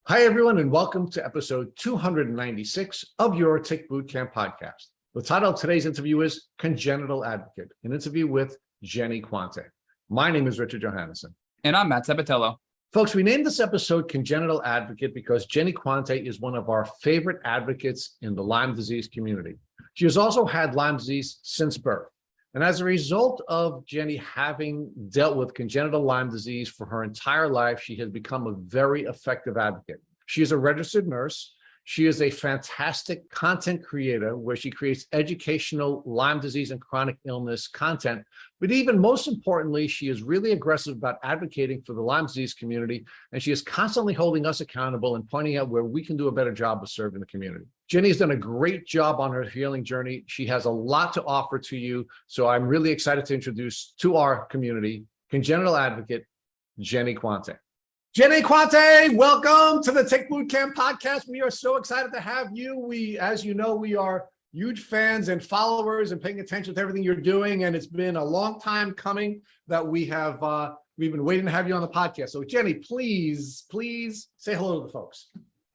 Hi, everyone, and welcome to episode 296 of your Tick Bootcamp podcast. The title of today's interview is Congenital Advocate, an interview with Jeni Quante. My name is Richard Johannesson. And I'm Matt Sabatello. Folks, we named this episode Congenital Advocate because Jeni Quante is one of our favorite advocates in the Lyme disease community. She has also had Lyme disease since birth. And as a result of Jeni having dealt with congenital Lyme disease for her entire life, she has become a very effective advocate. She is a registered nurse. She is a fantastic content creator where she creates educational Lyme disease and chronic illness content. But even most importantly, she is really aggressive about advocating for the Lyme disease community. And she is constantly holding us accountable and pointing out where we can do a better job of serving the community. Jeni has done a great job on her healing journey. She has a lot to offer to you. So I'm really excited to introduce to our community, Congenital Advocate, Jeni Quante. Jeni Quante, welcome to the Tick Bootcamp podcast. We are so excited to have you. As you know, we are huge fans and followers and paying attention to everything you're doing. And it's been a long time coming that we've been waiting to have you on the podcast. So Jeni, please say hello to the folks.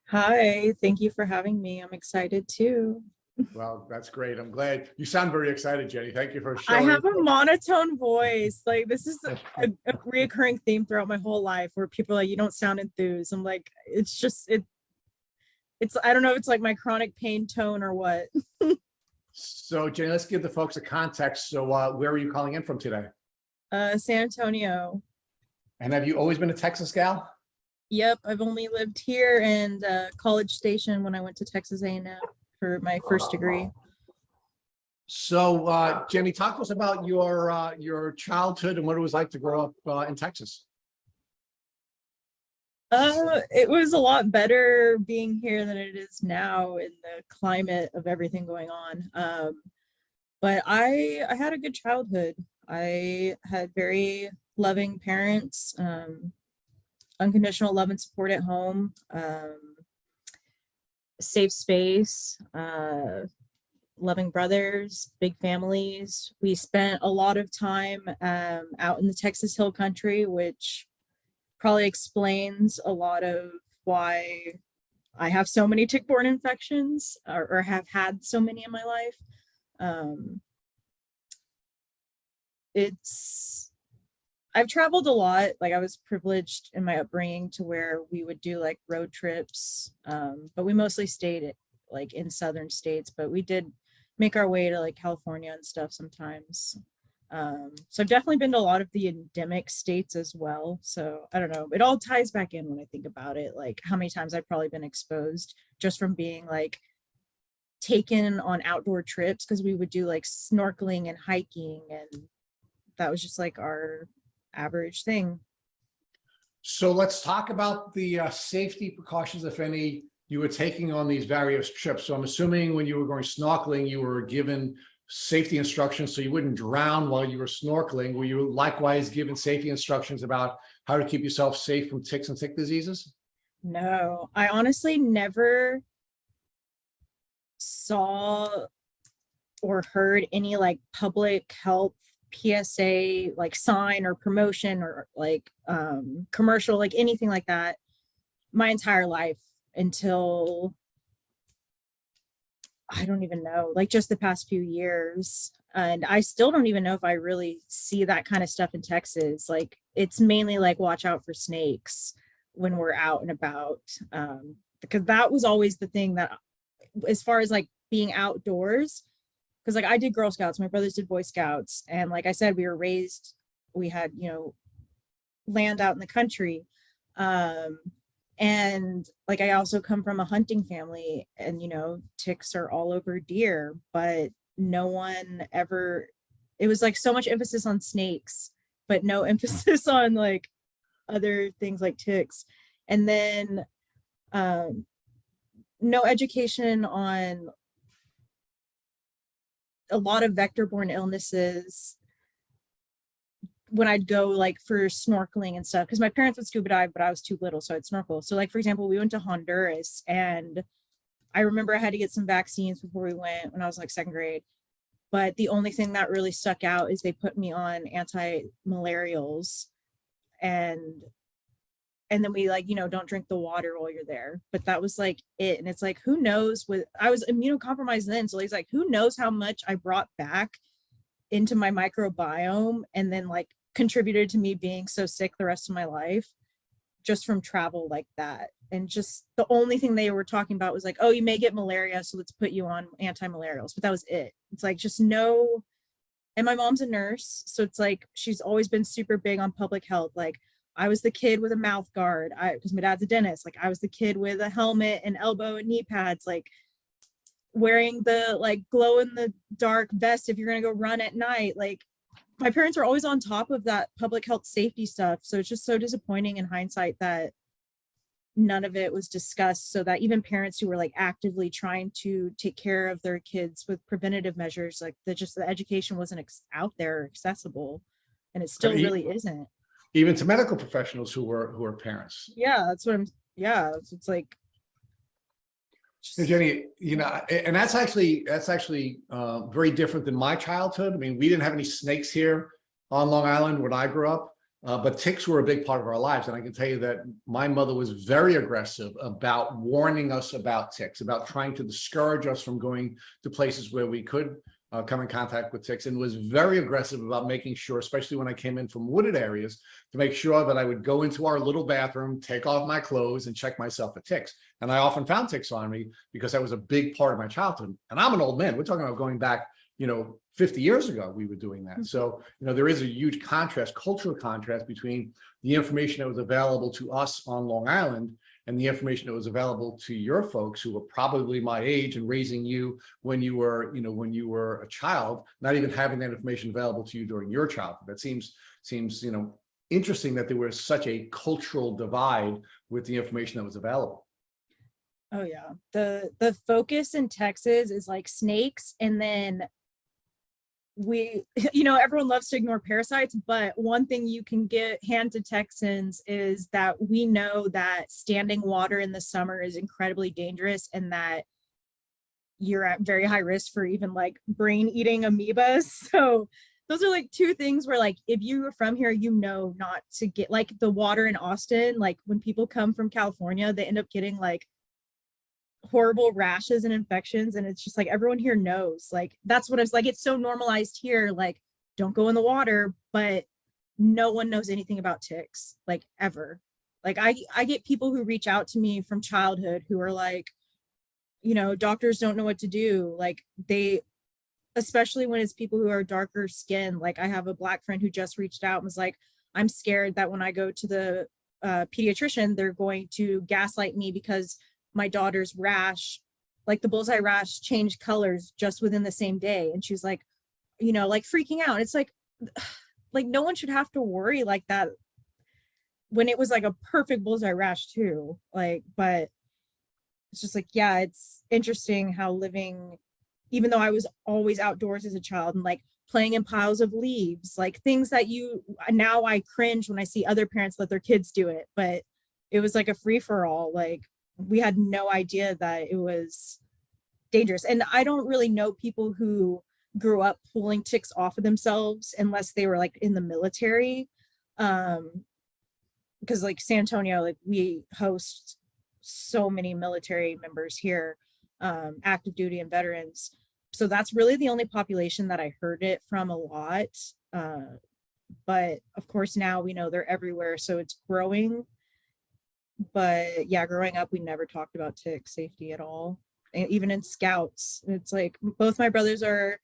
Hi, thank you for having me. I'm excited too. Well, that's great. I'm glad you sound very excited, Jeni. Thank you for showing. I have a monotone voice. Like this is a reoccurring theme throughout my whole life where people are like, you don't sound enthused. I'm like, it's I don't know if it's like my chronic pain tone or what. So Jeni, let's give the folks a context. So where are you calling in from today? San Antonio. And have you always been a Texas gal? Yep, I've only lived here and College Station when I went to Texas A&M for my first degree. So Jeni, talk to us about your childhood and what it was like to grow up in Texas. It was a lot better being here than it is now in the climate of everything going on. But I had a good childhood. I had very loving parents, unconditional love and support at home, safe space, loving brothers, big families. We spent a lot of time out in the Texas Hill Country, which probably explains a lot of why I have so many tick-borne infections or have had so many in my life. I've traveled a lot. Like I was privileged in my upbringing to where we would do like road trips, but we mostly stayed like in southern states, but we did make our way to like California and stuff sometimes. So I've definitely been to a lot of the endemic states as well. So I don't know, it all ties back in when I think about it, like how many times I've probably been exposed just from being like taken on outdoor trips, because we would do like snorkeling and hiking, and that was just like our average thing. So let's talk about the safety precautions, if any, you were taking on these various trips. So I'm assuming when you were going snorkeling, you were given safety instructions so you wouldn't drown while you were snorkeling. Were you likewise given safety instructions about how to keep yourself safe from ticks and tick diseases? No, I honestly never saw or heard any like public health PSA like sign or promotion or like commercial, like anything like that my entire life until I don't even know, like just the past few years. And I still don't even know if I really see that kind of stuff in Texas. Like it's mainly like watch out for snakes when we're out and about, because that was always the thing that as far as like being outdoors, because like I did Girl Scouts, my brothers did Boy Scouts, and like I said, we had land out in the country, and like I also come from a hunting family, and ticks are all over deer, but no one ever, it was like so much emphasis on snakes but no emphasis on like other things like ticks. And then no education on a lot of vector-borne illnesses when I'd go like for snorkeling and stuff, because my parents would scuba dive, but I was too little, so I'd snorkel. So like, for example, we went to Honduras, and I remember I had to get some vaccines before we went when I was like second grade. But the only thing that really stuck out is they put me on anti-malarials, and and then we like, don't drink the water while you're there. But that was like it. And it's like, who knows I was immunocompromised then. So he's like, who knows how much I brought back into my microbiome and then like contributed to me being so sick the rest of my life just from travel like that. And just the only thing they were talking about was like, oh, you may get malaria, so let's put you on anti-malarials. But that was it. It's like just no. And my mom's a nurse, so it's like she's always been super big on public health. Like I was the kid with a mouth guard, because my dad's a dentist. Like I was the kid with a helmet and elbow and knee pads, like wearing the like glow in the dark vest if you're gonna go run at night. Like my parents are always on top of that public health safety stuff. So it's just so disappointing in hindsight that none of it was discussed, so that even parents who were like actively trying to take care of their kids with preventative measures, like the education wasn't out there accessible, and it still really isn't. Even to medical professionals who were parents. Yeah, that's what it's like. Jeni, and that's actually very different than my childhood. I mean, we didn't have any snakes here on Long Island when I grew up. But ticks were a big part of our lives. And I can tell you that my mother was very aggressive about warning us about ticks, about trying to discourage us from going to places where we could come in contact with ticks, and was very aggressive about making sure, especially when I came in from wooded areas, to make sure that I would go into our little bathroom, take off my clothes, and check myself for ticks. And I often found ticks on me because that was a big part of my childhood. And I'm an old man. We're talking about going back 50 years ago, we were doing that. So, there is a huge contrast, cultural contrast between the information that was available to us on Long Island and the information that was available to your folks who were probably my age and raising you when you were a child, not even having that information available to you during your childhood. That seems, interesting that there was such a cultural divide with the information that was available. Oh yeah. The focus in Texas is like snakes, and then everyone loves to ignore parasites, but one thing you can hand to Texans is that we know that standing water in the summer is incredibly dangerous, and that you're at very high risk for even like brain eating amoebas. So those are like two things where like if you are from here, not to get like the water in Austin. Like when people come from California, they end up getting like horrible rashes and infections, and it's just like everyone here knows. Like that's what it's like. It's so normalized here, like don't go in the water, but no one knows anything about ticks, like ever. Like I get people who reach out to me from childhood who are like, doctors don't know what to do. Like they, especially when it's people who are darker skin. Like I have a Black friend who just reached out and was like, I'm scared that when I go to the pediatrician, they're going to gaslight me because my daughter's rash, like the bullseye rash, changed colors just within the same day. And she's like, like freaking out. It's like no one should have to worry like that when it was like a perfect bullseye rash too. Like, but it's just like, yeah, it's interesting how living, even though I was always outdoors as a child and like playing in piles of leaves, like things that now I cringe when I see other parents let their kids do it, but it was like a free for all. Like, we had no idea that it was dangerous. And I don't really know people who grew up pulling ticks off of themselves unless they were like in the military. Because like San Antonio, like we host so many military members here, active duty and veterans. So that's really the only population that I heard it from a lot. But of course now we know they're everywhere, so it's growing. But yeah, growing up, we never talked about tick safety at all. And even in scouts, it's like both my brothers are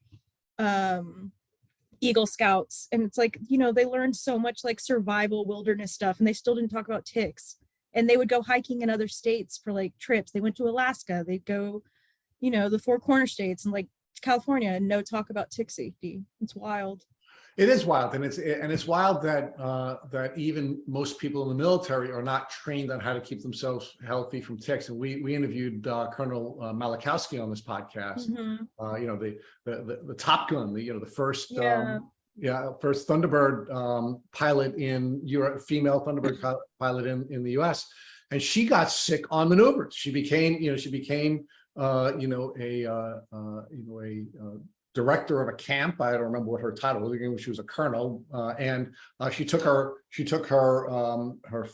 Eagle Scouts, and it's like, they learned so much like survival wilderness stuff, and they still didn't talk about ticks. And they would go hiking in other states for like trips. They went to Alaska, they'd go, the Four Corner states and like California, and no talk about tick safety. It's wild. It is wild, and it's wild that even most people in the military are not trained on how to keep themselves healthy from ticks. And we interviewed Colonel Malachowski on this podcast. The Top Gun, the first first Thunderbird pilot in Europe, female Thunderbird pilot in the U.S. And she got sick on maneuvers. She became a director of a camp. I don't remember what her title was. She was a colonel, and she took her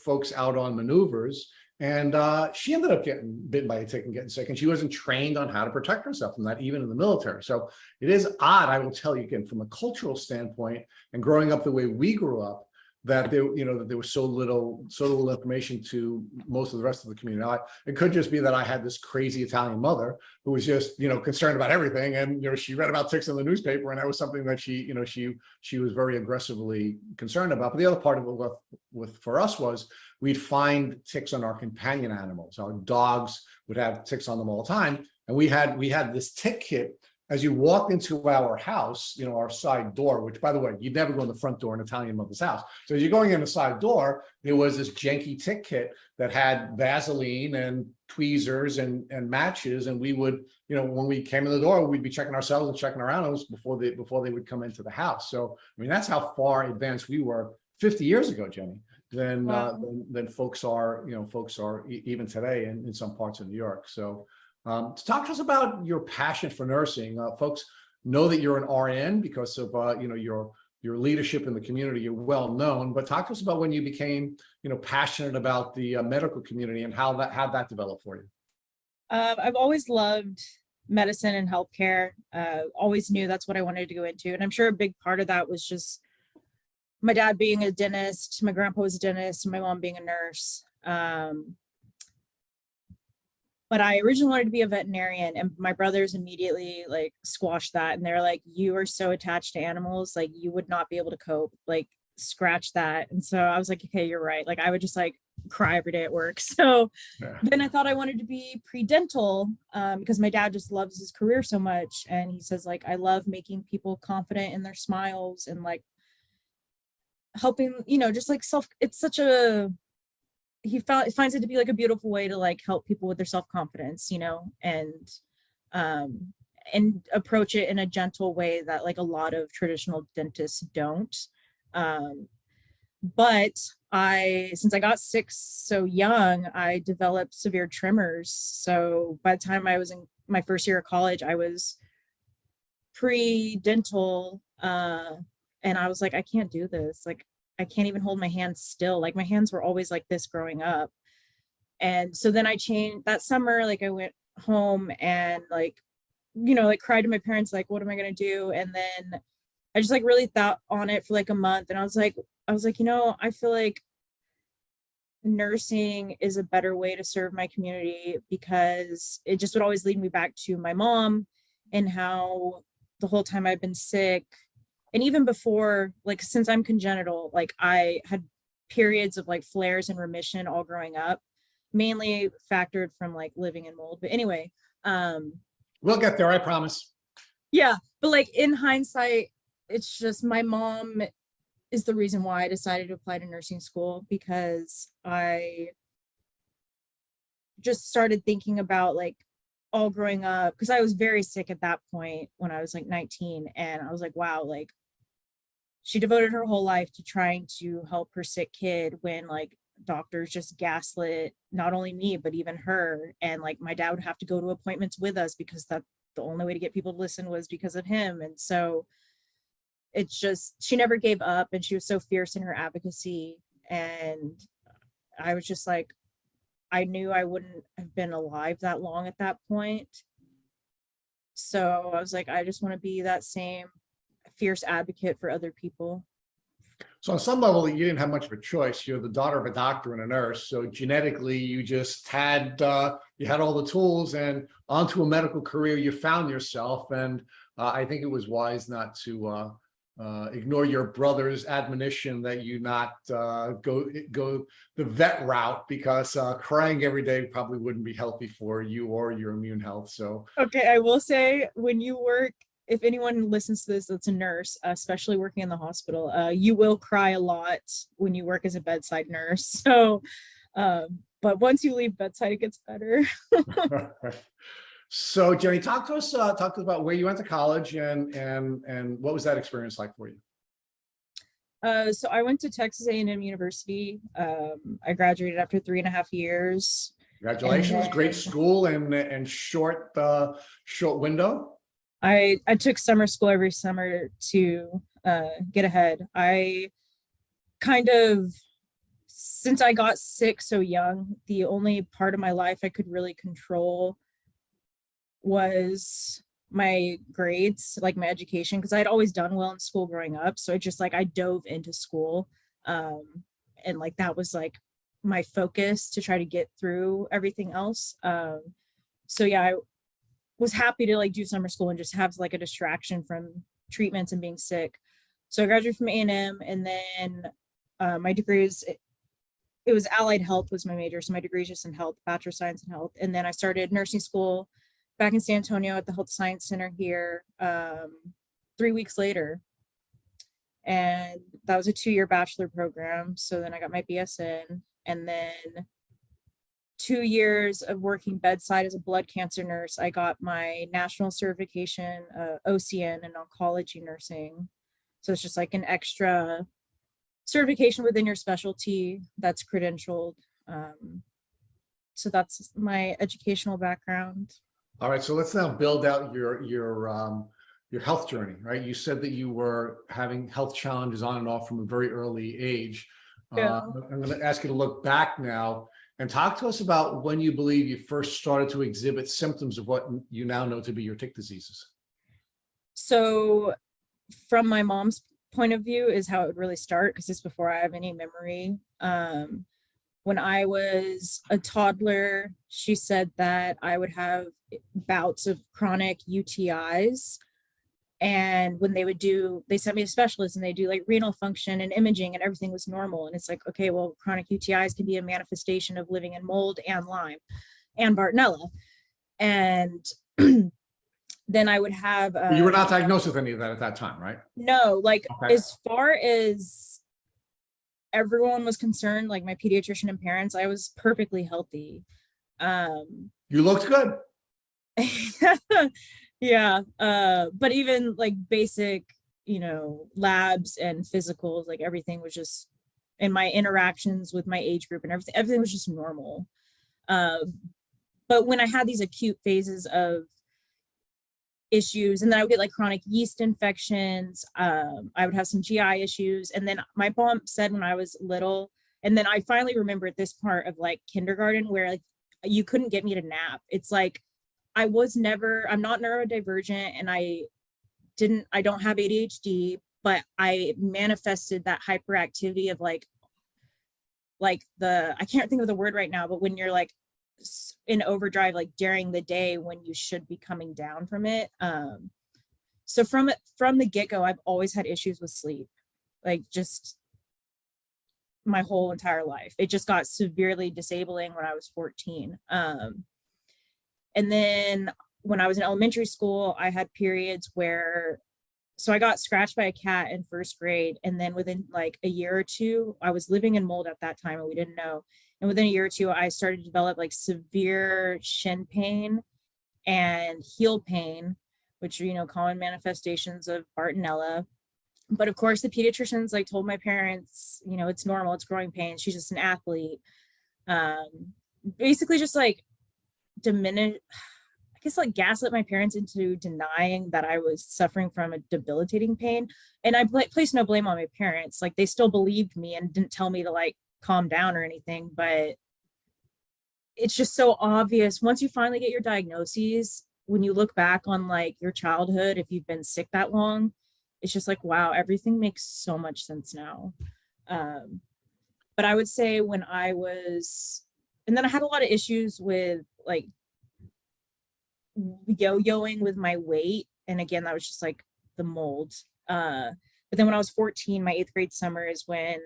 folks out on maneuvers, and she ended up getting bitten by a tick and getting sick, and she wasn't trained on how to protect herself from that, even in the military. So it is odd, I will tell you again, from a cultural standpoint, and growing up the way we grew up, that there, that there was so little information to most of the rest of the community. Now, it could just be that I had this crazy Italian mother who was just, concerned about everything, and she read about ticks in the newspaper, and that was something that she was very aggressively concerned about. But the other part of it for us was we'd find ticks on our companion animals. Our dogs would have ticks on them all the time, and we had this tick kit. As you walk into our house, our side door, which, by the way, you'd never go in the front door in an Italian mother's house. So as you're going in the side door, there was this janky tick kit that had Vaseline and tweezers and matches. And we would, when we came in the door, we'd be checking ourselves and checking our animals before they would come into the house. So, that's how far advanced we were 50 years ago, Jeni, than folks are, even today in some parts of New York. So, talk to us about your passion for nursing. Folks know that you're an RN because of your leadership in the community. You're well known, but talk to us about when you became passionate about the medical community and how that developed for you. I've always loved medicine and healthcare. Always knew that's what I wanted to go into, and I'm sure a big part of that was just my dad being a dentist, my grandpa was a dentist, and my mom being a nurse. But I originally wanted to be a veterinarian, and my brothers immediately squashed that. And they're like, you are so attached to animals, you would not be able to cope, scratch that. And so I was like, okay, you're right. I would just cry every day at work. So then I thought I wanted to be pre-dental because my dad just loves his career so much. And he says I love making people confident in their smiles and helping, just it's such a, he finds it to be a beautiful way to help people with their self-confidence, and approach it in a gentle way that a lot of traditional dentists don't. But since I got sick so young, I developed severe tremors. So by the time I was in my first year of college, I was pre-dental, and I was like, I can't do this. I can't even hold my hands still. My hands were always like this growing up. And so then I changed that summer. I went home and cried to my parents, what am I going to do? And then I just really thought on it for a month. And I was like, I feel like nursing is a better way to serve my community, because it just would always lead me back to my mom and how the whole time I've been sick. And even before, since I'm congenital, I had periods of flares and remission all growing up, mainly factored from living in mold. But anyway, we'll get there, I promise. Yeah. But in hindsight, it's just my mom is the reason why I decided to apply to nursing school, because I just started thinking about all growing up, because I was very sick at that point when I was 19. And I was like, wow, she devoted her whole life to trying to help her sick kid when doctors just gaslit not only me, but even her. And my dad would have to go to appointments with us because that the only way to get people to listen was because of him. And so it's just, she never gave up, and she was so fierce in her advocacy. And I was just I knew I wouldn't have been alive that long at that point. So I was I just want to be that same fierce advocate for other people. So on some level, you didn't have much of a choice. You're the daughter of a doctor and a nurse. So genetically, you just had, you had all the tools, and onto a medical career you found yourself. And I think it was wise not to ignore your brother's admonition that you not go the vet route, because crying every day probably wouldn't be healthy for you or your immune health. So okay, I will say, when you work, if anyone listens to this that's a nurse, especially working in the hospital, you will cry a lot when you work as a bedside nurse. So but once you leave bedside, it gets better. So Jeni, talk to us about where you went to college and what was that experience like for you? So I went to Texas A&M University. I graduated after 3.5 years. Congratulations, great school and short window. I took summer school every summer to get ahead. I kind of, since I got sick so young, the only part of my life I could really control was my grades, like my education, because I had always done well in school growing up. So I just like I dove into school. And like that was like my focus to try to get through everything else. So yeah, I was happy to like do summer school and just have like a distraction from treatments and being sick. So I graduated from A&M, and then my degree is it was allied health was my major. So my degree is just in health, bachelor of science in health. And then I started nursing school back in San Antonio at the Health Science Center here 3 weeks later. And that was a 2-year bachelor program. So then I got my BSN, and then 2 years of working bedside as a blood cancer nurse. I got my national certification, OCN in oncology nursing. So it's just like an extra certification within your specialty that's credentialed. So that's my educational background. All right, so let's now build out your health journey, right? You said that you were having health challenges on and off from a very early age. Yeah. I'm going to ask you to look back now and talk to us about when you believe you first started to exhibit symptoms of what you now know to be your tick diseases. So from my mom's point of view is how it would really start, because it's before I have any memory. When I was a toddler, she said that I would have bouts of chronic UTIs. And when they sent me to specialists and they do like renal function and imaging, and everything was normal. And it's like, okay, well, chronic UTIs can be a manifestation of living in mold and Lyme and Bartonella. And then I would have You were not diagnosed with any of that at that time, right? no, like Okay. as far as everyone was concerned, like my pediatrician and parents, I was perfectly healthy. You looked good. Yeah. But even like basic, labs and physicals, like everything was just, and my interactions with my age group and everything was just normal. But when I had these acute phases of issues, and then I would get like chronic yeast infections, I would have some GI issues. And then my mom said when I was little, and then I finally remembered this part of like kindergarten where like you couldn't get me to nap. It's like I'm not neurodivergent, and I don't have ADHD, but I manifested that hyperactivity of like I can't think of the word right now, but when you're like in overdrive, like during the day when you should be coming down from it. So from the get-go, I've always had issues with sleep, like just my whole entire life. It just got severely disabling when I was 14. And then when I was in elementary school, I had periods where, so I got scratched by a cat in first grade. And then within like a year or two, I was living in mold at that time and we didn't know. And within a year or two, I started to develop like severe shin pain and heel pain, which are, common manifestations of Bartonella. But of course, the pediatricians like told my parents, it's normal, it's growing pains. She's just an athlete. Basically just like like gaslit my parents into denying that I was suffering from a debilitating pain. And I placed no blame on my parents. Like they still believed me and didn't tell me to like calm down or anything, but it's just so obvious once you finally get your diagnoses, when you look back on like your childhood, if you've been sick that long, it's just like, wow, everything makes so much sense now. But I would say when I was, and then I had a lot of issues with like yo-yoing with my weight. And again, that was just like the mold. But then when I was 14, my 8th grade summer is when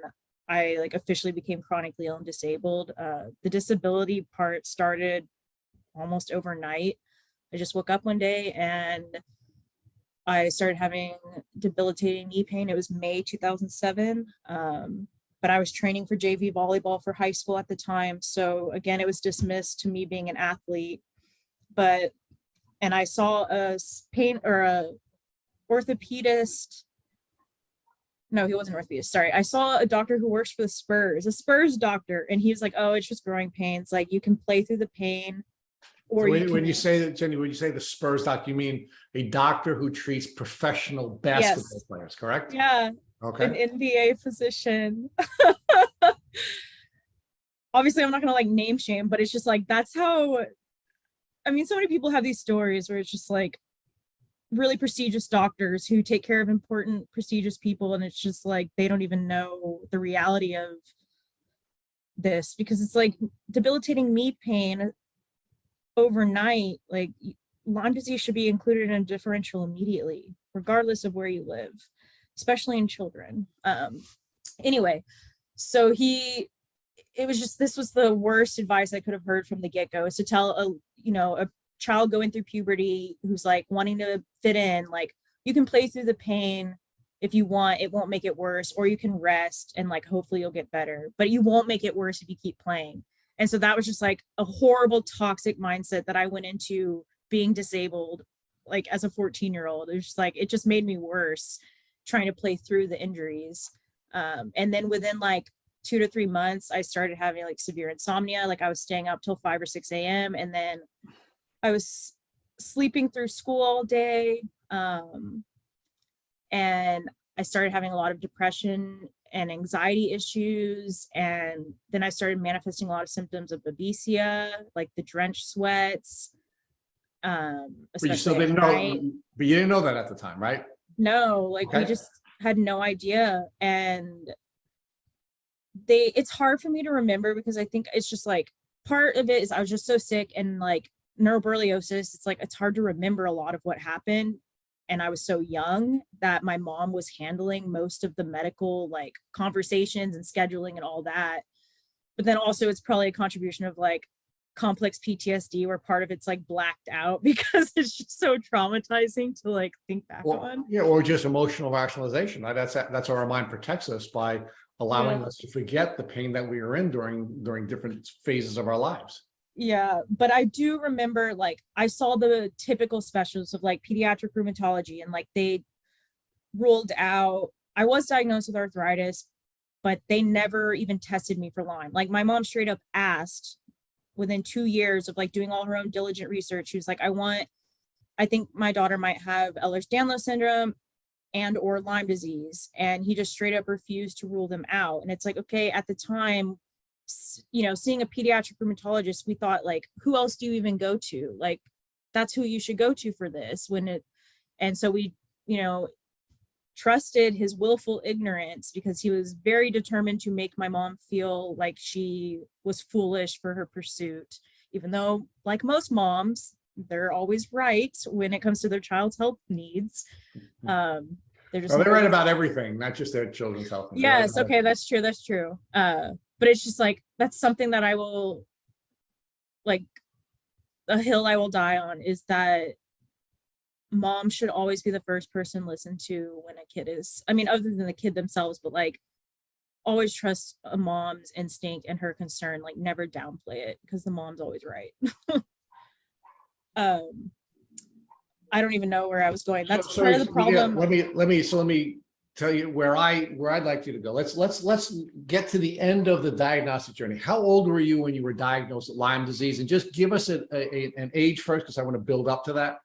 I like officially became chronically ill and disabled. The disability part started almost overnight. I just woke up one day and I started having debilitating knee pain. It was May 2007. But I was training for JV volleyball for high school at the time. So again, it was dismissed to me being an athlete. And I saw a orthopedist. No, he wasn't an orthopedist. Sorry. I saw a doctor who works for the Spurs, a Spurs doctor. And he was like, oh, it's just growing pains. Like you can play through the pain. or So you when you can, say that, Jenny, when you say the Spurs doc, you mean a doctor who treats professional basketball yes, players, correct? yeah, an Okay. NBA physician. Obviously, I'm not gonna like name shame, but it's just like that's how. I mean, so many people have these stories where it's just like really prestigious doctors who take care of important, prestigious people, and it's just like they don't even know the reality of this because it's like debilitating knee pain overnight. Like Lyme disease should be included in a differential immediately, regardless of where you live, especially in children. Anyway, so it was just, this was the worst advice I could have heard from the get-go, is to tell a child going through puberty who's like wanting to fit in, like, you can play through the pain if you want, it won't make it worse, or you can rest and like hopefully you'll get better, but you won't make it worse if you keep playing. And so that was just like a horrible toxic mindset that I went into being disabled, like as a 14-year-old. It was just like, it just made me worse trying to play through the injuries. And then within like 2 to 3 months, I started having like severe insomnia. Like I was staying up till 5 or 6 a.m. and then I was sleeping through school all day. And I started having a lot of depression and anxiety issues. And then I started manifesting a lot of symptoms of babesia, like the drenched sweats, But you still especially at didn't night. know, but you didn't know that at the time, right? No, like we Okay. just had no idea. And it's hard for me to remember because I think it's just like part of it is I was just so sick, and like neuroborreliosis, it's like it's hard to remember a lot of what happened. And I was so young that my mom was handling most of the medical like conversations and scheduling and all that. But then also it's probably a contribution of like complex PTSD where part of it's like blacked out because it's just so traumatizing to like think back Or, on. yeah, or just emotional rationalization. Right? That's how our mind protects us, by allowing Yeah. us to forget the pain that we were in during different phases of our lives. Yeah, but I do remember like I saw the typical specialists of like pediatric rheumatology, and like they ruled out, I was diagnosed with arthritis, but they never even tested me for Lyme. Like my mom straight up asked within 2 years of like doing all her own diligent research. She was like, I think my daughter might have Ehlers-Danlos syndrome and or Lyme disease. And he just straight up refused to rule them out. And it's like, okay, at the time, seeing a pediatric rheumatologist, we thought like, who else do you even go to? Like, that's who you should go to for this. And so we, trusted his willful ignorance because he was very determined to make my mom feel like she was foolish for her pursuit, even though, like most moms, they're always right when it comes to their child's health needs. They're just Well, they're right about everything, not just their children's health. yes, okay, that's true. But it's just like that's something that I will, like, a hill I will die on, is that mom should always be the first person listened to when a kid is, I mean, other than the kid themselves, but like always trust a mom's instinct and her concern, like never downplay it because the mom's always right. I don't even know where I was going. That's part of the problem. Let me tell you where I'd like you to go. Let's get to the end of the diagnostic journey. How old were you when you were diagnosed with Lyme disease? And just give us an age first, because I want to build up to that.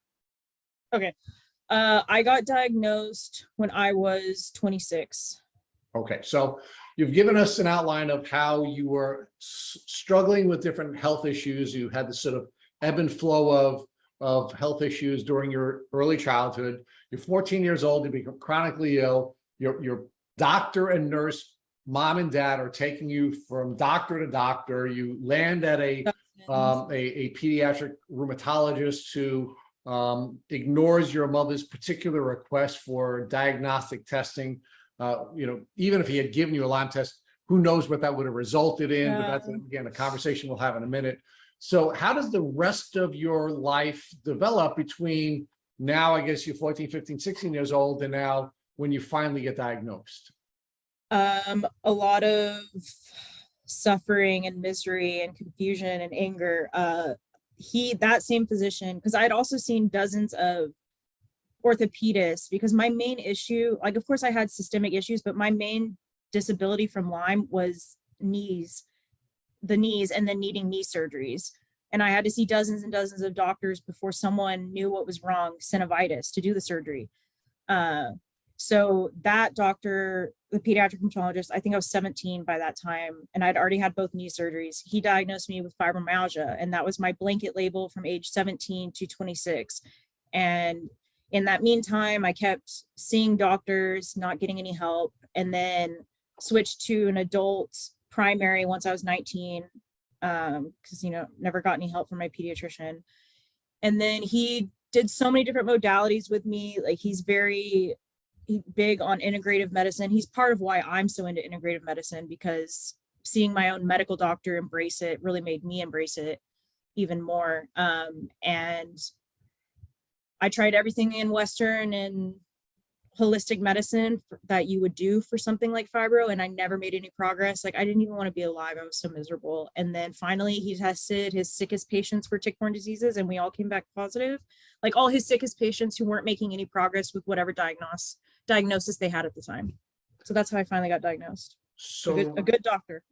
Okay. I got diagnosed when I was 26. Okay, so you've given us an outline of how you were struggling with different health issues. You had this sort of ebb and flow of health issues during your early childhood. You're 14 years old, you become chronically ill. Your doctor and nurse, mom and dad, are taking you from doctor to doctor. You land at a pediatric rheumatologist who ignores your mother's particular request for diagnostic testing. Even if he had given you a Lyme test, who knows what that would have resulted in, but that's, again, a conversation we'll have in a minute. So how does the rest of your life develop between now, I guess you're 14, 15, 16 years old, and now when you finally get diagnosed? A lot of suffering and misery and confusion and anger. That same physician, because I'd also seen dozens of orthopedists, because my main issue, like, of course I had systemic issues, but my main disability from Lyme was the knees, and then needing knee surgeries. And I had to see dozens and dozens of doctors before someone knew what was wrong, synovitis, to do the surgery. So that doctor, the pediatric rheumatologist, I think I was 17 by that time, and I'd already had both knee surgeries. He diagnosed me with fibromyalgia, and that was my blanket label from age 17 to 26. And in that meantime, I kept seeing doctors, not getting any help, and then switched to an adult primary once I was 19, because, never got any help from my pediatrician. And then he did so many different modalities with me. Like, he's very big on integrative medicine. He's part of why I'm so into integrative medicine, because seeing my own medical doctor embrace it really made me embrace it even more. And I tried everything in Western and holistic medicine that you would do for something like fibro, and I never made any progress. Like, I didn't even want to be alive. I was so miserable. And then finally he tested his sickest patients for tick-borne diseases, and we all came back positive. Like, all his sickest patients who weren't making any progress with whatever diagnosis they had at the time. So that's how I finally got diagnosed. So a good doctor.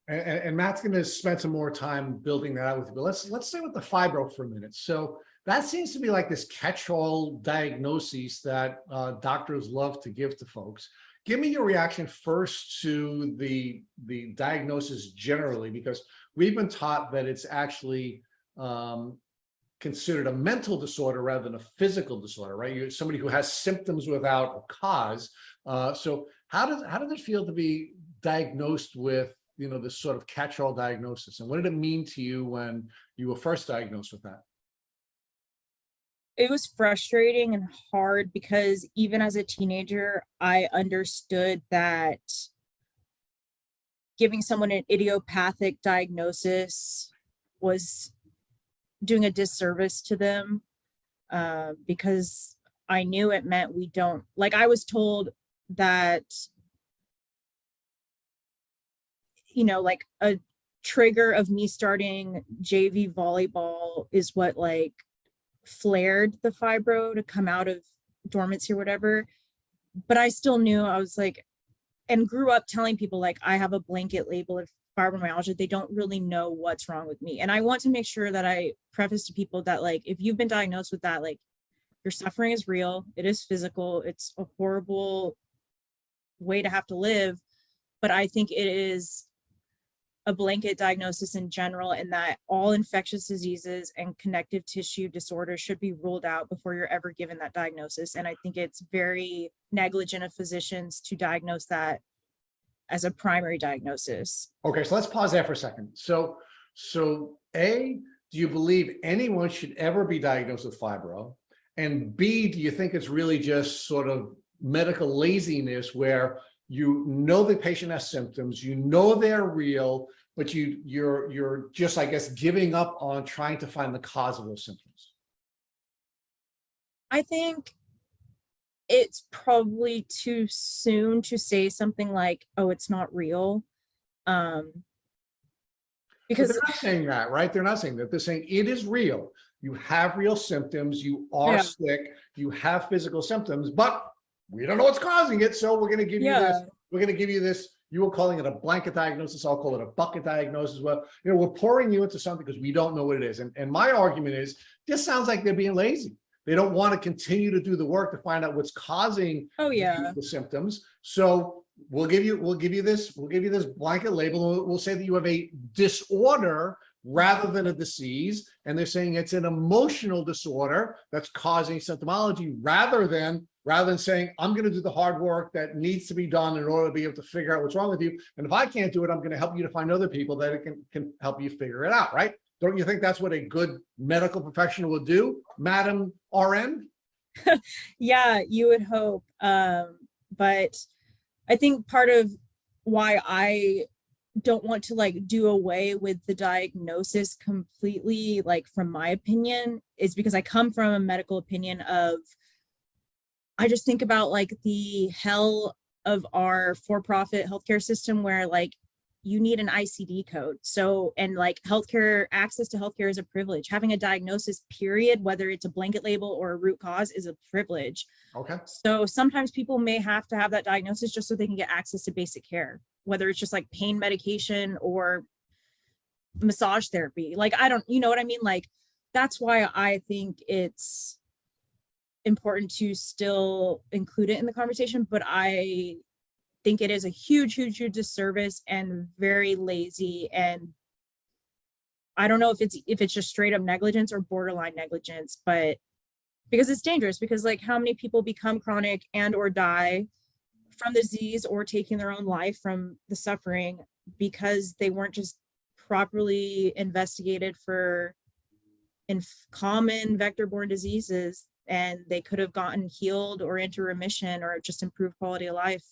and Matt's going to spend some more time building that out with you, but let's stay with the fibro for a minute. So that seems to be like this catch-all diagnosis that doctors love to give to folks. Give me your reaction first to the diagnosis generally, because we've been taught that it's actually considered a mental disorder rather than a physical disorder, right? You're somebody who has symptoms without a cause. So how does it feel to be diagnosed with, this sort of catch-all diagnosis? And what did it mean to you when you were first diagnosed with that? It was frustrating and hard, because even as a teenager, I understood that giving someone an idiopathic diagnosis was doing a disservice to them, because I knew it meant we don't, like, I was told that, like, a trigger of me starting JV volleyball is what, like, flared the fibro to come out of dormancy or whatever. But I still knew, I was like, and grew up telling people, like, I have a blanket label of fibromyalgia. They don't really know what's wrong with me. And I want to make sure that I preface to people that, like, if you've been diagnosed with that, like, your suffering is real. It is physical. It's a horrible way to have to live. But I think it is a blanket diagnosis in general, and that all infectious diseases and connective tissue disorders should be ruled out before you're ever given that diagnosis. And I think it's very negligent of physicians to diagnose that as a primary diagnosis. Okay, so let's pause there for a second. So A, do you believe anyone should ever be diagnosed with fibro? And B, do you think it's really just sort of medical laziness where the patient has symptoms, they're real, but you're just, I guess, giving up on trying to find the cause of those symptoms? I think it's probably too soon to say something like, oh, it's not real. Because they're not saying that, right? They're not saying that. They're saying it is real. You have real symptoms, you are sick, you have physical symptoms, but we don't know what's causing it. So we're going to give you this. We're going to give you this. You were calling it a blanket diagnosis. I'll call it a bucket diagnosis. Well, we're pouring you into something because we don't know what it is. And my argument is, this sounds like they're being lazy. They don't want to continue to do the work to find out what's causing the symptoms. So we'll give you this blanket label. We'll say that you have a disorder rather than a disease. And they're saying it's an emotional disorder that's causing symptomology rather than saying, I'm going to do the hard work that needs to be done in order to be able to figure out what's wrong with you. And if I can't do it, I'm going to help you to find other people that can help you figure it out, right? Don't you think that's what a good medical professional would do, Madam RN? Yeah, you would hope. But I think part of why I don't want to, like, do away with the diagnosis completely, like, from my opinion, is because I come from a medical opinion of, I just think about, like, the hell of our for-profit healthcare system where, like, you need an ICD code. So, and, like, healthcare, access to healthcare is a privilege. Having a diagnosis, period, whether it's a blanket label or a root cause, is a privilege. Okay. So sometimes people may have to have that diagnosis just so they can get access to basic care, whether it's just like pain medication or massage therapy. Like, I don't, you know what I mean? Like, that's why I think it's important to still include it in the conversation, but I think it is a huge, huge, huge disservice and very lazy. And I don't know if it's just straight up negligence or borderline negligence, but because it's dangerous, because like how many people become chronic and or die from the disease or taking their own life from the suffering because they weren't just properly investigated for common vector-borne diseases, and they could have gotten healed or into remission or just improved quality of life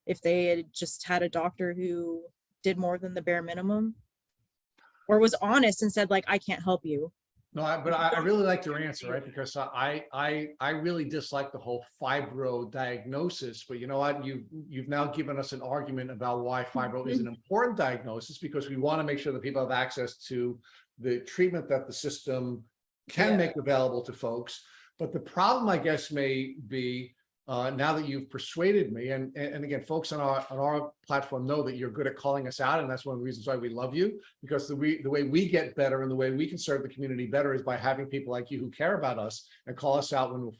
if they had just had a doctor who did more than the bare minimum or was honest and said like, I can't help you. No, but I really like your answer, right? Because I really dislike the whole fibro diagnosis. But you know what? You've now given us an argument about why fibro is an important diagnosis, because we want to make sure that people have access to the treatment that the system can make available to folks. But the problem, I guess, may be now that you've persuaded me, and again, folks on our platform know that you're good at calling us out, and that's one of the reasons why we love you, because the way we get better and the way we can serve the community better is by having people like you who care about us and call us out when we're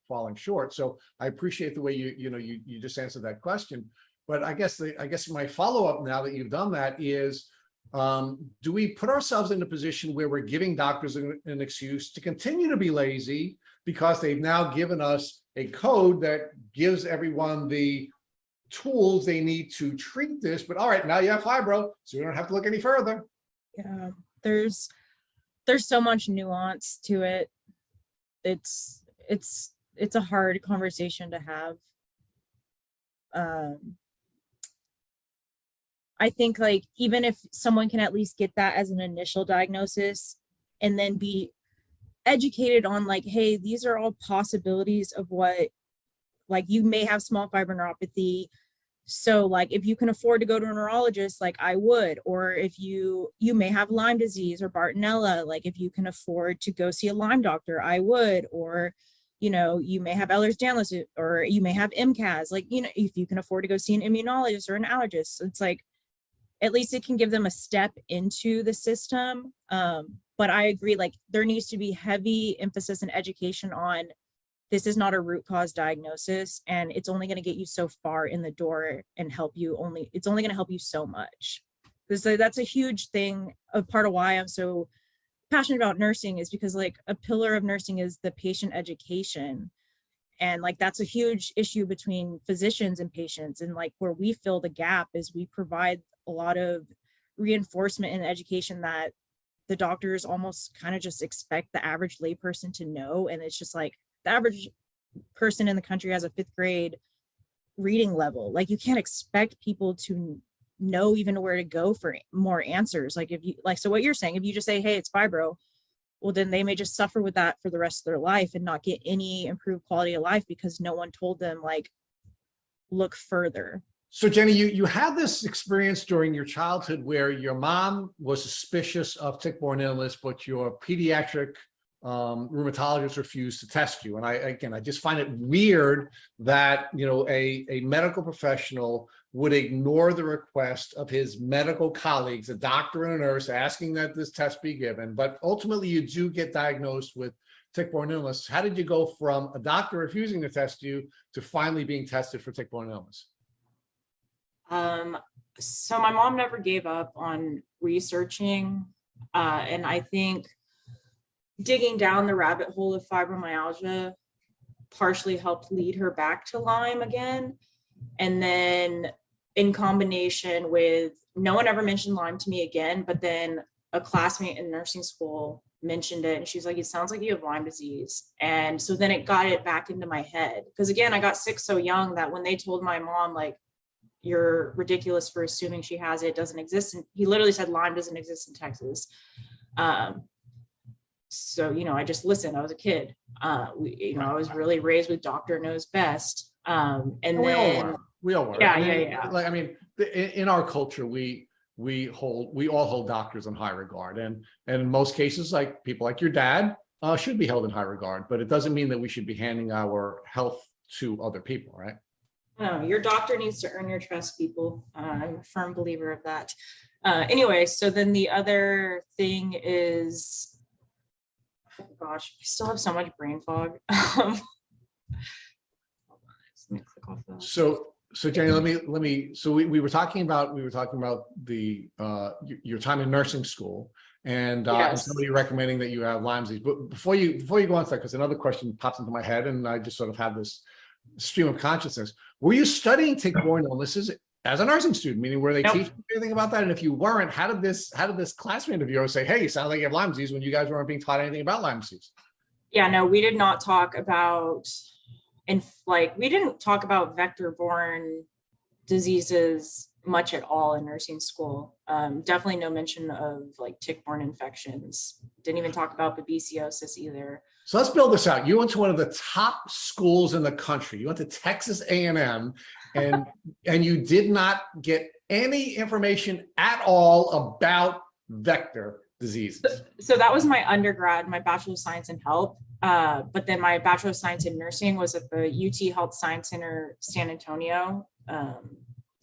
falling short. So I appreciate the way you just answered that question. But I guess my follow-up, now that you've done that, is do we put ourselves in a position where we're giving doctors an excuse to continue to be lazy because they've now given us a code that gives everyone the tools they need to treat this? But all right, now you have fibro, so you don't have to look any further. Yeah, there's so much nuance to it. It's a hard conversation to have. I think like even if someone can at least get that as an initial diagnosis and then be educated on like, hey, these are all possibilities of what, like, you may have small fiber neuropathy. So like if you can afford to go to a neurologist, like I would, or if you may have Lyme disease or Bartonella, like if you can afford to go see a Lyme doctor, I would, or you may have Ehlers-Danlos, or you may have MCAS, like, if you can afford to go see an immunologist or an allergist. So it's like, at least it can give them a step into the system. But I agree, like there needs to be heavy emphasis and education on this is not a root cause diagnosis, and it's only going to get you so far in the door and it's only going to help you so much. Because that's a huge thing. A part of why I'm so passionate about nursing is because like a pillar of nursing is the patient education. And like that's a huge issue between physicians and patients. And like where we fill the gap is we provide a lot of reinforcement and education that the doctors almost kind of just expect the average layperson to know. And it's just like the average person in the country has a 5th grade reading level. Like you can't expect people to know even where to go for more answers. Like if you like, so what you're saying, if you just say, hey, it's fibro, well, then they may just suffer with that for the rest of their life and not get any improved quality of life because no one told them like, look further. So Jeni, you had this experience during your childhood where your mom was suspicious of tick-borne illness, but your pediatric rheumatologist refused to test you. And I just find it weird that, a medical professional would ignore the request of his medical colleagues, a doctor and a nurse, asking that this test be given. But ultimately you do get diagnosed with tick-borne illness. How did you go from a doctor refusing to test you to finally being tested for tick-borne illness? So my mom never gave up on researching, and I think digging down the rabbit hole of fibromyalgia partially helped lead her back to Lyme again. And then in combination with, no one ever mentioned Lyme to me again, but then a classmate in nursing school mentioned it and she's like, it sounds like you have Lyme disease. And so then it got it back into my head. Because again, I got sick so young that when they told my mom, like, you're ridiculous for assuming she has it, it doesn't exist. And he literally said Lyme doesn't exist in Texas. So, I just listened. I was a kid. I was really raised with doctor knows best. And then we all were. Yeah. Like, in our culture, we all hold doctors in high regard. And in most cases, like people like your dad should be held in high regard, but it doesn't mean that we should be handing our health to other people, right? No, your doctor needs to earn your trust, people. I'm a firm believer of that. Anyway, so then the other thing is, oh gosh, I still have so much brain fog. Let me click off that. So Jenny, let me, so we were talking about, the, your time in nursing school and Yes. somebody recommending that you have Lyme disease. But before you go on to that, because another question pops into my head and I just sort of have this stream of consciousness. Were you studying tick-borne illnesses as a nursing student? Meaning, were they Nope. teaching you anything about that? And if you weren't, how did this classmate of yours say, hey, you sound like you have Lyme disease when you guys weren't being taught anything about Lyme disease? Yeah, no, we did not talk about, and like, we didn't talk about vector-borne diseases much at all in nursing school. Definitely no mention of like tick-borne infections. Didn't even talk about babesiosis either. So let's build this out. You went to one of the top schools in the country. You went to Texas A&M, and you did not get any information at all about vector diseases. So that was my undergrad, my Bachelor of Science in Health. But then my Bachelor of Science in Nursing was at the UT Health Science Center, San Antonio,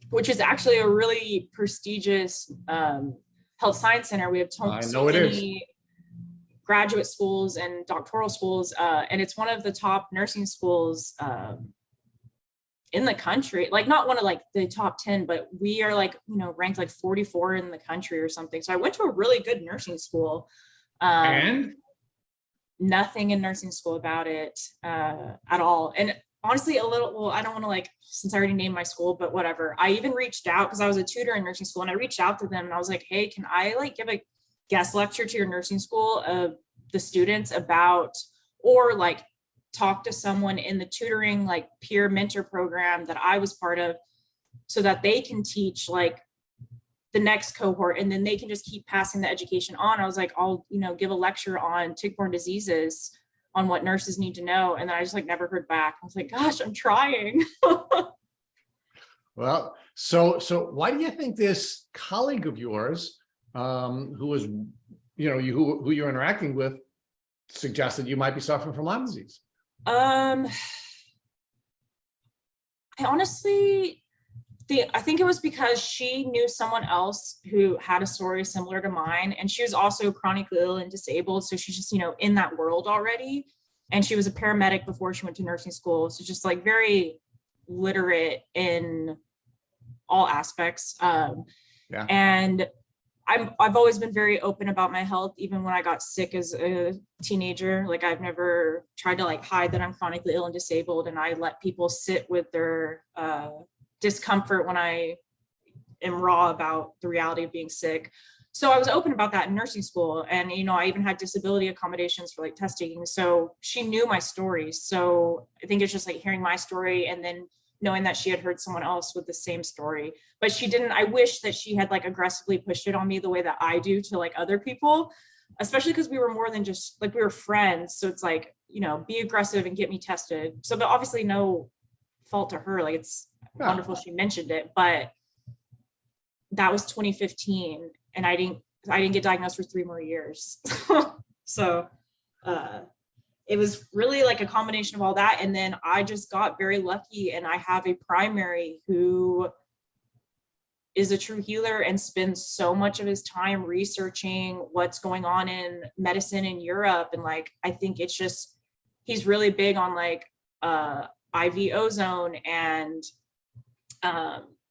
which is actually a really prestigious health science center. We have so many graduate schools and doctoral schools, and it's one of the top nursing schools in the country. Like, not one of like the top 10, but we are like, ranked like 44 in the country or something. So I went to a really good nursing school. And nothing in nursing school about it at all. And honestly, I don't want to, like, since I already named my school, but whatever. I even reached out because I was a tutor in nursing school, and I reached out to them and I was like, hey, can I like give a guest lecture to your nursing school of the students about, or like talk to someone in the tutoring, like peer mentor program that I was part of, so that they can teach like the next cohort, and then they can just keep passing the education on. I was like, I'll, give a lecture on tick-borne diseases, on what nurses need to know. And then I just like never heard back. I was like, gosh, I'm trying. well, so why do you think this colleague of yours, who was, who you're interacting with, suggested you might be suffering from Lyme disease? I honestly, I think it was because she knew someone else who had a story similar to mine, and she was also chronically ill and disabled. So she's just, in that world already. And she was a paramedic before she went to nursing school. So just like very literate in all aspects. Yeah. And I've always been very open about my health, even when I got sick as a teenager. Like, I've never tried to like hide that I'm chronically ill and disabled. And I let people sit with their discomfort when I am raw about the reality of being sick. So I was open about that in nursing school. And, I even had disability accommodations for like testing. So she knew my story. So I think it's just like hearing my story and then knowing that she had heard someone else with the same story, but she didn't. I wish that she had like aggressively pushed it on me the way that I do to like other people, especially because we were more than just like, we were friends. So it's like, be aggressive and get me tested. So, but obviously no fault to her. Like, it's wonderful she mentioned it, but that was 2015 and I didn't get diagnosed for 3 more years. So it was really like a combination of all that. And then I just got very lucky, and I have a primary who is a true healer and spends so much of his time researching what's going on in medicine in Europe. And like, I think it's just, he's really big on like IV ozone. And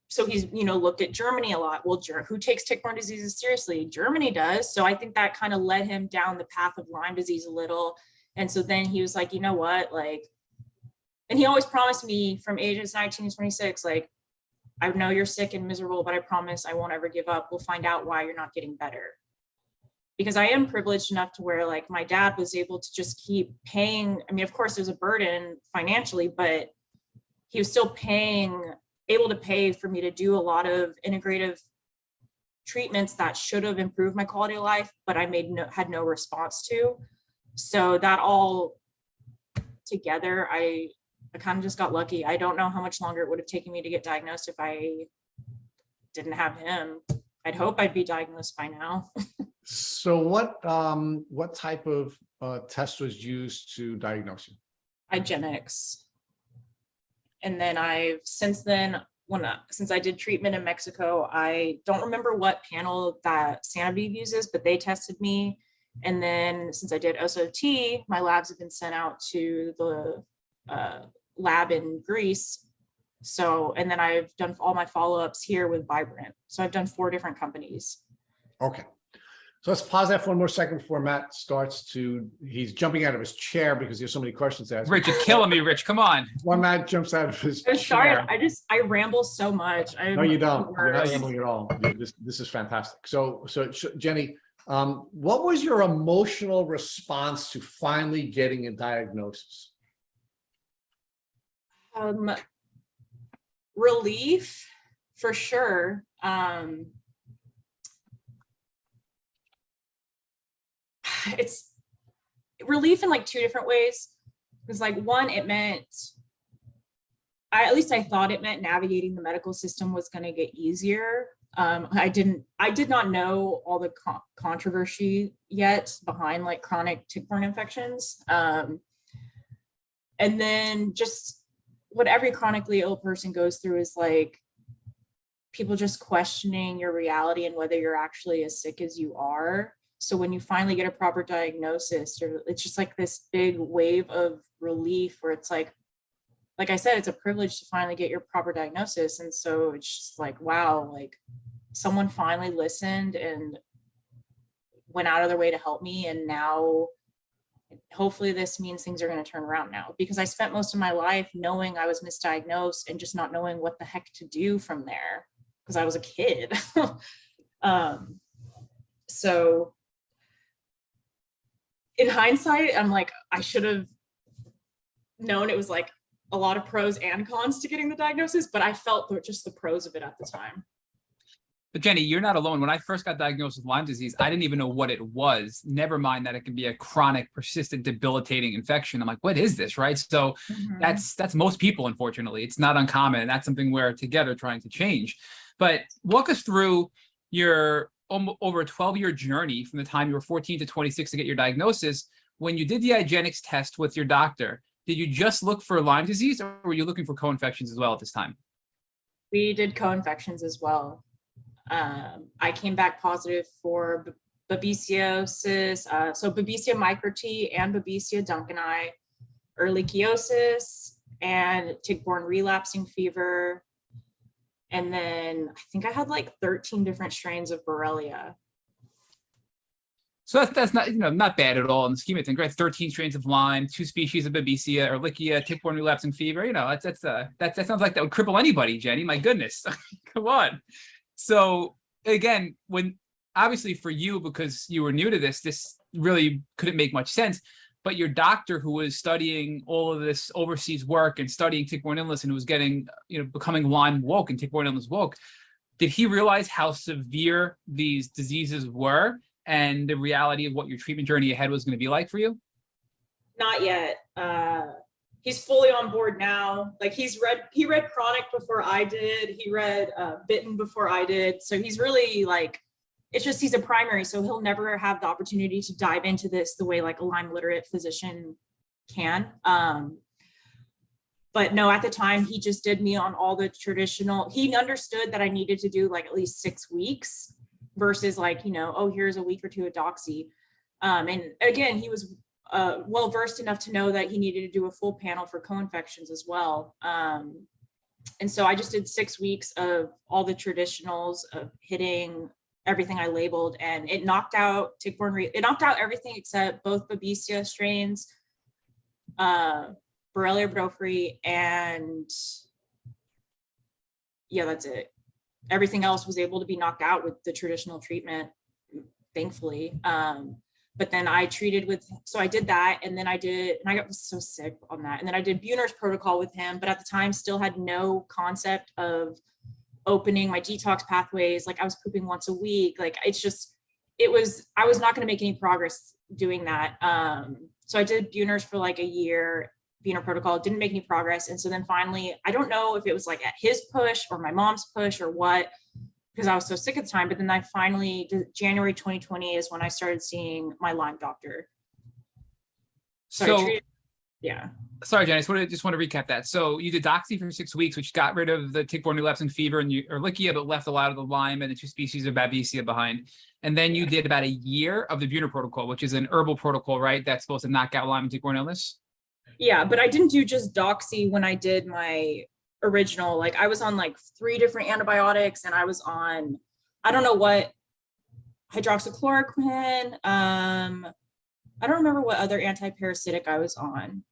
so he's, looked at Germany a lot. Well, who takes tick-borne diseases seriously? Germany does. So I think that kind of led him down the path of Lyme disease a little. And so then he was like, you know what, like, and he always promised me from ages 19 to 26, like, I know you're sick and miserable, but I promise I won't ever give up. We'll find out why you're not getting better. Because I am privileged enough to where like my dad was able to just keep paying. I mean, of course there's a burden financially, but he was still able to pay for me to do a lot of integrative treatments that should have improved my quality of life, but I had no response to. So that all together, I kind of just got lucky. I don't know how much longer it would have taken me to get diagnosed if I didn't have him. I'd hope I'd be diagnosed by now. So what type of test was used to diagnose you? IGeneX. And then since then, since I did treatment in Mexico, I don't remember what panel that Sanofi uses, but they tested me. And then since I did OSOT, my labs have been sent out to the lab in Greece. So, and then I've done all my follow-ups here with Vibrant. So I've done 4 different companies. Okay. So let's pause that for one more second before Matt he's jumping out of his chair because there's so many questions to ask. Rich, you're killing me, Rich. Come on. When Matt jumps out of his I'm sorry, chair. I ramble so much. No, you don't. You're not rambling at all. This is fantastic. So Jeni, what was your emotional response to finally getting a diagnosis? Relief, for sure. It's relief in like 2 different ways. Because like one, it meant, at least I thought it meant navigating the medical system was going to get easier. I did not know all the controversy yet behind like chronic tick-borne infections. And then just what every chronically ill person goes through is like people just questioning your reality and whether you're actually as sick as you are. So when you finally get a proper diagnosis, it's just like this big wave of relief where it's like I said, it's a privilege to finally get your proper diagnosis. And so it's just like, wow, like someone finally listened and went out of their way to help me. And now hopefully this means things are going to turn around now, because I spent most of my life knowing I was misdiagnosed and just not knowing what the heck to do from there because I was a kid. So in hindsight, I'm like, I should have known it was like a lot of pros and cons to getting the diagnosis, but I felt just the pros of it at the time. But Jeni, you're not alone. When I first got diagnosed with Lyme disease, I didn't even know what it was. Never mind that it can be a chronic, persistent, debilitating infection. I'm like, what is this, right? So that's most people, unfortunately. It's not uncommon, and that's something we're together trying to change. But walk us through your over a 12-year journey from the time you were 14 to 26 to get your diagnosis. When you did the IGeneX test with your doctor, did you just look for Lyme disease, or were you looking for co-infections as well at this time? We did co-infections as well. I came back positive for babesiosis, so Babesia microti and Babesia duncani, ehrlichiosis, and tick-borne relapsing fever. And then I think I had like 13 different strains of Borrelia. So that's not not bad at all in the scheme of things, right? 13 strains of Lyme, 2 species of Babesia, Ehrlichia, tick-borne relapsing fever. That sounds like that would cripple anybody, Jeni. My goodness, come on. So again, when obviously for you, because you were new to this really couldn't make much sense. But your doctor, who was studying all of this overseas work and studying tick-borne illness and who was getting, becoming Lyme woke and tick-borne illness woke, did he realize how severe these diseases were and the reality of what your treatment journey ahead was going to be like for you? Not yet. He's fully on board now. Like he read chronic before I did. He read bitten before I did. So he's really like, it's just he's a primary, so he'll never have the opportunity to dive into this the way like a Lyme literate physician can. But no, at the time he just did me on all the traditional. He understood that I needed to do like at least 6 weeks versus like, oh, here's a week or 2 of doxy. And again, he was well versed enough to know that he needed to do a full panel for co-infections as well. And so I just did 6 weeks of all the traditionals of hitting everything I labeled, and it knocked out it knocked out everything except both Babesia strains, Borrelia burgdorferi, and yeah, that's it. Everything else was able to be knocked out with the traditional treatment, thankfully. But then I treated so I did that, and then I got so sick on that. And then I did Buhner's protocol with him, but at the time still had no concept of opening my detox pathways. Like I was pooping once a week. Like I was not going to make any progress doing that. So I did Buhner's for like a year, Buhner protocol, didn't make any progress. And so then finally, I don't know if it was like at his push or my mom's push or what, because I was so sick at the time. But then I finally, January 2020 is when I started seeing my Lyme doctor. So Yeah. Sorry, Jenny, I just want to recap that. So you did doxy for 6 weeks, which got rid of the tick-borne relapsing fever and Ehrlichia, but left a lot of the Lyme and the 2 species of Babesia behind. And then you did about a year of the Buhner protocol, which is an herbal protocol, right? That's supposed to knock out Lyme and tick-borne illness. Yeah, but I didn't do just doxy when I did my original. Like I was on like 3 different antibiotics, and I was on, I don't know what, hydroxychloroquine. I don't remember what other anti-parasitic I was on,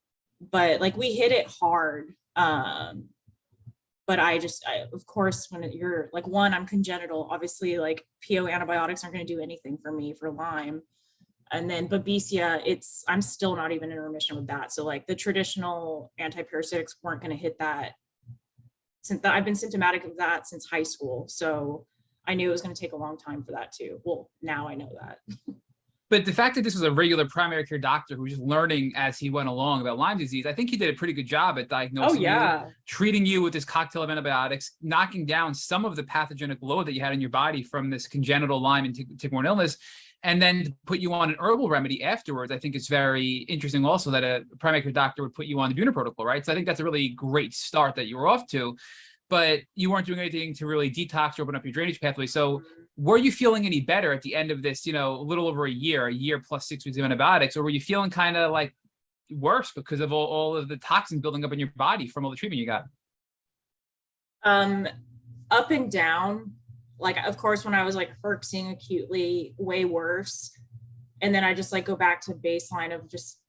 but like we hit it hard. But of course, when you're like, I'm congenital, obviously like PO antibiotics aren't going to do anything for me for Lyme. And then Babesia, I'm still not even in remission with that. So like the traditional anti-parasitics weren't going to hit that. I've been symptomatic of that since high school. So I knew it was going to take a long time for that too. Well, now I know that. But the fact that this was a regular primary care doctor who was just learning as he went along about Lyme disease, I think he did a pretty good job at diagnosing you, treating you with this cocktail of antibiotics, knocking down some of the pathogenic load that you had in your body from this congenital Lyme and tick-borne illness, and then to put you on an herbal remedy afterwards. I think it's very interesting also that a primary care doctor would put you on the Buhner protocol, right? So I think that's a really great start that you were off to, but you weren't doing anything to really detox or open up your drainage pathway. So were you feeling any better at the end of this, a little over a year plus 6 weeks of antibiotics, or were you feeling kind of like worse because of all of the toxins building up in your body from all the treatment you got? Up and down. Like, of course, when I was like first seeing acutely, way worse. And then I just like go back to baseline of just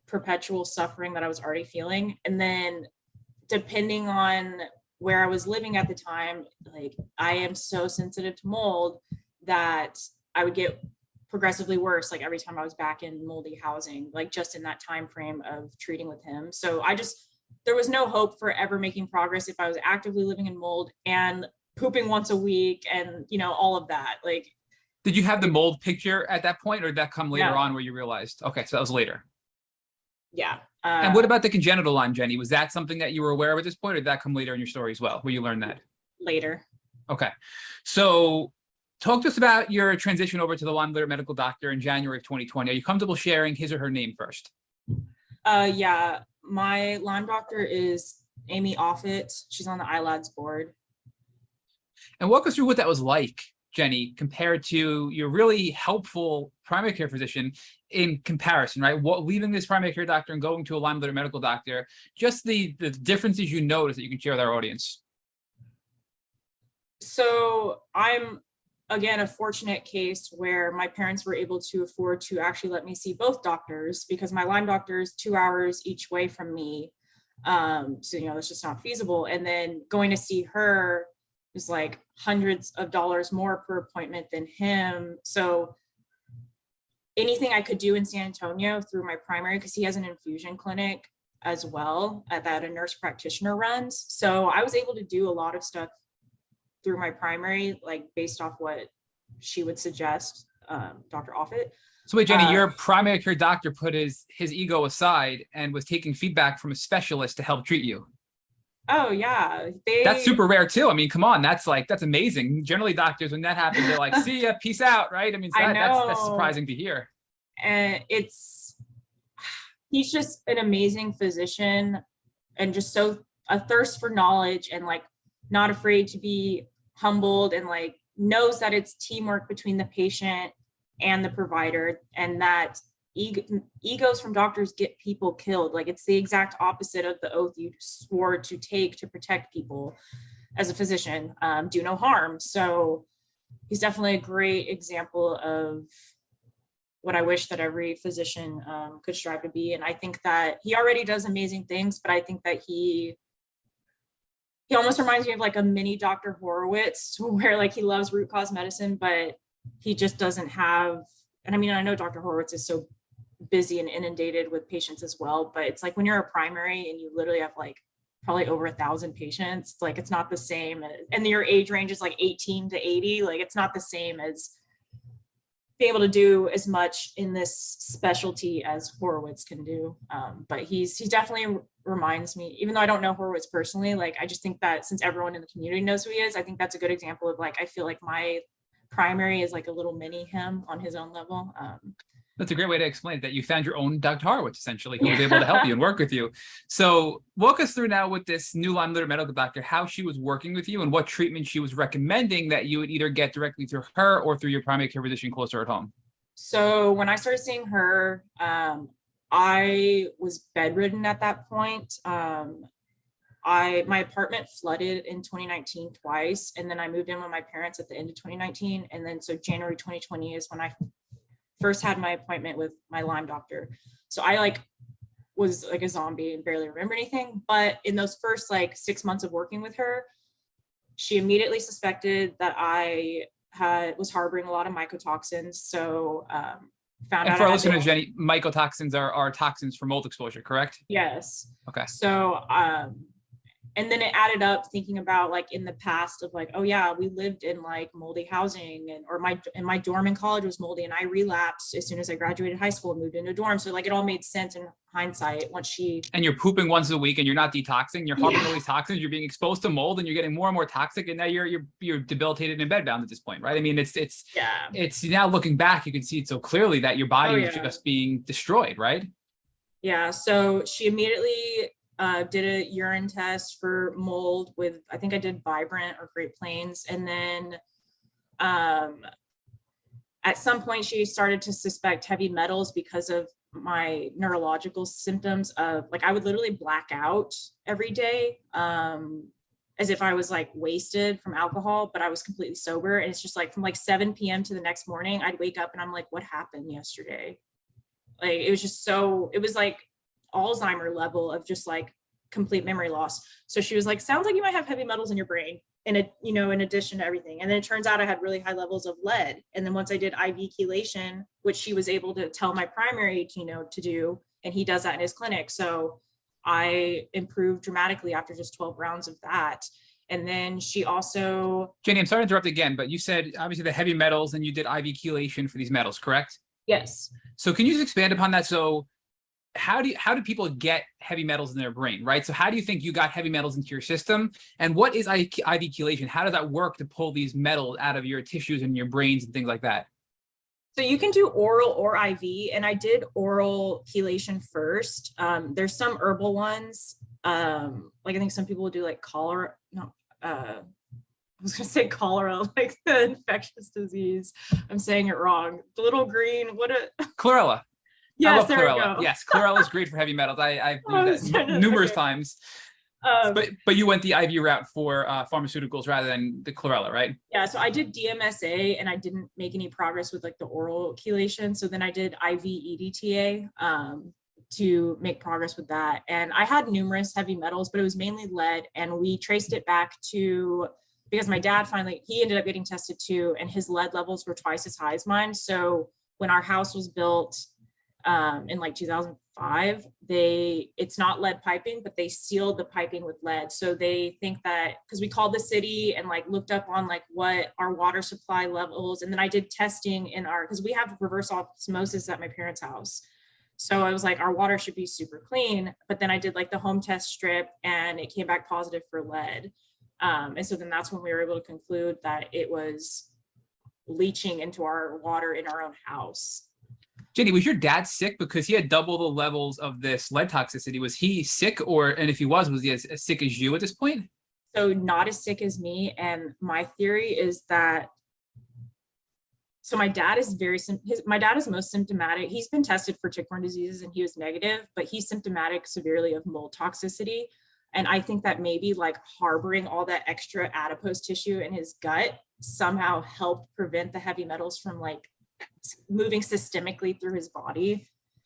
perpetual suffering that I was already feeling. And then depending on where I was living at the time, like I am so sensitive to mold that I would get progressively worse, like every time I was back in moldy housing, like just in that time frame of treating with him. So there was no hope for ever making progress if I was actively living in mold and pooping once a week and all of that. Like, did you have the mold picture at that point, or did that come later No. on where you realized? Okay, so that was later. Yeah. And what about the congenital Lyme, Jenny? Was that something that you were aware of at this point, or did that come later in your story as well, where you learned that? Later. Okay. So talk to us about your transition over to the Lyme literate medical doctor in January of 2020. Are you comfortable sharing his or her name first? Yeah. My Lyme doctor is Amy Offit. She's on the ILADS board. And walk us through what that was like, Jenny, compared to your really helpful primary care physician in comparison, right? Leaving this primary care doctor and going to a Lyme literate medical doctor, just the differences you notice that you can share with our audience. So I'm, again, a fortunate case where my parents were able to afford to actually let me see both doctors, because my Lyme doctor is 2 hours each way from me. So, that's just not feasible. And then going to see her is like hundreds of dollars more per appointment than him. So anything I could do in San Antonio through my primary, because he has an infusion clinic as well that a nurse practitioner runs. So I was able to do a lot of stuff through my primary, like based off what she would suggest, Dr. Offit. So wait, Jenny, your primary care doctor put his ego aside and was taking feedback from a specialist to help treat you. Oh yeah. That's super rare too. I mean, come on, that's amazing. Generally doctors, when that happens, they're like, see ya, peace out, right? I mean, that's surprising to hear. And he's just an amazing physician, and just so a thirst for knowledge, and like not afraid to be humbled, and like knows that it's teamwork between the patient and the provider, and that egos from doctors get people killed. Like it's the exact opposite of the oath you swore to take to protect people as a physician, do no harm. So he's definitely a great example of what I wish that every physician could strive to be. And I think that he already does amazing things, but I think that he almost reminds me of like a mini Dr. Horowitz, where like he loves root cause medicine, but he just doesn't have, and I mean, I know Dr. Horowitz is so busy and inundated with patients as well, but it's like when you're a primary and you literally have like probably over 1,000 patients, it's like, it's not the same. And your age range is like 18 to 80. Like it's not the same as being able to do as much in this specialty as Horowitz can do. But he definitely reminds me, even though I don't know Horowitz personally, like I just think that since everyone in the community knows who he is, I think that's a good example of like, I feel like my primary is like a little mini him on his own level. That's a great way to explain it, that you found your own Dr. Horowitz, essentially, who was able to help you and work with you. So walk us through now with this new Lyme literate medical doctor, how she was working with you and what treatment she was recommending that you would either get directly through her or through your primary care physician closer at home. So when I started seeing her, I was bedridden at that point. My apartment flooded in 2019 twice, and then I moved in with my parents at the end of 2019. And then so January 2020 is when I first had my appointment with my Lyme doctor. So I was like a zombie and barely remember anything. But in those first 6 months of working with her, she immediately suspected that I was harboring a lot of mycotoxins. So found And out. for our listeners, Jeni, mycotoxins are toxins for mold exposure, correct? Yes. Okay. So and then it added up thinking about in the past of oh yeah, we lived in moldy housing or my dorm in college was moldy, and I relapsed as soon as I graduated high school and moved into a dorm. So it all made sense in hindsight once she. And you're pooping once a week and you're not detoxing, you're harboring all these toxins, you're being exposed to mold and you're getting more and more toxic, and now you're debilitated and bedbound at this point, right? I mean, it's now looking back, you can see it so clearly that your body was just being destroyed, right? Yeah. So she immediately did a urine test for mold with, I think I did Vibrant or Great Plains. And then at some point she started to suspect heavy metals because of my neurological symptoms of I would literally black out every day, as if I was wasted from alcohol, but I was completely sober. And it's just from 7 p.m. to the next morning, I'd wake up and I'm what happened yesterday? It was just it was Alzheimer level of just complete memory loss. So she was sounds like you might have heavy metals in your brain, in addition to everything. And then it turns out I had really high levels of lead. And then once I did IV chelation, which she was able to tell my primary to do, and he does that in his clinic. So I improved dramatically after just 12 rounds of that. And then she also. Jeni, I'm sorry to interrupt again, but you said obviously the heavy metals and you did IV chelation for these metals, correct? Yes. So can you just expand upon that? So how do people get heavy metals in their brain, right? So how do you think you got heavy metals into your system? And what is IV chelation? How does that work to pull these metals out of your tissues and your brains and things like that? So you can do oral or IV, and I did oral chelation first. There's some herbal ones. I think some people do cholera. No, I was gonna say cholera, the infectious disease. I'm saying it wrong. The little green, Chlorella. Yes, I love there chlorella. we go. Yes, chlorella is great for heavy metals. I've used that numerous times. But you went the IV route for pharmaceuticals rather than the chlorella, right? Yeah, so I did DMSA and I didn't make any progress with the oral chelation. So then I did IV EDTA to make progress with that. And I had numerous heavy metals, but it was mainly lead. And we traced it back to, because my dad he ended up getting tested too, and his lead levels were twice as high as mine. So when our house was built, in 2005, it's not lead piping, but they sealed the piping with lead. So they think that, because we called the city and looked up on what our water supply levels. And then I did testing because we have reverse osmosis at my parents' house. So I was our water should be super clean. But then I did the home test strip and it came back positive for lead. And so then that's when we were able to conclude that it was leaching into our water in our own house. Jeni, was your dad sick because he had double the levels of this lead toxicity? Was he sick, and if he was he as sick as you at this point? So not as sick as me. And my theory is that, so my dad is my dad is most symptomatic. He's been tested for tick-borne diseases and he was negative, but he's symptomatic severely of mold toxicity. And I think that maybe harboring all that extra adipose tissue in his gut somehow helped prevent the heavy metals from moving systemically through his body.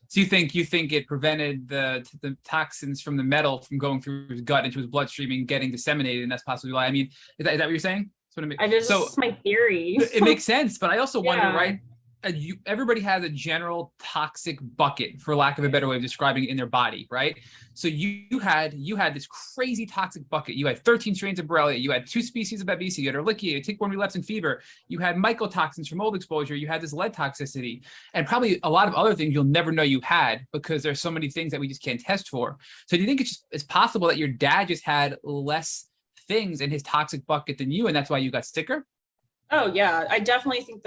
So you think it prevented the toxins from the metal from going through his gut into his bloodstream and getting disseminated, and that's possibly why? I mean, is that what you're saying? That's my theory. It makes sense, but I also wonder, right? Everybody has a general toxic bucket, for lack of a better way of describing it, in their body, right? So you had this crazy toxic bucket. You had 13 strains of Borrelia. You had 2 species of Babesia. You had Ehrlichia, tick-borne relapsing fever. You had mycotoxins from mold exposure. You had this lead toxicity, and probably a lot of other things you'll never know you had because there's so many things that we just can't test for. So do you think it's possible that your dad just had less things in his toxic bucket than you, and that's why you got sicker? Oh yeah, I definitely think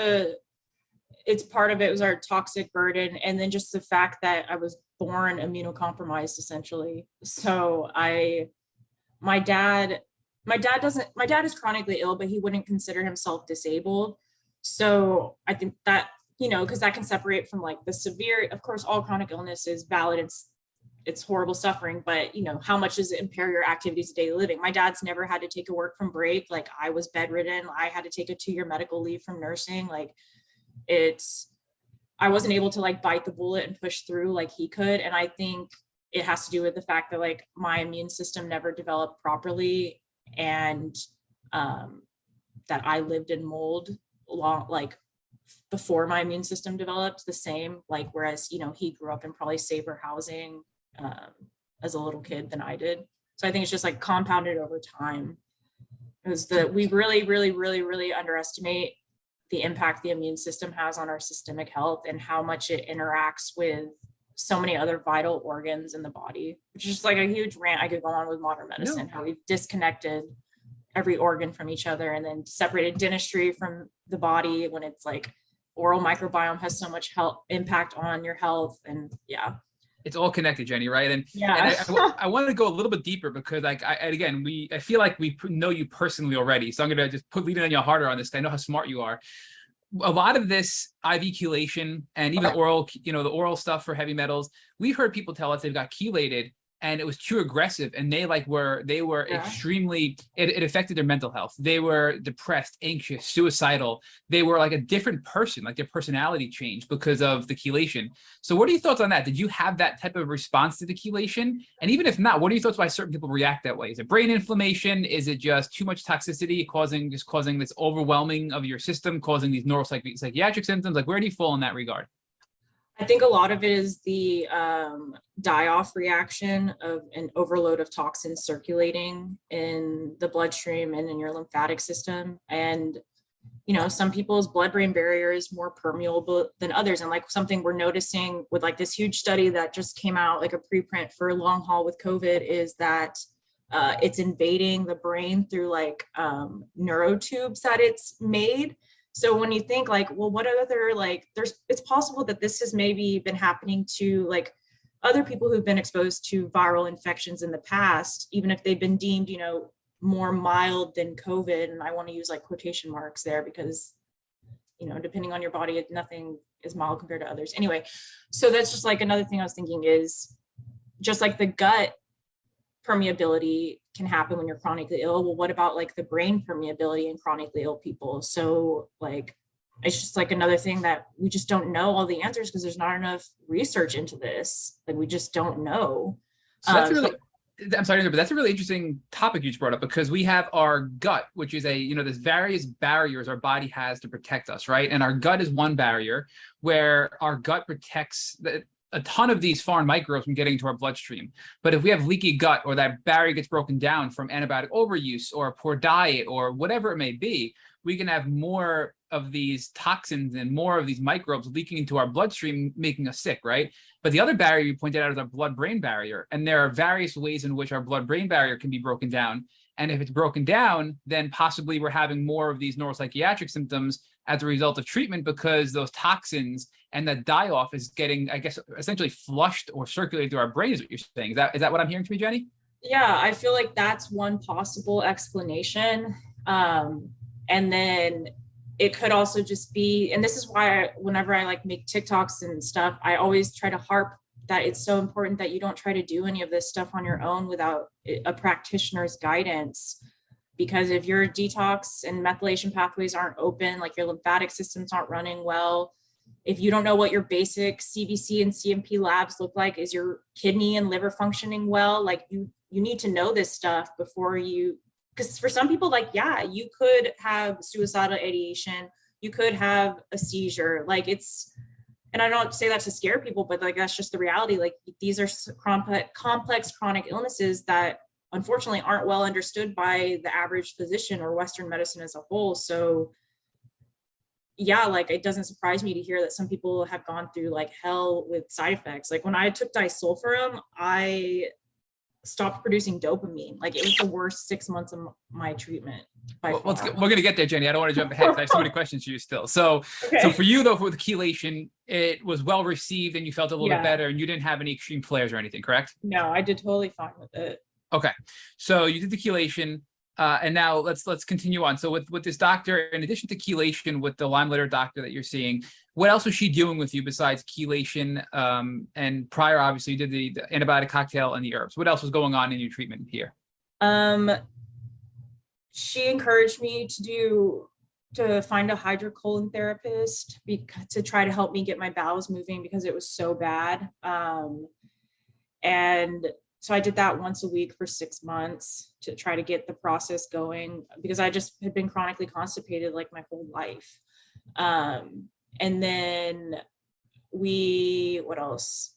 it's part of it was our toxic burden. And then just the fact that I was born immunocompromised essentially. So my dad is chronically ill, but he wouldn't consider himself disabled. So I think that, you know, because that can separate from like the severe, of course, all chronic illness is valid. It's horrible suffering, but you know, how much does it impair your activities of daily living? My dad's never had to take a work from break. Like I was bedridden. I had to take a 2-year medical leave from nursing. Like I wasn't able to like bite the bullet and push through like he could. And I think it has to do with the fact that like my immune system never developed properly, and that I lived in mold long, like before my immune system developed the same, like, whereas, you know, he grew up in probably safer housing as a little kid than I did. So I think it's just like compounded over time. Is that we really underestimate the impact the immune system has on our systemic health and how much it interacts with so many other vital organs in the body, which is just like a huge rant I could go on with modern medicine, how we've disconnected every organ from each other and then separated dentistry from the body when it's like oral microbiome has so much health impact on your health. And yeah. It's all connected, Jeni, right? And yeah, and I wanted to go a little bit deeper because like I feel like we know you personally already. So I'm gonna just lean on your harder on this. I know how smart you are. A lot of this IV chelation and even oral, you know, the oral stuff for heavy metals, we've heard people tell us they've got chelated and it was too aggressive and they were extremely, it affected their mental health. They were depressed, anxious, suicidal. They were like a different person, like their personality changed because of the chelation. So what are your thoughts on that? Did you have that type of response to the chelation? And even if not, what are your thoughts why certain people react that way? Is it brain inflammation? Is it just too much toxicity causing this overwhelming of your system, causing these neuropsychiatric symptoms? Like where do you fall in that regard? I think a lot of it is the die-off reaction of an overload of toxins circulating in the bloodstream and in your lymphatic system. And, you know, some people's blood-brain barrier is more permeable than others. And like something we're noticing with like this huge study that just came out, like a preprint for long haul with COVID, is that it's invading the brain through like neurotubes that it's made. So when you think like, well, what other like, it's possible that this has maybe been happening to like other people who've been exposed to viral infections in the past, even if they've been deemed, you know, more mild than COVID. And I want to use like quotation marks there because, you know, depending on your body, nothing is mild compared to others. Anyway, so that's just like another thing I was thinking is just like the gut permeability can happen when you're chronically ill. Well, what about like the brain permeability in chronically ill people? So like, it's just like another thing that we just don't know all the answers because there's not enough research into this. Like we just don't know. So that's really, I'm sorry, but that's a really interesting topic you just brought up because we have our gut, which is there's various barriers our body has to protect us, right? And our gut is one barrier where our gut protects a ton of these foreign microbes from getting into our bloodstream. But if we have leaky gut or that barrier gets broken down from antibiotic overuse or a poor diet or whatever it may be, we can have more of these toxins and more of these microbes leaking into our bloodstream, making us sick, right? But the other barrier you pointed out is our blood-brain barrier. And there are various ways in which our blood-brain barrier can be broken down. And if it's broken down, then possibly we're having more of these neuropsychiatric symptoms as a result of treatment because those toxins and that die-off is getting, I guess, essentially flushed or circulated through our brain is what you're saying. Is that what I'm hearing from you, Jeni? Yeah, I feel like that's one possible explanation. And then it could also just be, and this is why whenever I like make TikToks and stuff, I always try to harp that it's so important that you don't try to do any of this stuff on your own without a practitioner's guidance. Because if your detox and methylation pathways aren't open, like your lymphatic systems aren't running well, if you don't know what your basic CBC and CMP labs look like, is your kidney and liver functioning well? Like you need to know this stuff before you, because for some people, like, yeah, you could have suicidal ideation, you could have a seizure, like it's, and I don't say that to scare people, but like, that's just the reality. Like these are complex chronic illnesses that unfortunately aren't well understood by the average physician or Western medicine as a whole. So yeah, like it doesn't surprise me to hear that some people have gone through like hell with side effects. Like when I took disulfiram, I stopped producing dopamine. Like it was the worst 6 months of my treatment by Well, far. we're gonna get there, Jenny. I don't want to jump ahead because I have so many questions for you still. So Okay. for you though, for the chelation, it was well received and you felt a little bit Yeah. better and you didn't have any extreme flares or anything, correct? No, I did totally fine with it. Okay, so you did the chelation, and now let's continue on. So with this doctor, in addition to chelation, with the Lyme litter doctor that you're seeing, what else was she doing with you besides chelation? And prior, obviously, you did the antibiotic cocktail and the herbs. What else was going on in your treatment here? She encouraged me to find a hydrocolon therapist to try to help me get my bowels moving because it was so bad. And so I did that once a week for 6 months to try to get the process going because I just had been chronically constipated like my whole life. And then what else?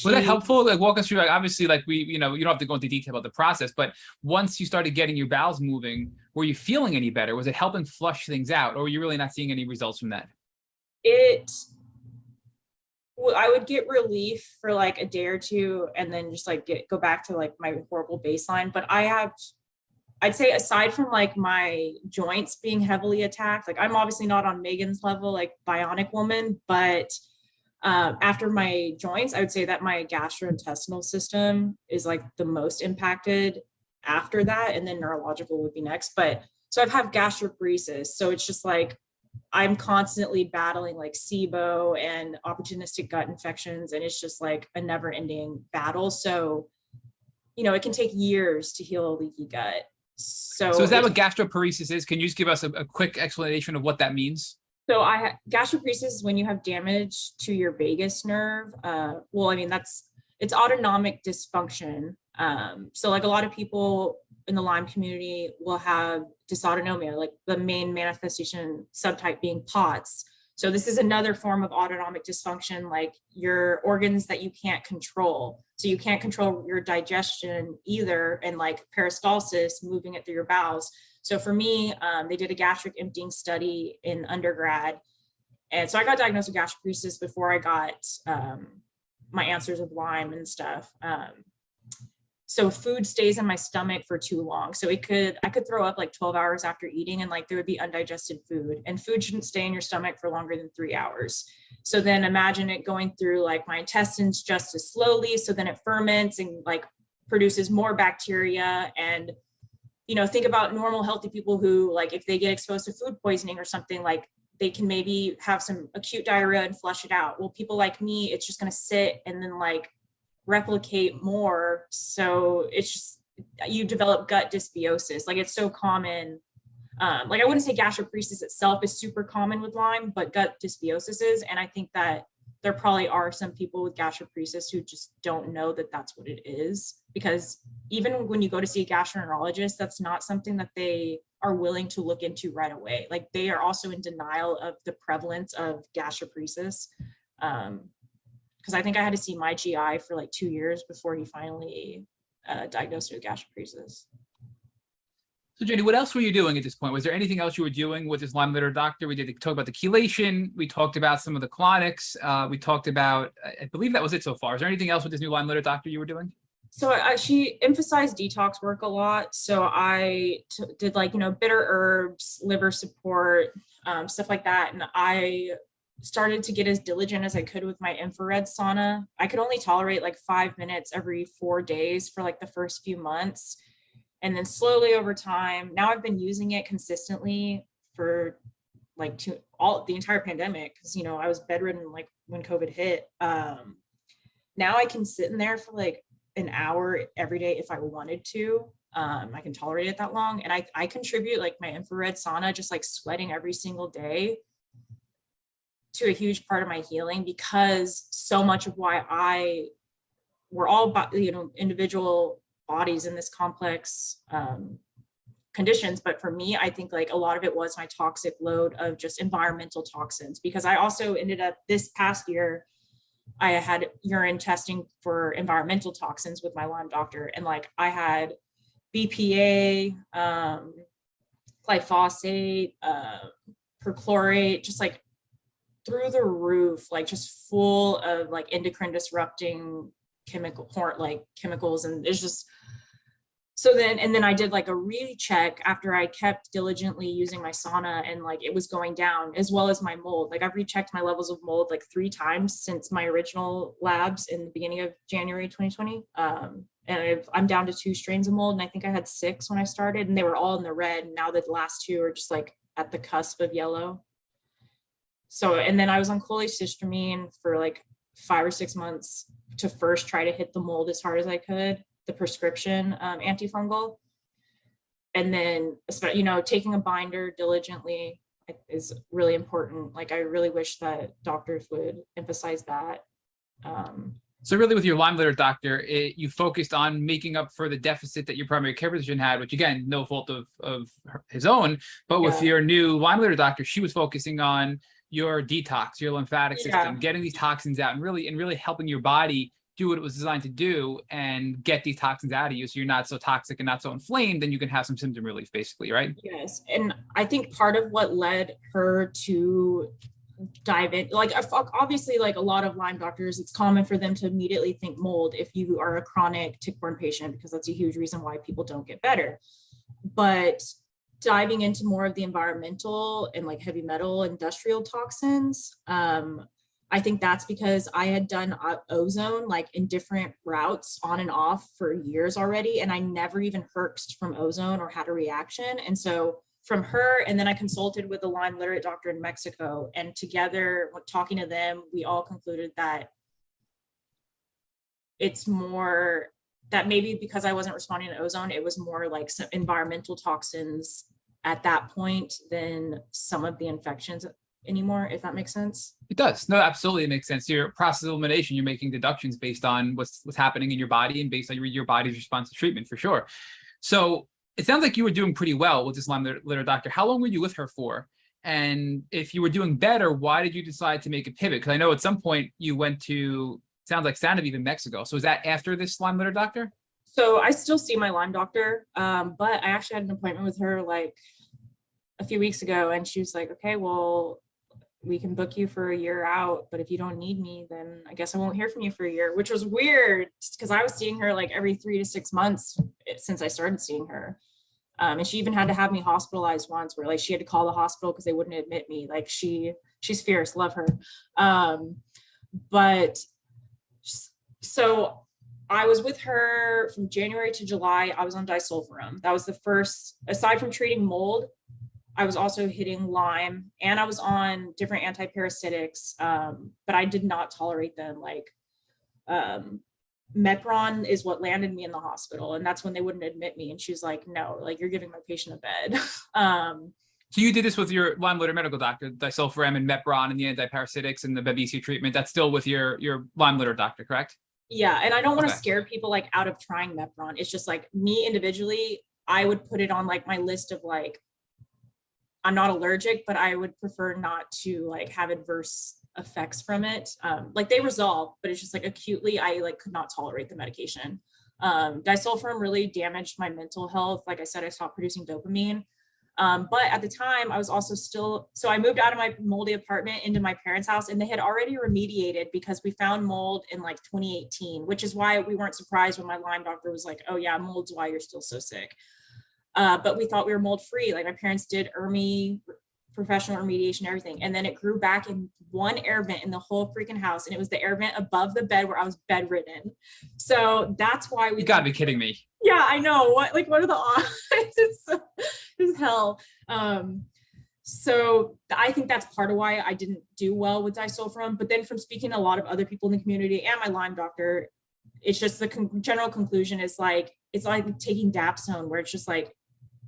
Was that helpful? Like walk us through, like obviously like you don't have to go into detail about the process, but once you started getting your bowels moving, were you feeling any better? Was it helping flush things out or were you really not seeing any results from that? I would get relief for like a day or two and then just like go back to like my horrible baseline. But I'd say aside from like my joints being heavily attacked, like I'm obviously not on Megan's level, like bionic woman, but after my joints, I would say that my gastrointestinal system is like the most impacted after that. And then neurological would be next. But so I've had gastroparesis. So it's just like, I'm constantly battling like SIBO and opportunistic gut infections. And it's just like a never ending battle. So, it can take years to heal a leaky gut. So is that what gastroparesis is? Can you just give us a quick explanation of what that means? So gastroparesis is when you have damage to your vagus nerve. It's autonomic dysfunction. So like a lot of people in the Lyme community will have dysautonomia, like the main manifestation subtype being POTS. So this is another form of autonomic dysfunction, like your organs that you can't control. So you can't control your digestion either, and like peristalsis, moving it through your bowels. So for me, they did a gastric emptying study in undergrad. And so I got diagnosed with gastroparesis before I got my answers of Lyme and stuff. So food stays in my stomach for too long. So I could throw up like 12 hours after eating and like there would be undigested food, and food shouldn't stay in your stomach for longer than 3 hours. So then imagine it going through like my intestines just as slowly. So then it ferments and like produces more bacteria. And, think about normal healthy people who like, if they get exposed to food poisoning or something, like they can maybe have some acute diarrhea and flush it out. Well, people like me, it's just going to sit and then like replicate more. So it's just, you develop gut dysbiosis. Like it's so common. Like I wouldn't say gastroparesis itself is super common with Lyme, but gut dysbiosis is. And I think that there probably are some people with gastroparesis who just don't know that that's what it is, because even when you go to see a gastroenterologist, that's not something that they are willing to look into right away. Like they are also in denial of the prevalence of gastroparesis. Because I think I had to see my GI for like 2 years before he finally diagnosed me with gastroparesis. So Jenny, what else were you doing at this point? Was there anything else you were doing with this Lyme litter doctor? We did talk about the chelation. We talked about some of the colonics. We talked about, I believe that was it so far. Is there anything else with this new Lyme litter doctor you were doing? So she emphasized detox work a lot. So I did like, bitter herbs, liver support, stuff like that. And I started to get as diligent as I could with my infrared sauna. I could only tolerate like 5 minutes every 4 days for like the first few months. And then slowly over time, now I've been using it consistently for like the entire pandemic. Cause I was bedridden like when COVID hit. Now I can sit in there for like an hour every day if I wanted to. I can tolerate it that long. And I contribute like my infrared sauna, just like sweating every single day, to a huge part of my healing, because so much of why we're all, individual bodies in this complex conditions. But for me, I think like a lot of it was my toxic load of just environmental toxins, because I also ended up this past year, I had urine testing for environmental toxins with my Lyme doctor. And like I had BPA, glyphosate, perchlorate, just like through the roof, like just full of like endocrine disrupting chemicals, and it's just so then I did like a recheck after I kept diligently using my sauna, and like it was going down, as well as my mold. Like I've rechecked my levels of mold like 3 times since my original labs in the beginning of January 2020. And I'm down to 2 strains of mold, and I think I had 6 when I started, and they were all in the red. And now the last 2 are just like at the cusp of yellow. So, and then I was on cholecystramine for like 5 or 6 months to first try to hit the mold as hard as I could, the prescription antifungal. And then, you know, taking a binder diligently is really important. Like, I really wish that doctors would emphasize that. So really with your Lyme litter doctor, you focused on making up for the deficit that your primary care physician had, which again, no fault of his own, but with your new Lyme litter doctor, she was focusing on your detox, your lymphatic system, getting these toxins out, and really helping your body do what it was designed to do and get these toxins out of you, so you're not so toxic and not so inflamed, and you can have some symptom relief, basically, right? Yes. And I think part of what led her to dive in, like, obviously, like a lot of Lyme doctors, it's common for them to immediately think mold if you are a chronic tick-borne patient, because that's a huge reason why people don't get better. But diving into more of the environmental and like heavy metal industrial toxins, I think that's because I had done ozone like in different routes on and off for years already, and I never even herxed from ozone or had a reaction. And so from her, and then I consulted with a Lyme literate doctor in Mexico, and together, talking to them, we all concluded that it's more that maybe because I wasn't responding to ozone, it was more like some environmental toxins at that point than some of the infections anymore, if that makes sense. It does. No, absolutely, it makes sense. Your process of elimination, you're making deductions based on what's happening in your body and based on your body's response to treatment, for sure. So it sounds like you were doing pretty well with this Lyme litter doctor. How long were you with her for? And if you were doing better, why did you decide to make a pivot? Because I know at some point you went to, sounds like Sanofi in Mexico. So is that after this Lyme litter doctor? So I still see my Lyme doctor, but I actually had an appointment with her like a few weeks ago, and she was like, okay, well, we can book you for a year out, but if you don't need me, then I guess I won't hear from you for a year, which was weird because I was seeing her like every 3 to 6 months since I started seeing her. And she even had to have me hospitalized once, where like she had to call the hospital because they wouldn't admit me. Like she's fierce, love her. But so I was with her from January to July. I was on disulfiram. That was the first, aside from treating mold, I was also hitting Lyme, and I was on different antiparasitics, but I did not tolerate them. Like Mepron is what landed me in the hospital, and that's when they wouldn't admit me. And she was like, no, like you're giving my patient a bed. So you did this with your Lyme litter medical doctor, disulfiram and Mepron and the antiparasitics and the babesia treatment. That's still with your Lyme litter doctor, correct? Yeah, and I don't want to scare people like out of trying Mepron. It's just like me individually, I would put it on like my list of like, I'm not allergic, but I would prefer not to like have adverse effects from it. Like they resolve, but it's just like acutely, I like could not tolerate the medication. Disulfiram really damaged my mental health. Like I said, I stopped producing dopamine. But at the time I was also still, so I moved out of my moldy apartment into my parents' house, and they had already remediated because we found mold in like 2018, which is why we weren't surprised when my Lyme doctor was like, oh yeah, mold's why you're still so sick. But we thought we were mold free. Like my parents did ERMI, professional remediation, everything. And then it grew back in one air vent in the whole freaking house. And it was the air vent above the bed where I was bedridden. So that's why we— You gotta be kidding me. Yeah, I know. What are the odds? It's hell. So I think that's part of why I didn't do well with disulfiram. But then from speaking to a lot of other people in the community and my Lyme doctor, it's just the general conclusion is like, it's like taking Dapsone, where it's just like,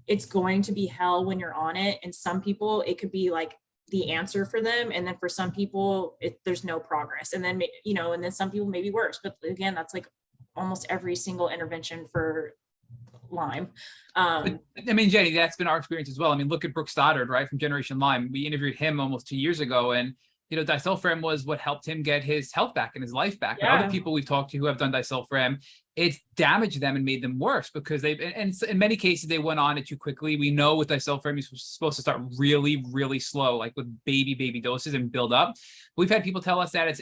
it's going to be hell when you're on it. And some people, it could be like the answer for them. And then for some people, there's no progress. And then, you know, and then some people may be worse. But again, that's like almost every single intervention for Lyme. I mean, Jeni, that's been our experience as well. I mean, look at Brooke Stoddard, right, from Generation Lyme. We interviewed him almost 2 years ago, and you know, disulfiram was what helped him get his health back and his life back. Yeah. But other people we've talked to who have done disulfiram, it's damaged them and made them worse because and in many cases they went on it too quickly. We know with disulfiram, you're supposed to start really, really slow, like with baby doses and build up. We've had people tell us that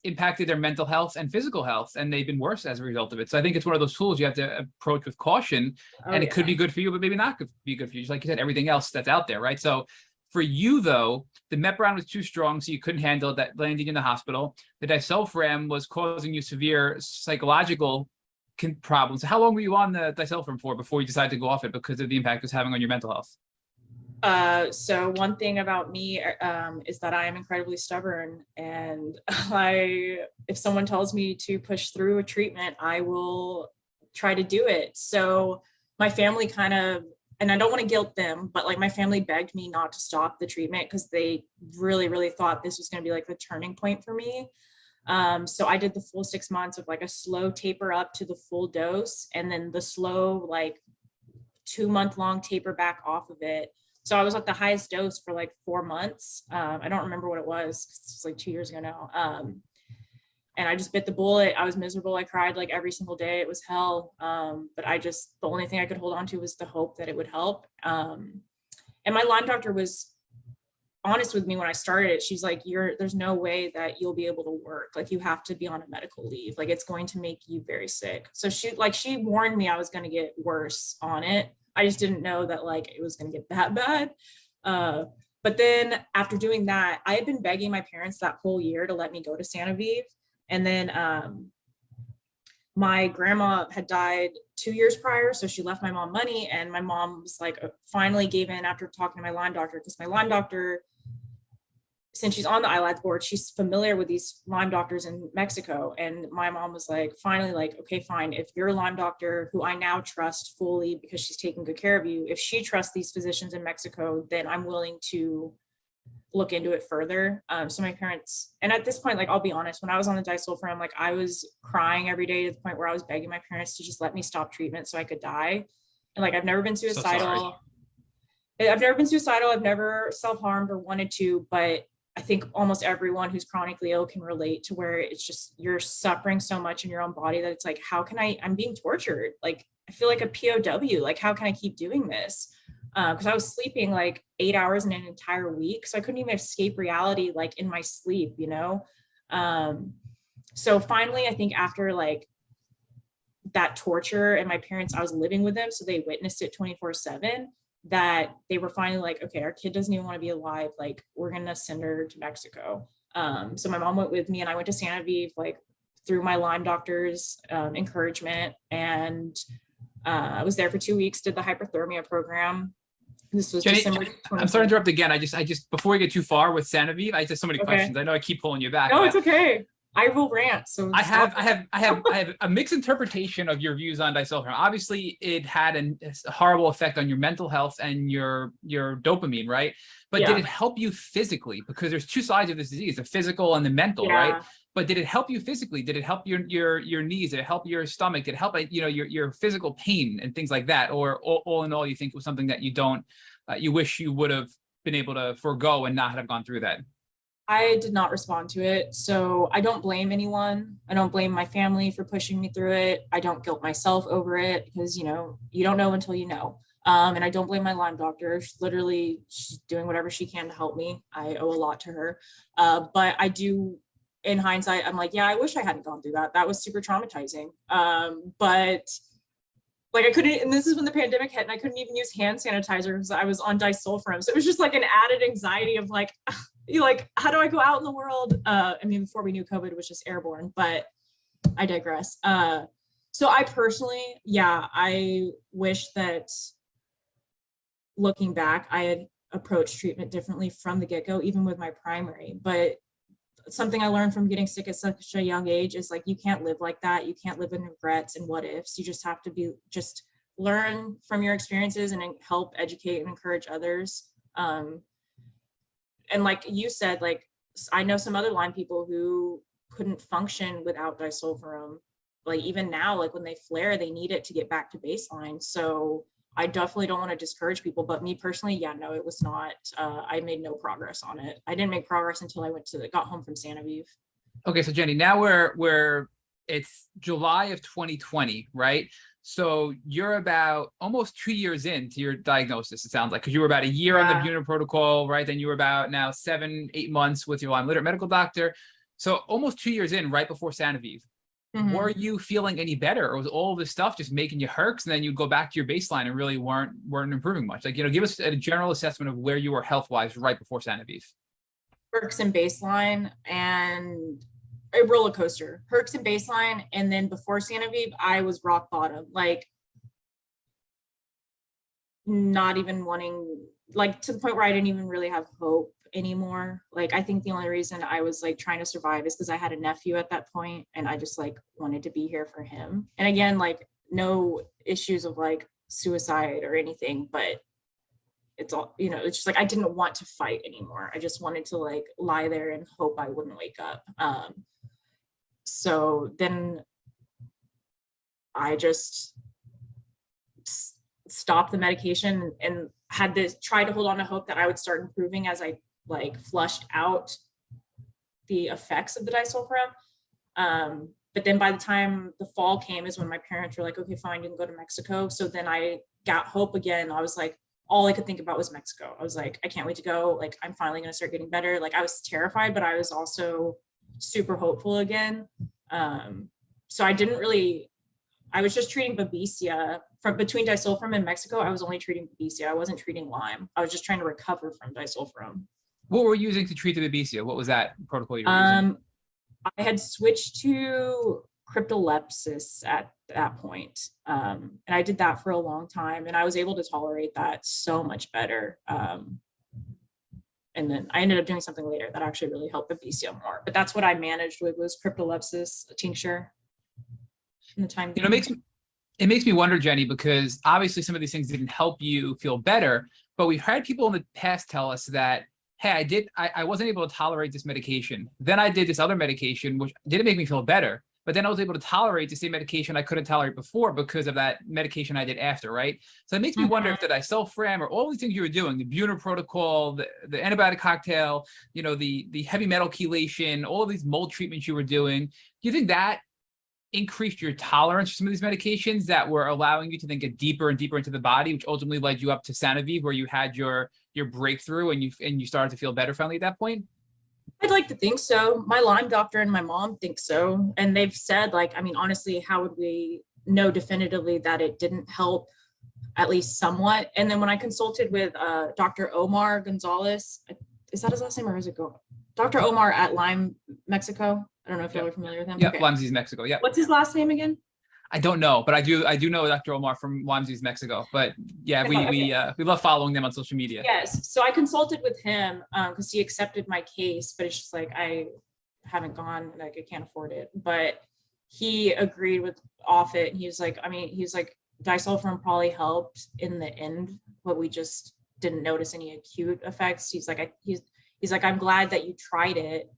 impacted their mental health and physical health, and they've been worse as a result of it. So I think it's one of those tools you have to approach with caution, and it could be good for you, but maybe not be good for you. Just like you said, everything else that's out there, right? So for you though, the Metbaron was too strong, so you couldn't handle it. That landed you in the hospital. The disulfiram was causing you severe psychological problems. How long were you on the disulfiram for before you decided to go off it because of the impact it was having on your mental health? So one thing about me is that I am incredibly stubborn, and if someone tells me to push through a treatment, I will try to do it. So my family kind of, and I don't want to guilt them, but like my family begged me not to stop the treatment because they really, really thought this was going to be like the turning point for me. So I did the full 6 months of like a slow taper up to the full dose, and then the slow like 2-month-long taper back off of it. So I was at the highest dose for like 4 months. I don't remember what it was, 'cause it's like 2 years ago now. And I just bit the bullet. I was miserable. I cried like every single day. It was hell. But the only thing I could hold on to was the hope that it would help. And my Lyme doctor was honest with me when I started it. She's like, there's no way that you'll be able to work. Like you have to be on a medical leave. Like it's going to make you very sick. So she warned me I was going to get worse on it. I just didn't know that like it was going to get that bad. But then after doing that, I had been begging my parents that whole year to let me go to Sanoviv. And then my grandma had died 2 years prior. So she left my mom money, and my mom was like, finally gave in after talking to my Lyme doctor, because my Lyme doctor, since she's on the ILAD board, she's familiar with these Lyme doctors in Mexico. And my mom was like, finally, like, okay, fine. If your Lyme doctor, who I now trust fully because she's taking good care of you, if she trusts these physicians in Mexico, then I'm willing to look into it further. So my parents, and at this point, like, I'll be honest, when I was on the disulfiram, like I was crying every day to the point where I was begging my parents to just let me stop treatment so I could die. And like, I've never been suicidal. I've never been suicidal. I've never self-harmed or wanted to, but I think almost everyone who's chronically ill can relate to where it's just, you're suffering so much in your own body that it's like, I'm being tortured. Like, I feel like a POW, like, how can I keep doing this? Because I was sleeping like 8 hours in an entire week. So I couldn't even escape reality, like in my sleep, you know? So finally, I think after like that torture, and my parents, I was living with them, so they witnessed it 24/7, that they were finally like, okay, our kid doesn't even want to be alive. Like, we're going to send her to Mexico. So my mom went with me, and I went to Sanoviv, like through my Lyme doctor's encouragement. And I was there for 2 weeks, did the hyperthermia program. This was Jeni, December. I'm sorry to interrupt again. I just, before we get too far with Sanoviv, I just so many questions. I know I keep pulling you back. No, it's okay. I will rant. So I have a mixed interpretation of your views on disulfiram. Obviously, it had a horrible effect on your mental health and your dopamine, right? But did it help you physically? Because there's two sides of this disease: the physical and the mental, right? But did it help you physically? Did it help your knees? Did it help your stomach? Did it help your physical pain and things like that? Or all in all, you think it was something that you wish you would have been able to forego and not have gone through that? I did not respond to it. So I don't blame anyone. I don't blame my family for pushing me through it. I don't guilt myself over it, because, you know, you don't know until you know. And I don't blame my Lyme doctor. She's doing whatever she can to help me. I owe a lot to her. But I do, in hindsight, I'm like, yeah, I wish I hadn't gone through that. That was super traumatizing. But like, I couldn't, and this is when the pandemic hit, and I couldn't even use hand sanitizer because I was on disulfiram. So it was just like an added anxiety of like, how do I go out in the world? I mean, before we knew COVID was just airborne, but I digress. So I personally, I wish that, looking back, I had approached treatment differently from the get-go, even with my primary. But something I learned from getting sick at such a young age is like, you can't live like that. You can't live in regrets and what ifs. You just have to learn from your experiences and help educate and encourage others. And like you said, like, I know some other Lyme people who couldn't function without disulfiram. Like, even now, like when they flare, they need it to get back to baseline. So I definitely don't want to discourage people, but me personally, no, it was not. I made no progress on it. I didn't make progress until I got home from Sanoviv. Okay, so Jeni, now it's July of 2020, right? So you're about almost 2 years into your diagnosis, it sounds like, because you were about a year on the Buhner protocol, right? Then you were about now 7-8 months with your Lyme literate medical doctor. So almost 2 years in, right before Sanoviv, Mhm. were you feeling any better, or was all this stuff just making you herks, and then you go back to your baseline and really weren't improving much? Like, give us a general assessment of where you were health wise right before Sanoviv. Herks and baseline, and a roller coaster. Herks and baseline, and then before Sanoviv, I was rock bottom. Like, not even wanting, like, to the point where I didn't even really have hope anymore. Like, I think the only reason I was like trying to survive is because I had a nephew at that point, and I just like wanted to be here for him. And again, like, no issues of like suicide or anything, but it's all, it's just like I didn't want to fight anymore. I just wanted to like lie there and hope I wouldn't wake up. So then I just stopped the medication and had this, try to hold on to hope that I would start improving as I like flushed out the effects of the disulfiram. But then by the time the fall came is when my parents were like, okay, fine, you can go to Mexico. So then I got hope again. I was like, all I could think about was Mexico. I was like, I can't wait to go. Like, I'm finally going to start getting better. Like, I was terrified, but I was also super hopeful again. So I didn't really, I was just treating babesia from between disulfiram and Mexico. I was only treating babesia. I wasn't treating Lyme. I was just trying to recover from disulfiram. What were you using to treat the babesia? What was that protocol you were using? I had switched to cryptolepsis at that point. And I did that for a long time, and I was able to tolerate that so much better. And then I ended up doing something later that actually really helped babesia more. But that's what I managed with, was cryptolepsis, a tincture. In the time, it makes me wonder, Jeni, because obviously some of these things didn't help you feel better, but we've had people in the past tell us that, hey, I wasn't able to tolerate this medication. Then I did this other medication, which didn't make me feel better, but then I was able to tolerate the same medication I couldn't tolerate before because of that medication I did after, right? So it makes me wonder if the disulfiram or all these things you were doing, the Buhner protocol, the antibiotic cocktail, the heavy metal chelation, all of these mold treatments you were doing, do you think that increased your tolerance for some of these medications that were allowing you to then get deeper and deeper into the body, which ultimately led you up to Sanoviv, where you had your breakthrough and you started to feel better finally at that point? I'd like to think so. My Lyme doctor and my mom think so. And they've said, like, I mean, honestly, how would we know definitively that it didn't help, at least somewhat? And then when I consulted with Dr. Omar Gonzalez, is that his last name, or is it go? Dr. Omar at Lyme, Mexico. I don't know if you're familiar with him. Yeah, okay. Lyme disease, Mexico. Yeah. What's his last name again? I don't know, but I do know Dr. Omar from Lyme disease, Mexico. But yeah, we love following them on social media. Yes. So I consulted with him because he accepted my case, but it's just like I haven't gone, like I can't afford it. But he agreed with off it. And he was like, disulfiram probably helped in the end, but we just didn't notice any acute effects. He's like, I'm glad that you tried it.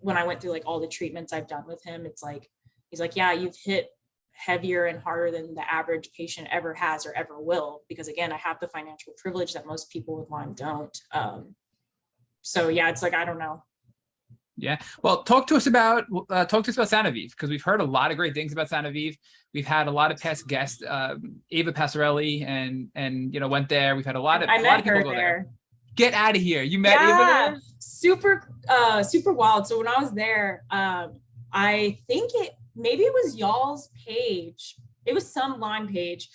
When I went through like all the treatments I've done with him, it's like, he's like, yeah, you've hit heavier and harder than the average patient ever has or ever will, because again, I have the financial privilege that most people with Lyme don't. So yeah, it's like, I don't know. Yeah. Well, talk to us about Sanoviv, because we've heard a lot of great things about Sanoviv. We've had a lot of past guests, Ava Passarelli, and went there. We've had a lot of people go there. Get out of here. You met Ava there? Super wild. So when I was there, I think maybe it was y'all's page. It was some Lyme page,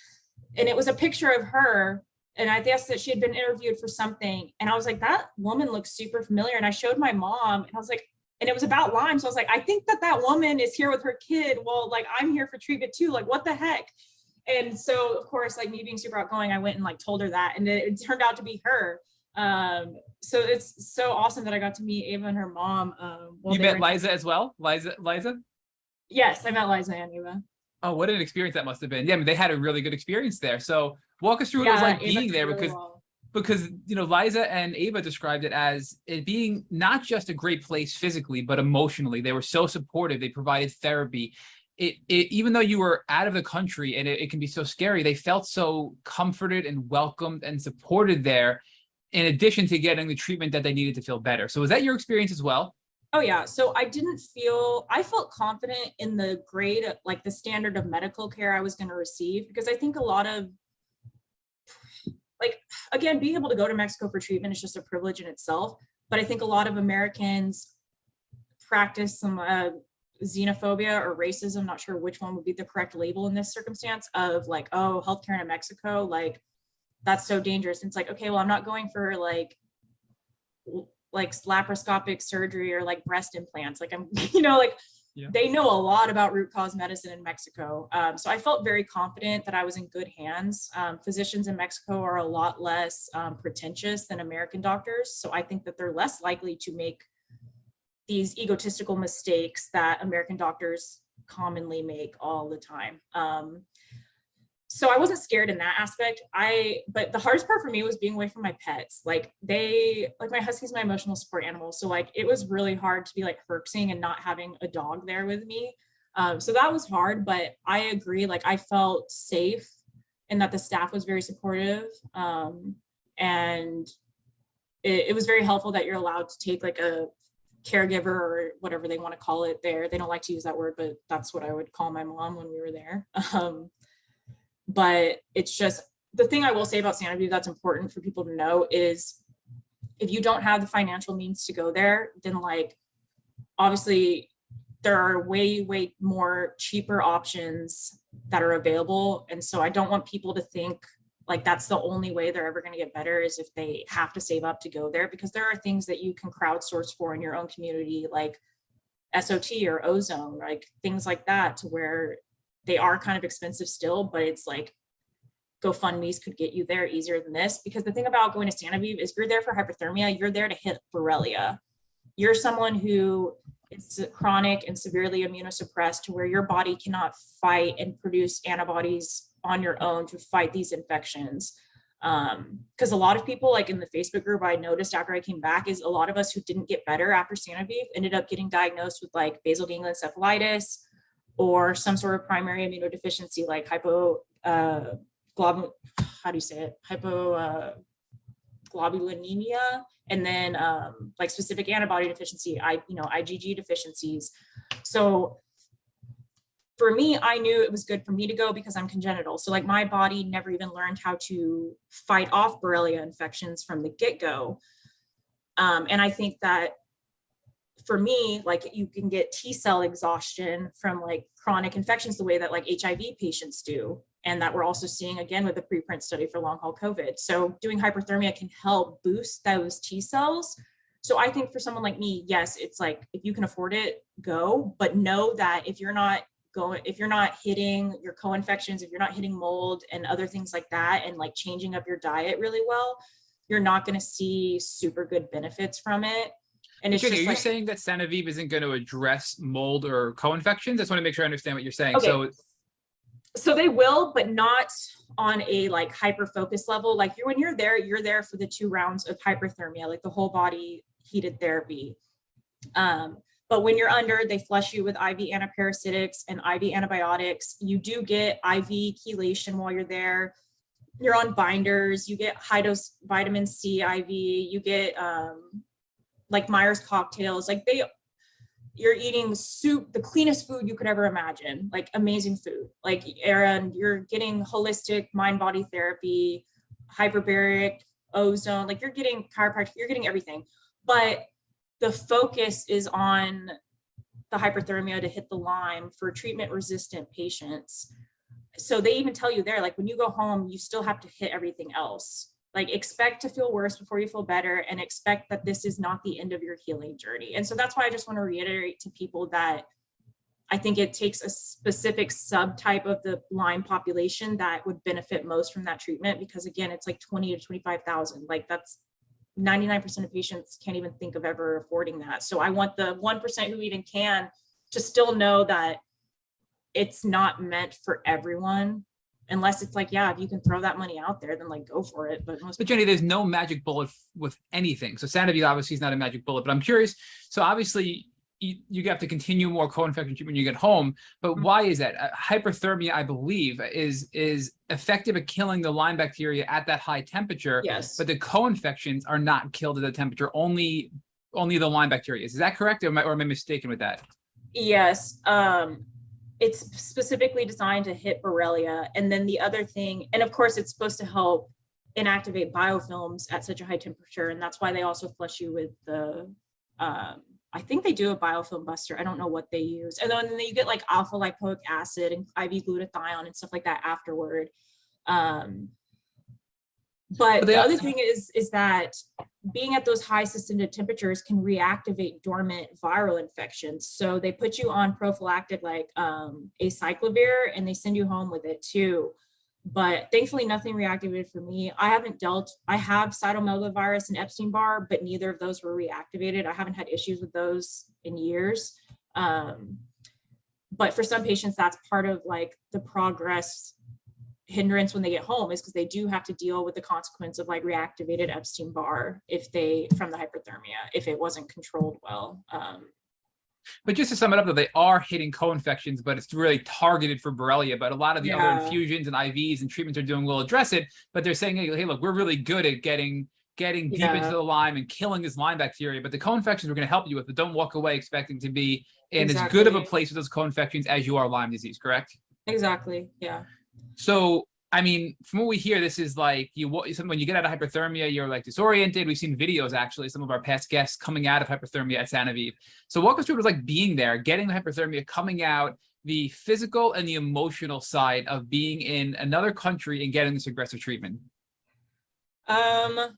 and it was a picture of her. And I guess that she had been interviewed for something. And I was like, that woman looks super familiar. And I showed my mom, and I was like, and it was about Lyme. So I was like, I think that woman is here with her kid. Well, like, I'm here for treatment too. Like, what the heck? And so of course, like me being super outgoing, I went and like told her that, and it turned out to be her. So it's so awesome that I got to meet Ava and her mom. You met Liza as well? Liza? Yes, I met Liza and Ava. Oh, what an experience that must have been. Yeah, I mean, they had a really good experience there. So walk us through what it was like being there, because Liza and Ava described it as it being not just a great place physically, but emotionally. They were so supportive. They provided therapy. Even though you were out of the country and it can be so scary, they felt so comforted and welcomed and supported there, in addition to getting the treatment that they needed to feel better. So was that your experience as well? Oh yeah. So I felt confident in the grade, like the standard of medical care I was going to receive, because I think a lot of, like, again, being able to go to Mexico for treatment is just a privilege in itself. But I think a lot of Americans practice some xenophobia or racism, not sure which one would be the correct label in this circumstance, of like, oh, healthcare in Mexico, like that's so dangerous. And it's like, okay, well, I'm not going for like laparoscopic surgery or like breast implants. Like I'm, like Yeah. they know a lot about root cause medicine in Mexico. So I felt very confident that I was in good hands. Physicians in Mexico are a lot less pretentious than American doctors. So I think that they're less likely to make these egotistical mistakes that American doctors commonly make all the time. So I wasn't scared in that aspect. But the hardest part for me was being away from my pets. Like my husky's my emotional support animal. So like, it was really hard to be like herxing and not having a dog there with me. So that was hard, but I agree. Like I felt safe and that the staff was very supportive. And it was very helpful that you're allowed to take like a caregiver or whatever they want to call it there. They don't like to use that word, but that's what I would call my mom when we were there. But it's just, the thing I will say about Santa Fe that's important for people to know is if you don't have the financial means to go there, then like, obviously there are way more cheaper options that are available. And so I don't want people to think like that's the only way they're ever going to get better is if they have to save up to go there, because there are things that you can crowdsource for in your own community, like SOT or ozone, like things like that, to where they are kind of expensive still, but it's like GoFundMe's could get you there easier than this. Because the thing about going to Santa Fe is you're there for hyperthermia, you're there to hit Borrelia. You're someone who is chronic and severely immunosuppressed to where your body cannot fight and produce antibodies on your own to fight these infections. Because a lot of people, like in the Facebook group, I noticed after I came back, is a lot of us who didn't get better after Santa Fe ended up getting diagnosed with like basal ganglion encephalitis or some sort of primary immunodeficiency, like hypoglobulinemia, and then like specific antibody deficiency, IgG deficiencies. So for me, I knew it was good for me to go because I'm congenital. So like my body never even learned how to fight off Borrelia infections from the get-go. And I think that for me, like you can get T-cell exhaustion from like chronic infections the way that like HIV patients do. And that we're also seeing again with the preprint study for long haul COVID. So doing hyperthermia can help boost those T-cells. So I think for someone like me, yes, it's like, if you can afford it, go, but know that if you're not hitting your co-infections, if you're not hitting mold and other things like that, and like changing up your diet really well, you're not going to see super good benefits from it. And it's Jeni, just are you like, saying that Santa Fe isn't going to address mold or co-infections? I just want to make sure I understand what you're saying. Okay. So they will, but not on a like hyper focus level. Like when you're there for the 2 rounds of hyperthermia, like the whole body heated therapy. But when you're under, they flush you with IV antiparasitics and IV antibiotics. You do get IV chelation while you're there. You're on binders. You get high dose vitamin C IV. You get like Myers cocktails. Like you're eating soup, the cleanest food you could ever imagine, like amazing food. Like, and you're getting holistic mind body therapy, hyperbaric, ozone, like you're getting chiropractic, you're getting everything. But the focus is on the hyperthermia to hit the Lyme for treatment resistant patients. So they even tell you there, like when you go home, you still have to hit everything else. Like expect to feel worse before you feel better, and expect that this is not the end of your healing journey. And so that's why I just want to reiterate to people that I think it takes a specific subtype of the Lyme population that would benefit most from that treatment, because again, it's like 20 to 25,000. Like that's 99% of patients can't even think of ever affording that. So I want the 1% who even can to still know that it's not meant for everyone. Unless it's like, yeah, if you can throw that money out there, then like go for it. But Jeni, there's no magic bullet with anything. So Santa Fe obviously is not a magic bullet, but I'm curious. So obviously you have to continue more co-infection treatment when you get home, but why is that? Hyperthermia, I believe, is effective at killing the Lyme bacteria at that high temperature. yes, But the co-infections are not killed at that temperature. Only the Lyme bacteria. Is that correct, or am I mistaken with that? yes. It's specifically designed to hit Borrelia. And then the other thing, and of course it's supposed to help inactivate biofilms at such a high temperature. And that's why they also flush you with the I think they do a biofilm buster. I don't know what they use. And then you get like alpha lipoic acid and IV glutathione and stuff like that afterward. But the other thing is that being at those high sustained temperatures can reactivate dormant viral infections. So they put you on prophylactic like acyclovir, and they send you home with it too. But thankfully nothing reactivated for me. I have cytomegalovirus and Epstein-Barr, but neither of those were reactivated. I haven't had issues with those in years. But for some patients, that's part of like the progress hindrance when they get home, is because they do have to deal with the consequence of like reactivated Epstein-Barr from the hyperthermia, if it wasn't controlled well. But just to sum it up, though, they are hitting co-infections, but it's really targeted for Borrelia. But a lot of the other infusions and IVs and treatments they're doing will address it. But they're saying, hey, look, we're really good at getting deep into the Lyme and killing this Lyme bacteria. But the co-infections we're going to help you with, but don't walk away expecting to be in as good of a place with those co-infections as you are Lyme disease, correct? Exactly. Yeah. So, I mean, from what we hear, this is like when you get out of hyperthermia, you're like disoriented. We've seen videos, actually, some of our past guests coming out of hyperthermia at Santa Vive. So walk us through what it was like being there, getting the hyperthermia, coming out, the physical and the emotional side of being in another country and getting this aggressive treatment. Well,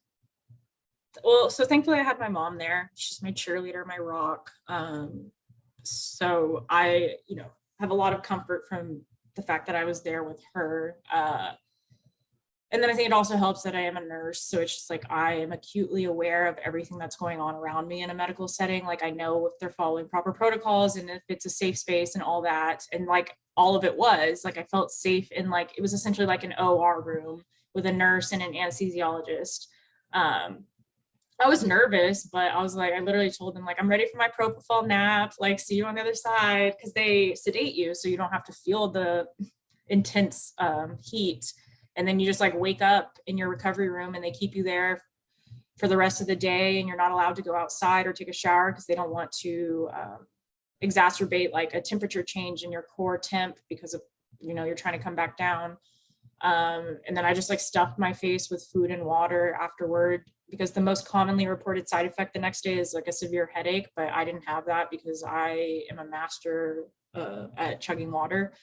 so thankfully I had my mom there. She's my cheerleader, my rock. So I, have a lot of comfort from the fact that I was there with her. And then I think it also helps that I am a nurse. So it's just like, I am acutely aware of everything that's going on around me in a medical setting. Like I know if they're following proper protocols and if it's a safe space and all that. And like all of it was like, I felt safe in like, it was essentially like an OR room with a nurse and an anesthesiologist. I was nervous, but I was like, I literally told them like, I'm ready for my propofol nap, like see you on the other side, because they sedate you so you don't have to feel the intense heat. And then you just like wake up in your recovery room and they keep you there for the rest of the day, and you're not allowed to go outside or take a shower because they don't want to exacerbate like a temperature change in your core temp because of, you're trying to come back down. And then I just like stuffed my face with food and water afterward, because the most commonly reported side effect the next day is like a severe headache, but I didn't have that because I am a master at chugging water.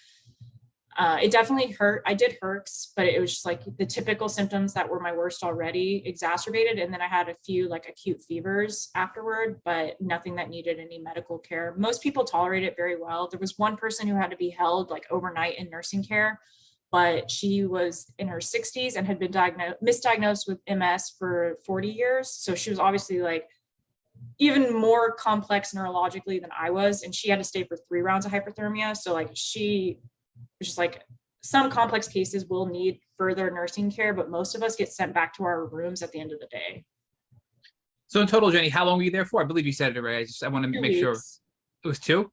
It definitely hurt. I did herx, but it was just like the typical symptoms that were my worst already exacerbated. And then I had a few like acute fevers afterward, but nothing that needed any medical care. Most people tolerate it very well. There was one person who had to be held like overnight in nursing care, but she was in her 60s and had been misdiagnosed with MS for 40 years. So she was obviously like even more complex neurologically than I was. And she had to stay for 3 rounds of hyperthermia. So like she was just like, some complex cases will need further nursing care, but most of us get sent back to our rooms at the end of the day. So in total, Jeni, how long were you there for? I believe you said it already. I want to make sure. It was 2?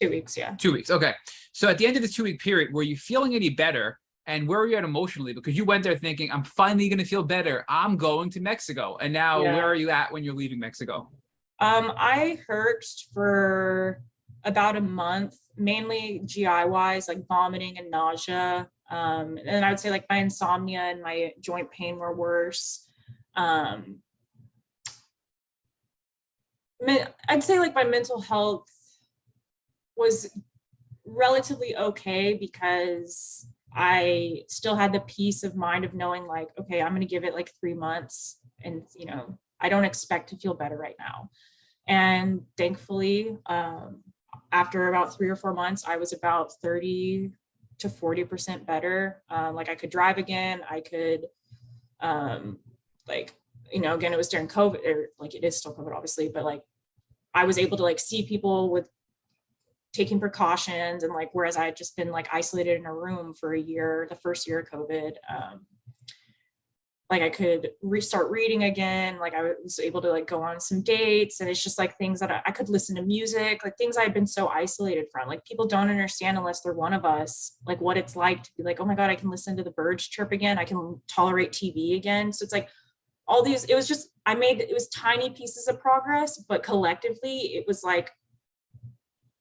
2 weeks, yeah. 2 weeks. Okay. So at the end of the 2-week period, were you feeling any better? And where were you at emotionally? Because you went there thinking, I'm finally going to feel better. I'm going to Mexico. And now where are you at when you're leaving Mexico? I herxed for about a month, mainly GI wise, like vomiting and nausea. And I would say like my insomnia and my joint pain were worse. I'd say like my mental health was relatively okay because I still had the peace of mind of knowing like, okay, I'm going to give it like 3 months and, I don't expect to feel better right now. And thankfully, after about 3 or 4 months, I was about 30 to 40% better. Like I could drive again. I could, again, it was during COVID, or like it is still COVID, obviously, but like I was able to like see people with taking precautions, and like, whereas I had just been like isolated in a room for a year, the first year of COVID, like I could restart reading again. Like I was able to like go on some dates, and it's just like things that I could listen to music, like things I had been so isolated from. Like people don't understand unless they're one of us, like what it's like to be like, oh my God, I can listen to the birds chirp again. I can tolerate TV again. So it's like all these, it was tiny pieces of progress, but collectively it was like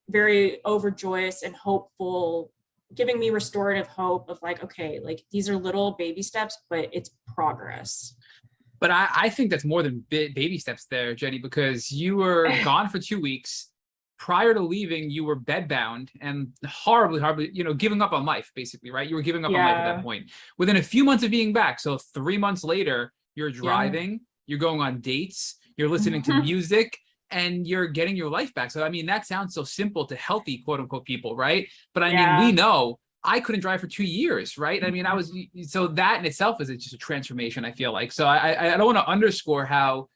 very overjoyous and hopeful, giving me restorative hope of like, okay, like these are little baby steps, but it's progress. But I think that's more than baby steps there, Jeni, because you were gone for 2 weeks. Prior to leaving, you were bedbound and horribly, giving up on life, basically, right? You were giving up on life at that point. Within a few months of being back, so 3 months later, you're driving, you're going on dates, you're listening to music, and you're getting your life back. So, I mean, that sounds so simple to healthy, quote unquote, people, right? But I mean, we know I couldn't drive for 2 years, right? I mean, so that in itself is just a transformation, I feel like. So I don't want to underscore how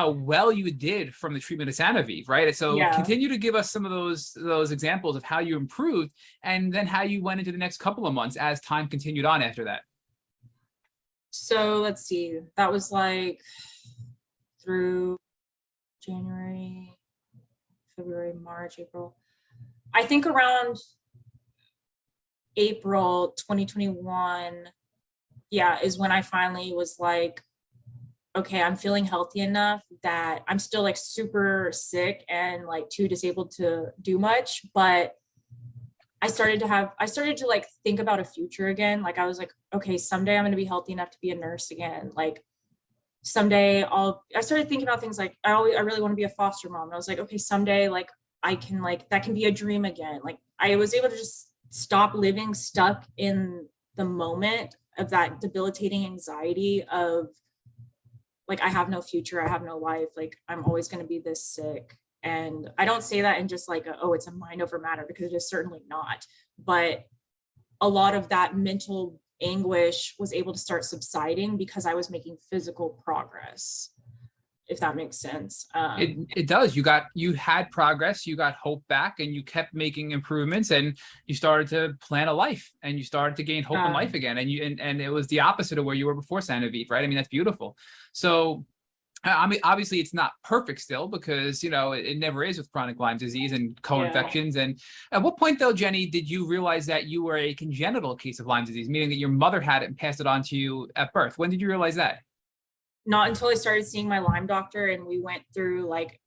well you did from the treatment of Sanofi, right? So continue to give us some of those examples of how you improved, and then how you went into the next couple of months as time continued on after that. So let's see, that was like through January, February, March, April. I think around April 2021, is when I finally was like, okay, I'm feeling healthy enough that I'm still like super sick and like too disabled to do much, but I started to like think about a future again. Like I was like, okay, someday I'm going to be healthy enough to be a nurse again. Like someday I started thinking about things like, I really want to be a foster mom. And I was like, okay, someday like I can like, that can be a dream again. Like I was able to just stop living stuck in the moment of that debilitating anxiety of like, I have no future, I have no life, like I'm always going to be this sick. And I don't say that in just like, it's a mind over matter, because it is certainly not. But a lot of that mental anguish was able to start subsiding because I was making physical progress, if that makes sense. It does. You had progress, you got hope back, and you kept making improvements, and you started to plan a life, and you started to gain hope in life again. And it was the opposite of where you were before Sanofi, right? I mean, that's beautiful. So I mean, obviously it's not perfect still, because, it never is with chronic Lyme disease and co-infections. And at what point though, Jeni, did you realize that you were a congenital case of Lyme disease, meaning that your mother had it and passed it on to you at birth? When did you realize that? Not until I started seeing my Lyme doctor, and we went through like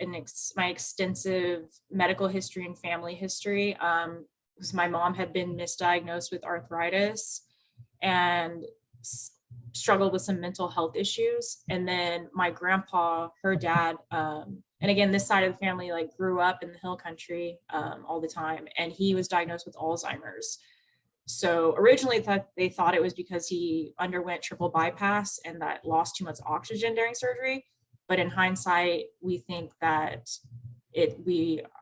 my extensive medical history and family history. Because my mom had been misdiagnosed with arthritis and struggled with some mental health issues. And then my grandpa, her dad, and again, this side of the family like grew up in the hill country all the time, and he was diagnosed with Alzheimer's. So originally they thought it was because he underwent triple bypass and that lost too much oxygen during surgery. But in hindsight, we think that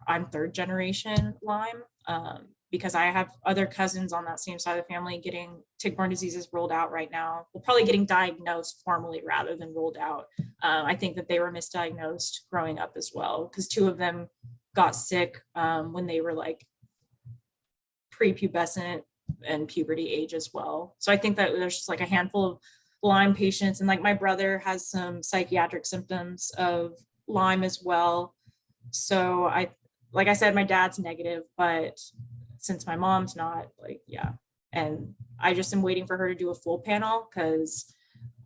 I'm third generation Lyme, because I have other cousins on that same side of the family getting tick-borne diseases rolled out right now. Well, probably getting diagnosed formally rather than rolled out. I think that they were misdiagnosed growing up as well, because 2 of them got sick when they were like prepubescent and puberty age as well. So I think that there's just like a handful of Lyme patients, and like my brother has some psychiatric symptoms of Lyme as well. So like I said, my dad's negative, but since my mom's not, like, and I just am waiting for her to do a full panel, because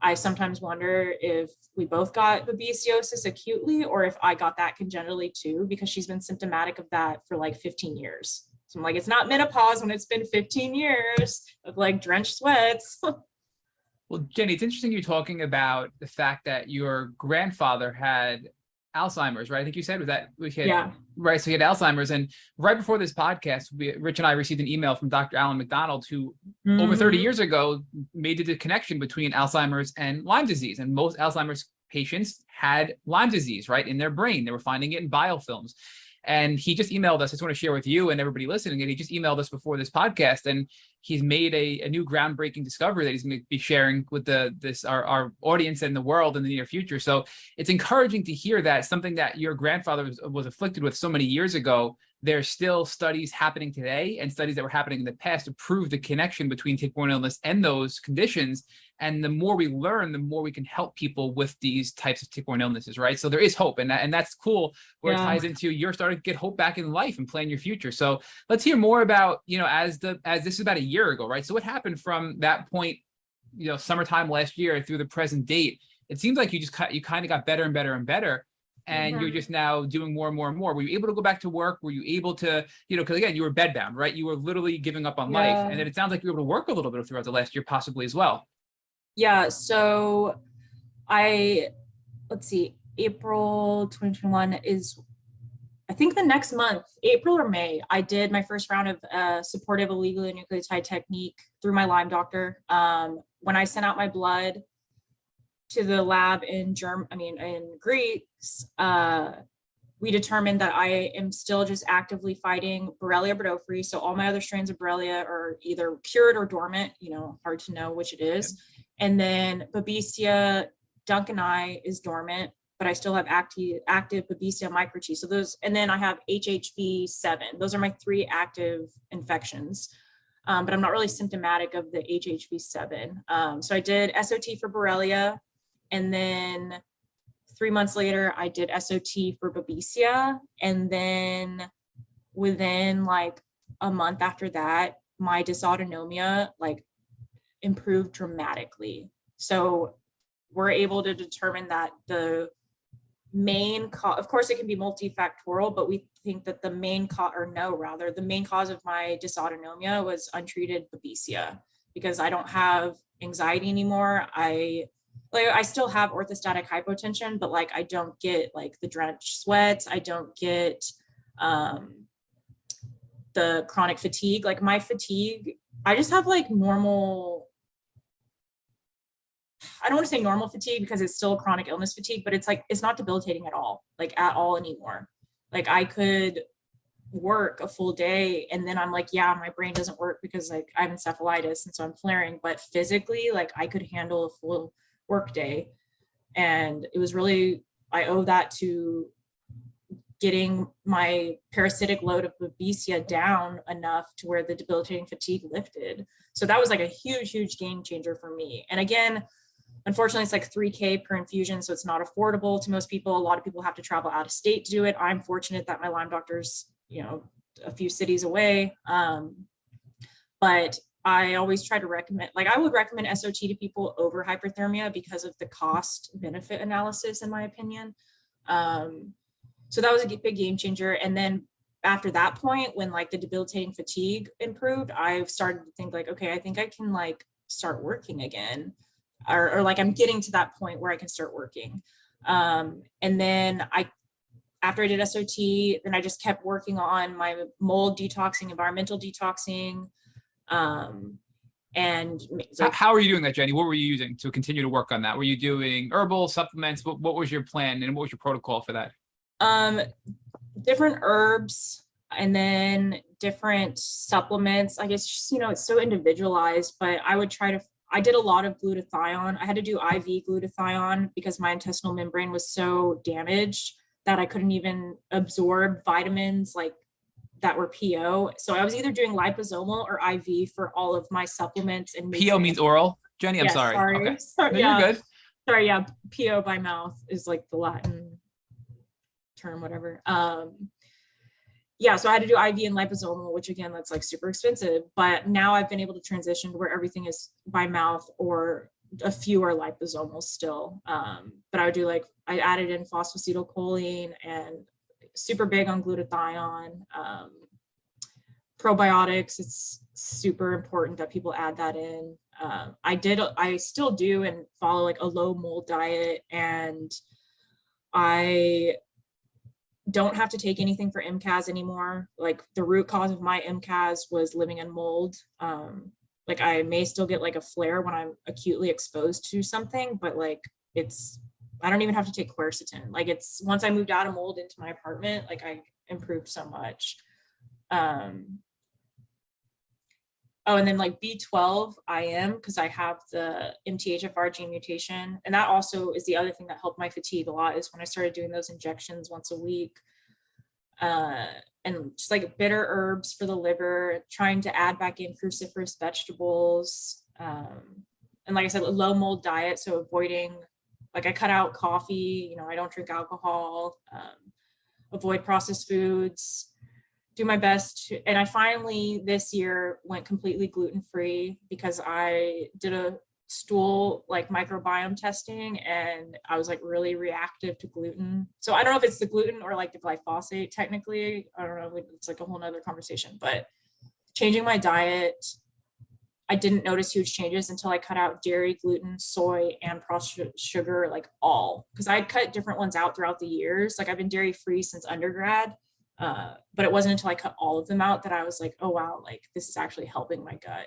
I sometimes wonder if we both got babesiosis acutely or if I got that congenitally too, because she's been symptomatic of that for like 15 years. So I'm like, it's not menopause when it's been 15 years of like drenched sweats. Well, Jeni, it's interesting you're talking about the fact that your grandfather had Alzheimer's, right? I think you said right. So he had Alzheimer's, and right before this podcast, Rich and I received an email from Dr. Alan McDonald, who over 30 years ago made the connection between Alzheimer's and Lyme disease. And most Alzheimer's patients had Lyme disease, right, in their brain. They were finding it in biofilms. And he just emailed us. I just want to share with you and everybody listening. And he just emailed us before this podcast, and he's made a new groundbreaking discovery that he's going to be sharing with our audience and the world in the near future. So it's encouraging to hear that something that your grandfather was afflicted with so many years ago, there's still studies happening today and studies that were happening in the past to prove the connection between tick-borne illness and those conditions. And the more we learn, the more we can help people with these types of tick-borne illnesses, right? So there is hope, and that's cool, where it ties into you're starting to get hope back in life and plan your future. So let's hear more about, as this is about a year ago, right? So what happened from that point, summertime last year through the present date? It seems like you kind of got better and better and better. And you're just now doing more and more and more. Were you able to go back to work? Were you able to, because again, you were bedbound, right? You were literally giving up on life. And then it sounds like you were able to work a little bit throughout the last year, possibly as well. Yeah. So Let's see, April 2021 is, I think the next month, April or May, I did my first round of supportive oligonucleotide technique through my Lyme doctor. When I sent out my blood to the lab in Greece, we determined that I am still just actively fighting Borrelia burgdorferi. So all my other strains of Borrelia are either cured or dormant, hard to know which it is. And then Babesia duncani is dormant, but I still have active Babesia microchi. So those, and then I have HHV7. Those are my 3 active infections. But I'm not really symptomatic of the HHV7. So I did SOT for Borrelia, and then 3 months later, I did SOT for Babesia. And then within like a month after that, my dysautonomia like improved dramatically. So we're able to determine that the main cause, of course it can be multifactorial, but we think that the main cause of my dysautonomia was untreated Babesia, because I don't have anxiety anymore. I still have orthostatic hypotension, but like I don't get like the drenched sweats. I don't get the chronic fatigue. Like my fatigue, I just have like normal, I don't want to say normal fatigue because it's still chronic illness fatigue, but it's like, it's not debilitating at all anymore. Like I could work a full day and then I'm like, yeah, my brain doesn't work because like I have encephalitis and so I'm flaring, but physically like I could handle a full work day. And it was really, I owe that to getting my parasitic load of Babesia down enough to where the debilitating fatigue lifted. So that was like a huge game changer for me. And again, unfortunately, it's like $3,000 per infusion, so it's not affordable to most people. A lot of people have to travel out of state to do it. I'm fortunate that my Lyme doctor's, a few cities away. But I always try to recommend, like I would recommend SOT to people over hyperthermia because of the cost benefit analysis, in my opinion. So that was a big game changer. And then after that point, when like the debilitating fatigue improved, I've started to think like, okay, I think I can like start working again. Or like I'm getting to that point where I can start working. And then after I did SOT, then I just kept working on my mold detoxing, environmental detoxing. And like, how are you doing that, Jeni? What were you using to continue to work on that? Were you doing herbal supplements? What was your plan and what was your protocol for that? Different herbs and then different supplements. I guess just, it's so individualized, but I did a lot of glutathione. I had to do IV glutathione because my intestinal membrane was so damaged that I couldn't even absorb vitamins like that were PO. So I was either doing liposomal or IV for all of my supplements and PO means oral, Jeni. I'm sorry. Okay. No, yeah. You're good. Sorry. Yeah. PO by mouth is like the Latin term, whatever. Yeah, so I had to do IV and liposomal, which again, that's like super expensive. But now I've been able to transition to where everything is by mouth or a few are liposomal still. But I would do like, I added in phosphatidylcholine and super big on glutathione. Probiotics, it's super important that people add that in. I still do and follow like a low mold diet, and I don't have to take anything for MCAS anymore. Like the root cause of my MCAS was living in mold. Like I may still get like a flare when I'm acutely exposed to something, but like I don't even have to take quercetin. Like once I moved out of mold into my apartment, like I improved so much. Oh, and then like B12 IM, because I have the MTHFR gene mutation. And that also is the other thing that helped my fatigue a lot, is when I started doing those injections once a week. And just like bitter herbs for the liver, trying to add back in cruciferous vegetables. And like I said, a low mold diet. So avoiding, like I cut out coffee, I don't drink alcohol, avoid processed foods. Do my best to, and I finally this year went completely gluten-free because I did a stool like microbiome testing and I was like really reactive to gluten. So I don't know if it's the gluten or like the glyphosate technically. I don't know, it's like a whole nother conversation, but changing my diet. I didn't notice huge changes until I cut out dairy, gluten, soy, and processed sugar, like all, because I'd cut different ones out throughout the years. Like I've been dairy free since undergrad. But it wasn't until I cut all of them out that I was like, oh wow, like this is actually helping my gut.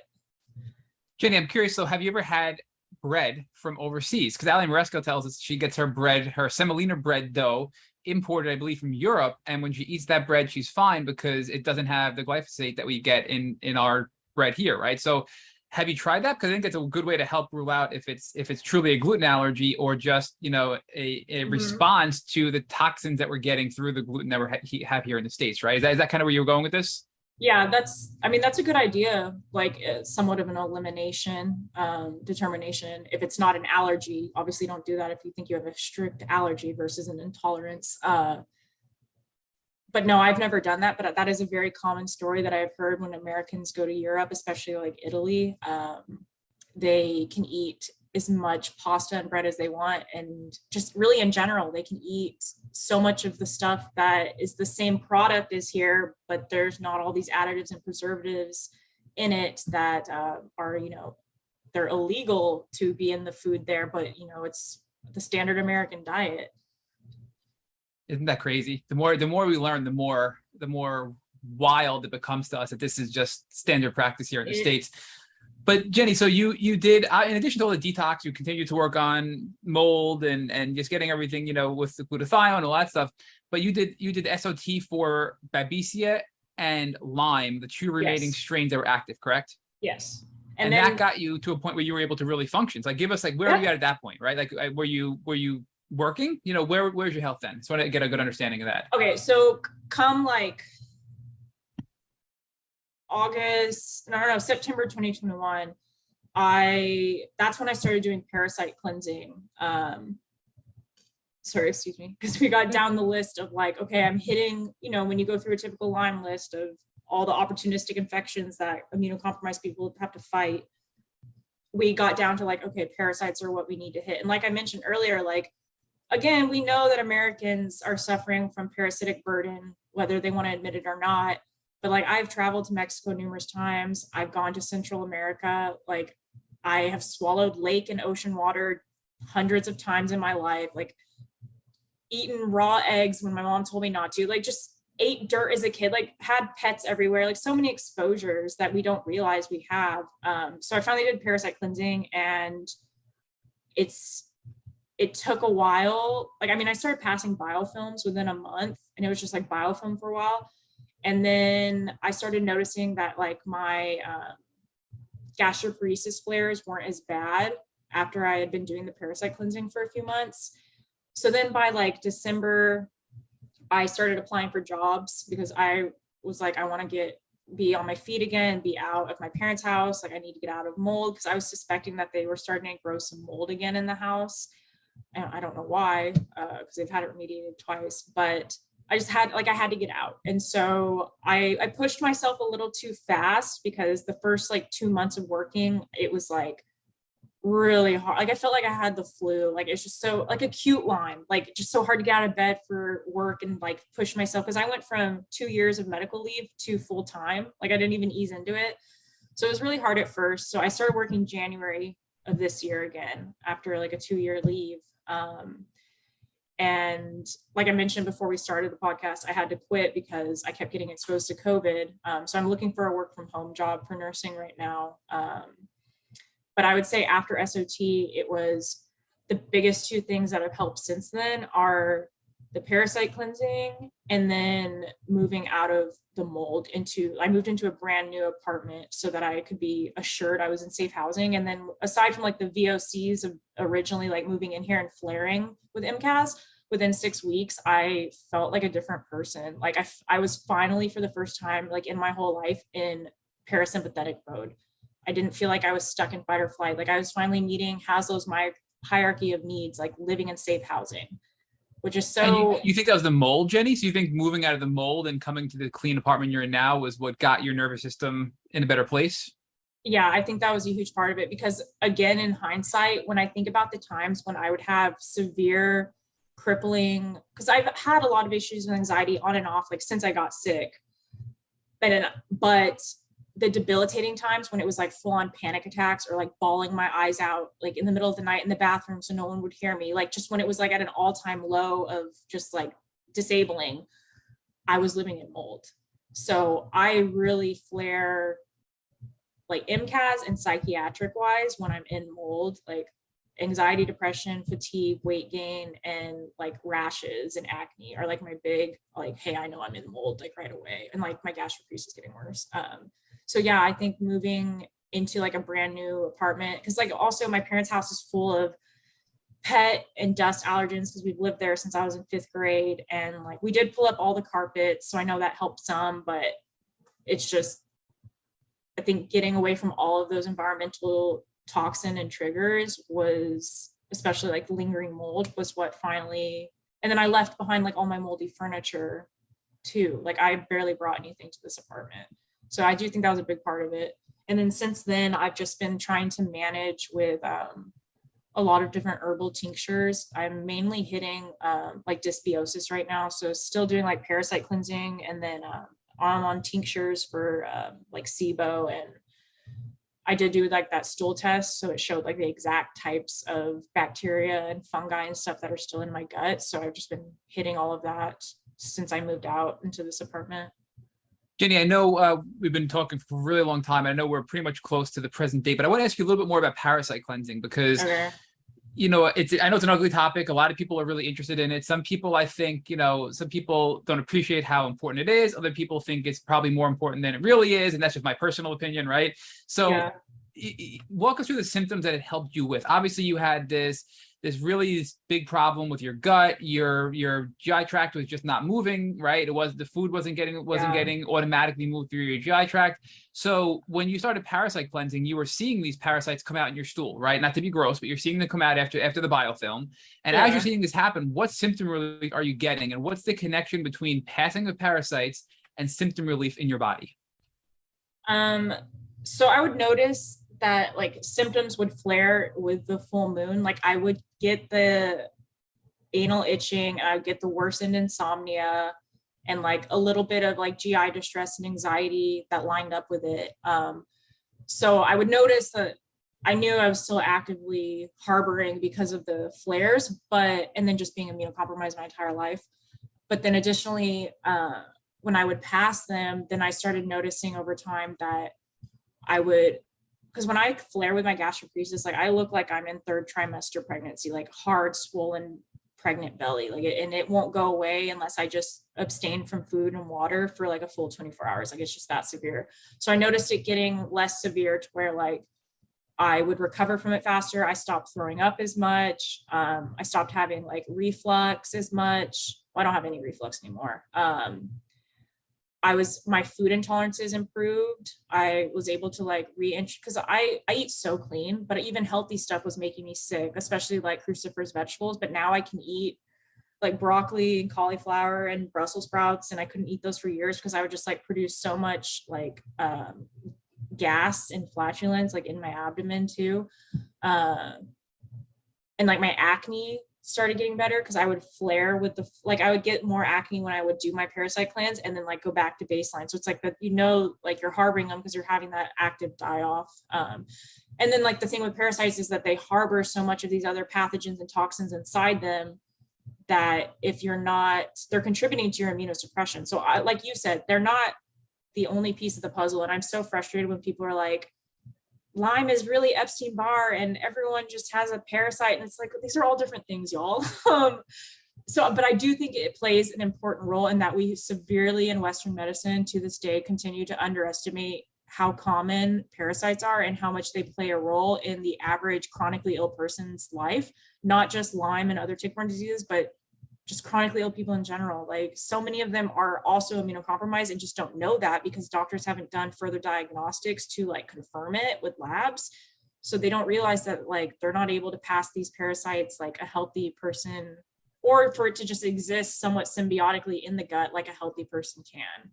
Jeni, I'm curious, so have you ever had bread from overseas? Because Ali Maresco tells us she gets her bread, her semolina bread dough, imported, I believe, from Europe. And when she eats that bread, she's fine because it doesn't have the glyphosate that we get in our bread here, right? So have you tried that? Because I think it's a good way to help rule out if it's truly a gluten allergy or just, you know, a response to the toxins that we're getting through the gluten that we have here in the States, right? Is that kind of where you're going with this? Yeah, that's a good idea, like somewhat of an elimination determination. If it's not an allergy, obviously don't do that if you think you have a strict allergy versus an intolerance. But no, I've never done that, but that is a very common story that I've heard when Americans go to Europe, especially like Italy. They can eat as much pasta and bread as they want, and just really in general, they can eat so much of the stuff that is the same product as here, but there's not all these additives and preservatives in it that are, you know, they're illegal to be in the food there, but you know, it's the standard American diet. Isn't that crazy? The more we learn, the more wild it becomes to us that this is just standard practice here in the States. But Jeni, so you did, in addition to all the detox, you continued to work on mold and just getting everything, you know, with the glutathione and all that stuff. But you did SOT for Babesia and Lyme, the two remaining strains that were active, correct? Yes. And then, that got you to a point where you were able to really function. So like, give us like, where are you at that point, right? Like, were you working? You know, where's your health then? So I want to get a good understanding of that. Okay, so come like September 2021, that's when I started doing parasite cleansing. Sorry, excuse me, because we got down the list of like, okay, I'm hitting, you know, when you go through a typical Lyme list of all the opportunistic infections that immunocompromised people have to fight, we got down to like, okay, parasites are what we need to hit. And like I mentioned earlier, like, again, we know that Americans are suffering from parasitic burden, whether they want to admit it or not. But like, I've traveled to Mexico numerous times. I've gone to Central America. Like, I have swallowed lake and ocean water hundreds of times in my life. Like, eaten raw eggs when my mom told me not to. Like, just ate dirt as a kid. Like, had pets everywhere. Like, so many exposures that we don't realize we have. So I finally did parasite cleansing, and it took a while. Like, I mean, I started passing biofilms within a month, and it was just like biofilm for a while. And then I started noticing that like my gastroparesis flares weren't as bad after I had been doing the parasite cleansing for a few months. So then by like December, I started applying for jobs because I was like, I want to be on my feet again, be out of my parents' house. Like, I need to get out of mold, because I was suspecting that they were starting to grow some mold again in the house. And I don't know why, because they've had it remediated twice, but I just had, like, I had to get out. And so I pushed myself a little too fast, because the first like 2 months of working, it was like really hard. Like, I felt like I had the flu. Like, it's just so like acute Lyme, like just so hard to get out of bed for work and like push myself. Cause I went from 2 years of medical leave to full time. Like, I didn't even ease into it. So it was really hard at first. So I started working January of this year again, after like a 2-year leave. And like I mentioned before we started the podcast, I had to quit because I kept getting exposed to COVID. So I'm looking for a work from home job for nursing right now. But I would say after SOT, it was the biggest two things that have helped since then are the parasite cleansing, and then moving out of the mold I moved into a brand new apartment so that I could be assured I was in safe housing. And then aside from like the VOCs of originally like moving in here and flaring with MCAS, within 6 weeks, I felt like a different person. Like, I was finally, for the first time, like in my whole life, in parasympathetic mode. I didn't feel like I was stuck in fight or flight. Like, I was finally meeting Haslow's my hierarchy of needs, like living in safe housing, which is so. And you think that was the mold, Jeni? So you think moving out of the mold and coming to the clean apartment you're in now was what got your nervous system in a better place? Yeah, I think that was a huge part of it, because again, in hindsight, when I think about the times when I would have severe crippling, because I've had a lot of issues with anxiety on and off, like since I got sick, but the debilitating times when it was like full on panic attacks or like bawling my eyes out, like in the middle of the night in the bathroom so no one would hear me, like just when it was like at an all-time low of just like disabling, I was living in mold. So I really flare like MCAS and psychiatric wise when I'm in mold, like anxiety, depression, fatigue, weight gain, and like rashes and acne are like my big, like, hey, I know I'm in mold like right away. And like my gastroparesis is getting worse. So yeah, I think moving into like a brand new apartment, because like also my parents' house is full of pet and dust allergens because we've lived there since I was in 5th grade. And like we did pull up all the carpets. So I know that helped some, but it's just, I think getting away from all of those environmental toxin and triggers was, especially like lingering mold, was what finally, and then I left behind like all my moldy furniture too. Like I barely brought anything to this apartment. So I do think that was a big part of it. And then since then, I've just been trying to manage with a lot of different herbal tinctures. I'm mainly hitting like dysbiosis right now. So still doing like parasite cleansing, and then I'm on tinctures for like SIBO, and I did do like that stool test. So it showed like the exact types of bacteria and fungi and stuff that are still in my gut. So I've just been hitting all of that since I moved out into this apartment. Jeni, I know we've been talking for a really long time. I know we're pretty much close to the present date, but I want to ask you a little bit more about parasite cleansing because, Okay. you know, I know it's an ugly topic. A lot of people are really interested in it. Some people, I think, you know, some people don't appreciate how important it is. Other people think it's probably more important than it really is. And that's just my personal opinion, right? So Yeah. walk us through the symptoms that it helped you with. Obviously, you had this really big problem with your gut. Your GI tract was just not moving, right? The food wasn't getting automatically moved through your GI tract. So when you started parasite cleansing, you were seeing these parasites come out in your stool, right? Not to be gross, but you're seeing them come out after the biofilm. And as you're seeing this happen, what symptom relief are you getting? And what's the connection between passing of parasites and symptom relief in your body? So I would notice that like symptoms would flare with the full moon. Like I would get the anal itching, I would get the worsened insomnia, and like a little bit of like GI distress and anxiety that lined up with it. So I would notice that I knew I was still actively harboring because of the flares, and then just being immunocompromised my entire life. But then additionally, when I would pass them, then I started noticing over time that because when I flare with my gastroparesis, like I look like I'm in 3rd trimester pregnancy, like hard, swollen, pregnant belly, like and it won't go away unless I just abstain from food and water for like a full 24 hours. Like it's just that severe. So I noticed it getting less severe to where like I would recover from it faster. I stopped throwing up as much. I stopped having like reflux as much. Well, I don't have any reflux anymore. My food intolerances improved. I was able to like because I eat so clean, but even healthy stuff was making me sick, especially like cruciferous vegetables. But now I can eat like broccoli and cauliflower and Brussels sprouts, and I couldn't eat those for years because I would just like produce so much like gas and flatulence like in my abdomen too. And like my acne started getting better because I would flare with I would get more acne when I would do my parasite cleanse and then like go back to baseline. So it's like that, like you're harboring them because you're having that active die off. And then like the thing with parasites is that they harbor so much of these other pathogens and toxins inside them that if you're not, they're contributing to your immunosuppression. So like you said, they're not the only piece of the puzzle. And I'm so frustrated when people are like, Lyme is really Epstein-Barr and everyone just has a parasite. And it's like, these are all different things, y'all. But I do think it plays an important role in that we severely in Western medicine to this day continue to underestimate how common parasites are and how much they play a role in the average chronically ill person's life, not just Lyme and other tick-borne diseases, but just chronically ill people in general. Like so many of them are also immunocompromised and just don't know that because doctors haven't done further diagnostics to like confirm it with labs. So they don't realize that like they're not able to pass these parasites like a healthy person, or for it to just exist somewhat symbiotically in the gut like a healthy person can.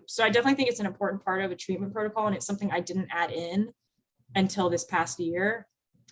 So I definitely think it's an important part of a treatment protocol, and it's something I didn't add in until this past year.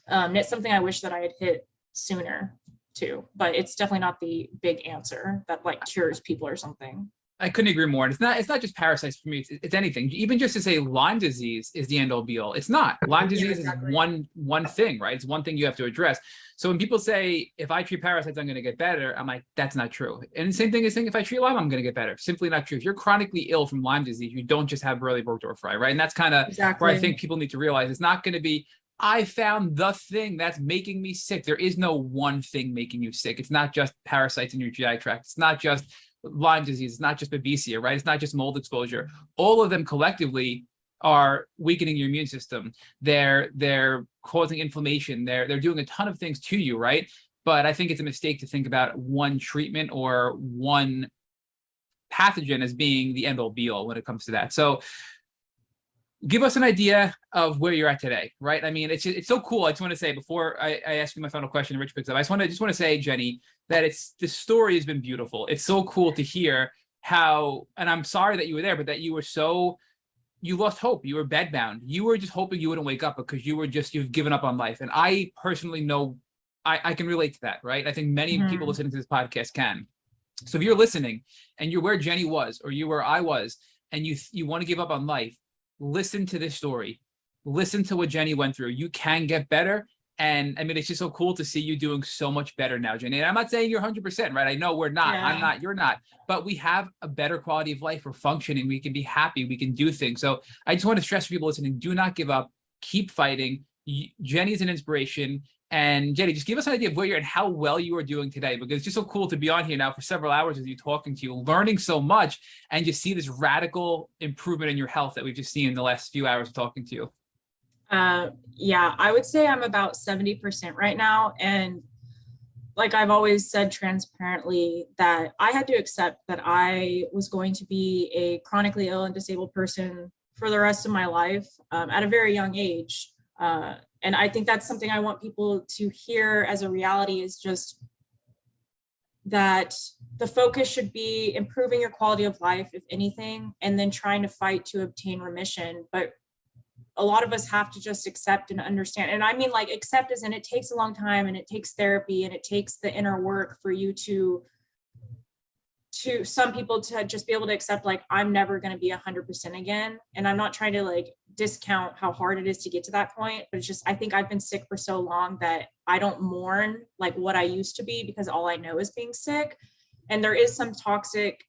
And it's something I wish that I had hit sooner too, but it's definitely not the big answer that like cures people or something. I couldn't agree more. And it's not just parasites for me. It's anything. Even just to say Lyme disease is the end all be all. It's not. Lyme disease exactly. is one thing, right? It's one thing you have to address. So when people say, if I treat parasites, I'm going to get better, I'm like, that's not true. And the same thing is saying, if I treat Lyme, I'm going to get better. Simply not true. If you're chronically ill from Lyme disease, you don't just have Burley-Burgdorferi, right? And that's kind of Exactly. where I think people need to realize it's not going to be, I found the thing that's making me sick. There is no one thing making you sick. It's not just parasites in your GI tract. It's not just Lyme disease. It's not just babesia, right? It's not just mold exposure. All of them collectively are weakening your immune system. They're causing inflammation. They're doing a ton of things to you, right? But I think it's a mistake to think about one treatment or one pathogen as being the end all be all when it comes to that. So give us an idea of where you're at today, right? I mean, it's so cool. I just want to say before I ask you my final question, Rich picks up. I just want to say, Jeni, that the story has been beautiful. It's so cool to hear how, and I'm sorry that you were there, but that you lost hope. You were bedbound. You were just hoping you wouldn't wake up because you've given up on life. And I personally know I can relate to that, right? I think many people listening to this podcast can. So if you're listening and you're where Jeni was, or you where I was, and you want to give up on life, listen to this story. Listen to what Jeni went through. You can get better. And I mean, it's just so cool to see you doing so much better now, Jeni. And I'm not saying you're 100%, right? I know we're not. Yeah. I'm not. You're not. But we have a better quality of life. We're functioning. We can be happy. We can do things. So I just want to stress for people listening, do not give up. Keep fighting. Jeni's an inspiration. And Jeni, just give us an idea of where you're and how well you are doing today, because it's just so cool to be on here now for several hours with you, talking to you, learning so much, and just see this radical improvement in your health that we've just seen in the last few hours of talking to you. Yeah, I would say I'm about 70% right now. And like I've always said transparently, that I had to accept that I was going to be a chronically ill and disabled person for the rest of my life at a very young age. And I think that's something I want people to hear as a reality, is just that the focus should be improving your quality of life, if anything, and then trying to fight to obtain remission. But a lot of us have to just accept and understand. And I mean, like, accept as in, it takes a long time, and it takes therapy, and it takes the inner work for you to some people to just be able to accept, like, I'm never going to be 100% again. And I'm not trying to like discount how hard it is to get to that point, but it's just, I think I've been sick for so long that I don't mourn like what I used to be, because all I know is being sick. And there is some toxic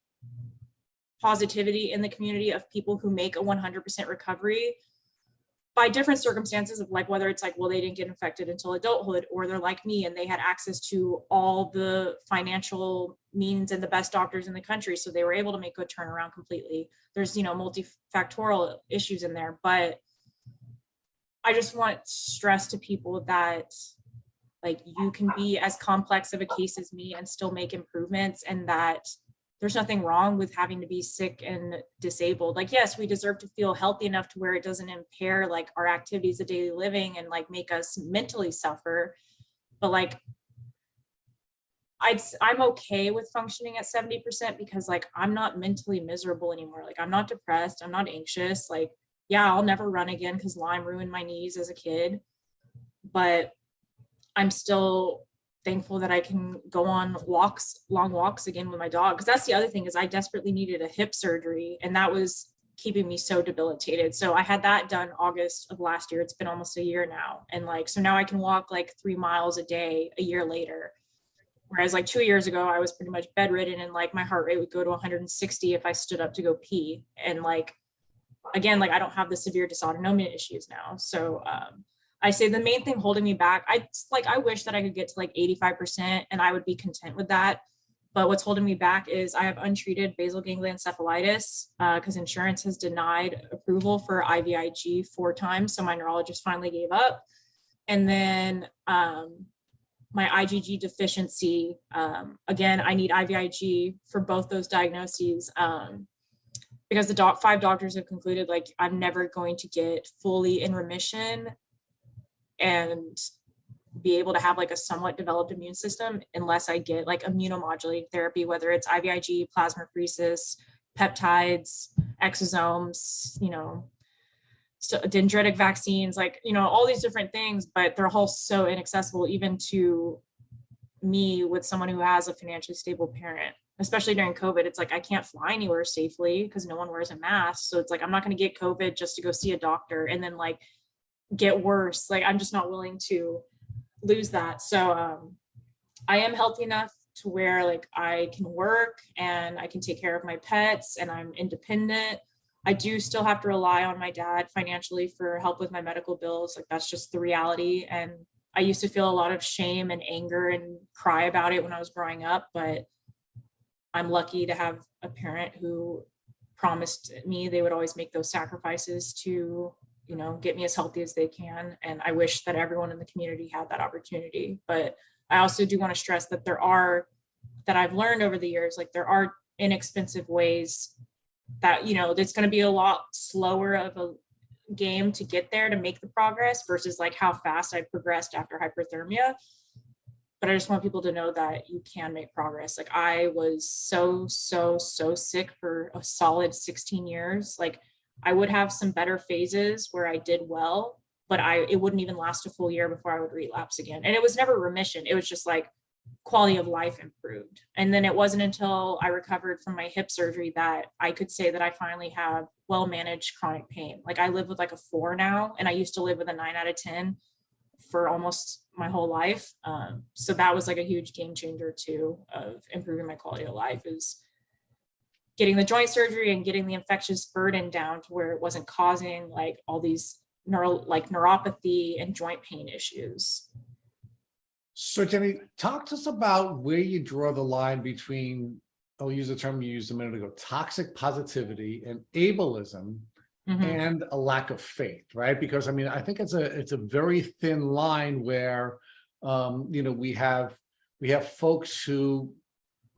positivity in the community of people who make a 100% recovery by different circumstances, of like, whether it's like, well, they didn't get infected until adulthood, or they're like me and they had access to all the financial means and the best doctors in the country, so they were able to make a turnaround completely. There's, multifactorial issues in there, but I just want to stress to people that, like, you can be as complex of a case as me and still make improvements, and that there's nothing wrong with having to be sick and disabled. Like, yes, we deserve to feel healthy enough to where it doesn't impair like our activities of daily living and like make us mentally suffer. But like, I'm okay with functioning at 70% because like, I'm not mentally miserable anymore. Like, I'm not depressed. I'm not anxious. Like, yeah, I'll never run again because Lyme ruined my knees as a kid, but I'm still thankful that I can go on long walks again with my dog. Because that's the other thing, is I desperately needed a hip surgery, and that was keeping me so debilitated. So I had that done August of last year. It's been almost a year now. And like, so now I can walk like 3 miles a day a year later. Whereas like 2 years ago, I was pretty much bedridden, and like my heart rate would go to 160 if I stood up to go pee. And like, again, like I don't have the severe dysautonomia issues now. So I say the main thing holding me back, I wish that I could get to like 85% and I would be content with that. But what's holding me back is I have untreated basal ganglia encephalitis because insurance has denied approval for IVIG 4 times. So my neurologist finally gave up. And then my IgG deficiency, again, I need IVIG for both those diagnoses because the 5 doctors have concluded like I'm never going to get fully in remission and be able to have like a somewhat developed immune system unless I get like immunomodulating therapy, whether it's IVIG, plasmapheresis, peptides, exosomes, dendritic vaccines, like, all these different things, but they're all so inaccessible even to me with someone who has a financially stable parent. especially during COVID, it's like I can't fly anywhere safely because no one wears a mask. So it's like I'm not going to get COVID just to go see a doctor and then like get worse. Like I'm just not willing to lose that. So I am healthy enough to where like I can work and I can take care of my pets and I'm independent. I do still have to rely on my dad financially for help with my medical bills. Like that's just the reality. And I used to feel a lot of shame and anger and cry about it when I was growing up, but I'm lucky to have a parent who promised me they would always make those sacrifices to, you know, get me as healthy as they can. And I wish that everyone in the community had that opportunity. But I also do want to stress that that I've learned over the years, like there are inexpensive ways that, you know, it's going to be a lot slower of a game to get there to make the progress versus like how fast I progressed after hyperthermia. But I just want people to know that you can make progress. Like I was so sick for a solid 16 years. Like I would have some better phases where I did well, but it wouldn't even last a full year before I would relapse again. And it was never remission. It was just like quality of life improved. And then it wasn't until I recovered from my hip surgery that I could say that I finally have well-managed chronic pain. Like I live with like a 4 now, and I used to live with a 9 out of 10 for almost my whole life. So that was like a huge game changer too, of improving my quality of life, is getting the joint surgery and getting the infectious burden down to where it wasn't causing like all these neuropathy and joint pain issues. So Jenny, talk to us about where you draw the line between, I'll use the term you used a minute ago, toxic positivity and ableism, and a lack of faith, right? Because I mean, I think it's a very thin line where, you know, we have folks who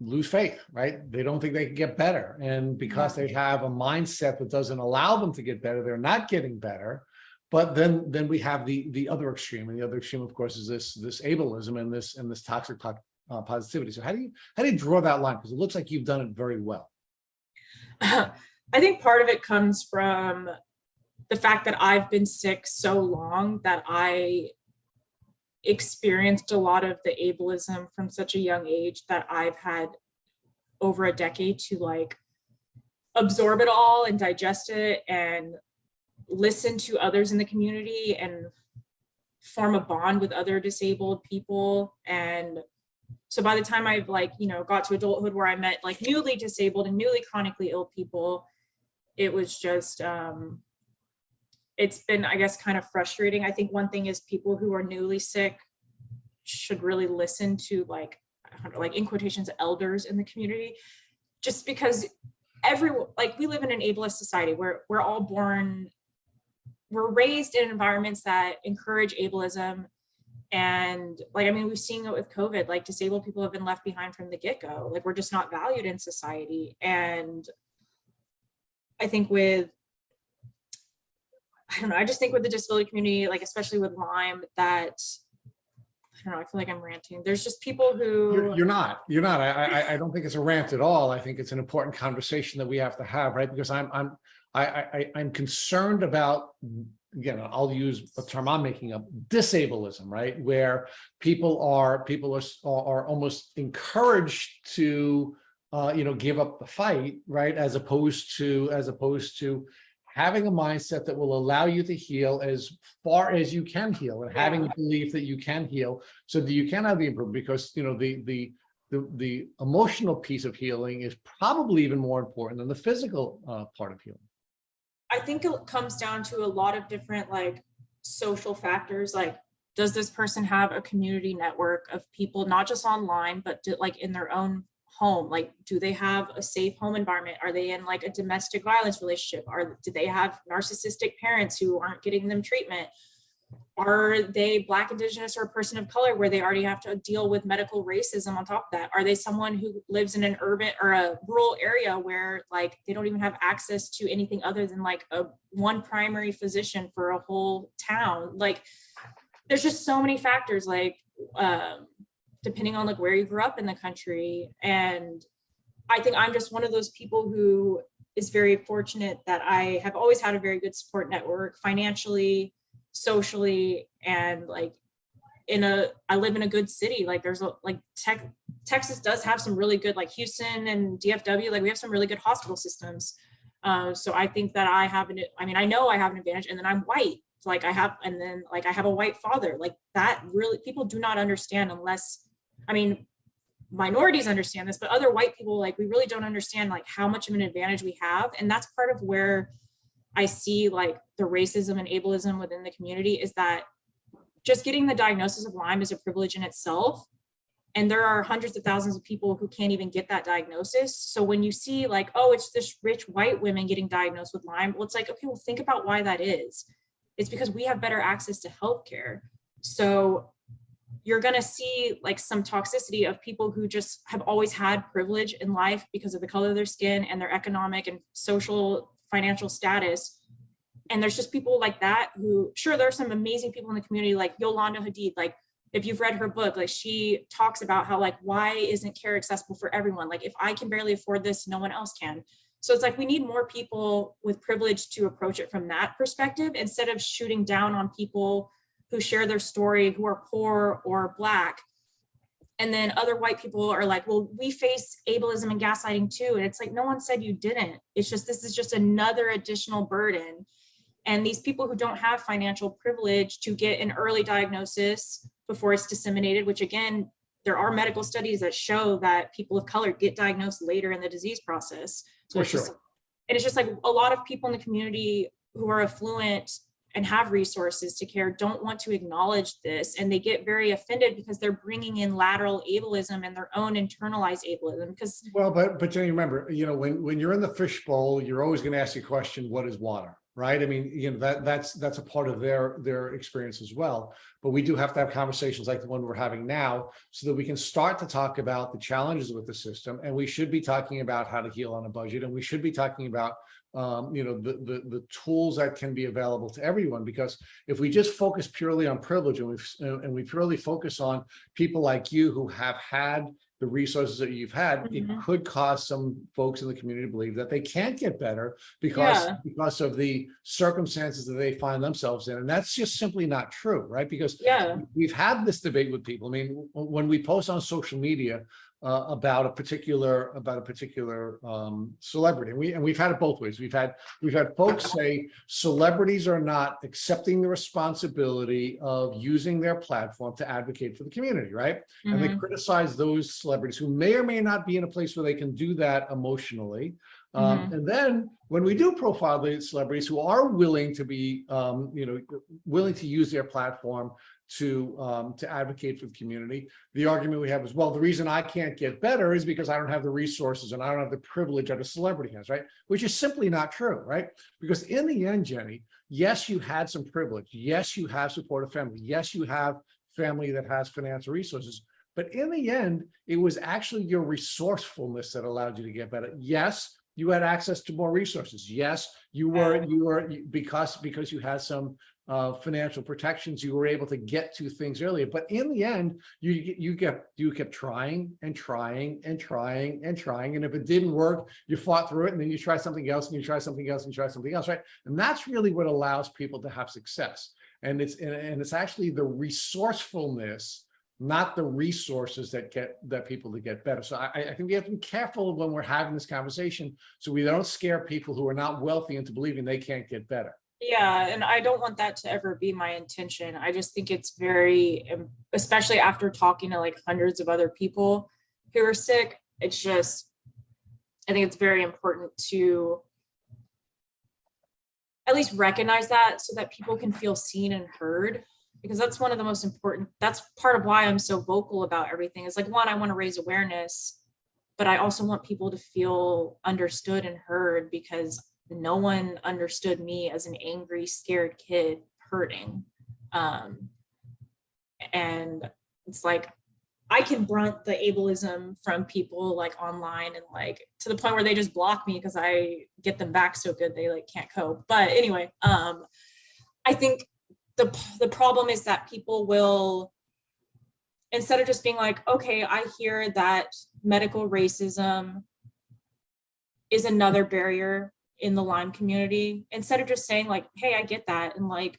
lose faith, right? They don't think they can get better. And because they have a mindset that doesn't allow them to get better, they're not getting better. But then we have the other extreme, and the other extreme, of course, is this ableism and this toxic positivity. So how do you draw that line? Because it looks like you've done it very well. I think part of it comes from the fact that I've been sick so long that I experienced a lot of the ableism from such a young age that I've had over a decade to like absorb it all and digest it and listen to others in the community and form a bond with other disabled people. And so by the time I've like, you know, got to adulthood where I met like newly disabled and newly chronically ill people, it was just, it's been, I guess, kind of frustrating. I think one thing is people who are newly sick should really listen to like in quotations, elders in the community, just because everyone, like we live in an ableist society where we're all born, we're raised in environments that encourage ableism. And like, I mean, we've seen it with COVID, like disabled people have been left behind from the get-go. Like we're just not valued in society. And I think I just think with the disability community, like especially with Lyme, that I don't know, I feel like I'm ranting. There's just people who You're not. I don't think it's a rant at all. I think it's an important conversation that we have to have, right? Because I'm concerned about, again, I'll use a term I'm making up, disableism, right? Where people are almost encouraged to give up the fight, right? As opposed to having a mindset that will allow you to heal as far as you can heal, and having a belief that you can heal so that you can have the improvement. Because the emotional piece of healing is probably even more important than the physical part of healing. I think it comes down to a lot of different like social factors. Like, does this person have a community network of people, not just online, but like in their own home? Like, do they have a safe home environment? Are they in like a domestic violence relationship? Do they have narcissistic parents who aren't getting them treatment? Are they Black, Indigenous, or a person of color where they already have to deal with medical racism on top of that? Are they someone who lives in an urban or a rural area where like they don't even have access to anything other than like one primary physician for a whole town? Like, there's just so many factors, like depending on like where you grew up in the country. And I think I'm just one of those people who is very fortunate that I have always had a very good support network financially, socially, and like I live in a good city. Like there's Texas does have some really good, like Houston and DFW, like we have some really good hospital systems. So I think that I know I have an advantage, and then I'm white. Like I have a white father. Like that really, people do not understand unless, minorities understand this, but other white people, like we really don't understand like how much of an advantage we have. And that's part of where I see like the racism and ableism within the community, is that just getting the diagnosis of Lyme is a privilege in itself. And there are hundreds of thousands of people who can't even get that diagnosis. So when you see like, oh, it's this rich white women getting diagnosed with Lyme, well, it's like, okay, well, think about why that is. It's because we have better access to healthcare. So you're going to see like some toxicity of people who just have always had privilege in life because of the color of their skin and their economic and social financial status. And there's just people like that who, sure, there are some amazing people in the community, like Yolanda Hadid. Like if you've read her book, like she talks about how like, why isn't care accessible for everyone? Like if I can barely afford this, no one else can. So it's like, we need more people with privilege to approach it from that perspective, instead of shooting down on people who share their story, who are poor or Black. And then other white people are like, well, we face ableism and gaslighting too. And it's like, no one said you didn't. It's just, this is just another additional burden. And these people who don't have financial privilege to get an early diagnosis before it's disseminated, which again, there are medical studies that show that people of color get diagnosed later in the disease process. So it's just like a lot of people in the community who are affluent and have resources to care don't want to acknowledge this, and they get very offended because they're bringing in lateral ableism and their own internalized ableism. Because but Jenny, remember, when you're in the fishbowl, you're always going to ask the question, what is water? Right? I mean, that's a part of their experience as well. But we do have to have conversations like the one we're having now, so that we can start to talk about the challenges with the system. And we should be talking about how to heal on a budget, and we should be talking about the tools that can be available to everyone. Because if we just focus purely on privilege, and we purely focus on people like you who have had the resources that you've had, it could cause some folks in the community to believe that they can't get better because of the circumstances that they find themselves in. And that's just simply not true, right? Because we've had this debate with people. I mean, when we post on social media about a particular celebrity, and we've had it both ways. We've had folks say celebrities are not accepting the responsibility of using their platform to advocate for the community, right? And they criticize those celebrities who may or may not be in a place where they can do that emotionally. And then when we do profile the celebrities who are willing to be, willing to use their platform to advocate for the community, the argument we have is, well, the reason I can't get better is because I don't have the resources and I don't have the privilege that a celebrity has, right? Which is simply not true, right? Because in the end, Jenny, yes, you had some privilege. Yes, you have supportive family. Yes, you have family that has financial resources. But in the end, it was actually your resourcefulness that allowed you to get better. Yes, you had access to more resources. Yes, you were because you had some financial protections, you were able to get to things earlier. But in the end, you kept trying and trying and trying and trying. And if it didn't work, you fought through it, and then you try something else, and you try something else, and you try something else, right? And that's really what allows people to have success. And it's actually the resourcefulness, not the resources that people to get better. So I think we have to be careful when we're having this conversation, so we don't scare people who are not wealthy into believing they can't get better. Yeah, and I don't want that to ever be my intention. I just think it's very, especially after talking to like hundreds of other people who are sick, it's just, I think it's very important to at least recognize that, so that people can feel seen and heard. Because that's one of the most important, that's part of why I'm so vocal about everything. Is like, one, I want to raise awareness, but I also want people to feel understood and heard, because no one understood me as an angry, scared kid hurting. And it's like, I can brunt the ableism from people like online, and like to the point where they just block me because I get them back so good they like can't cope. But anyway, I think the problem is that people will, instead of just being like, okay, I hear that medical racism is another barrier in the Lyme community, instead of just saying like, hey, I get that, and like,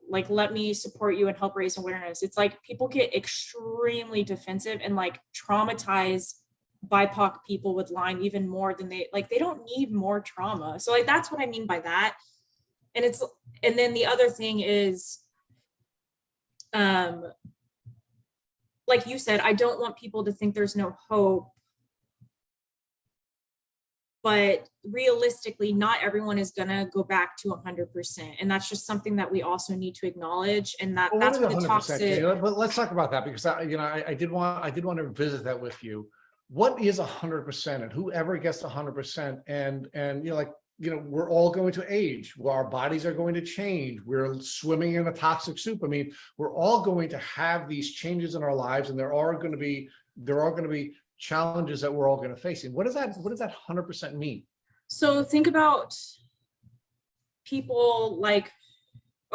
like, let me support you and help raise awareness. It's like people get extremely defensive and like traumatize BIPOC people with Lyme even more than they don't need more trauma. So like, that's what I mean by that. And then the other thing is, like you said, I don't want people to think there's no hope, but realistically, not everyone is going to go back to 100%. And that's just something that we also need to acknowledge. And that's what the toxic. But let's talk about that, because I did want to visit that with you. What is 100%, and whoever gets 100%, and we're all going to age. Well, our bodies are going to change. We're swimming in a toxic soup. I mean, we're all going to have these changes in our lives, and there are going to be challenges that we're all going to face. And what does that 100% mean? So think about people like,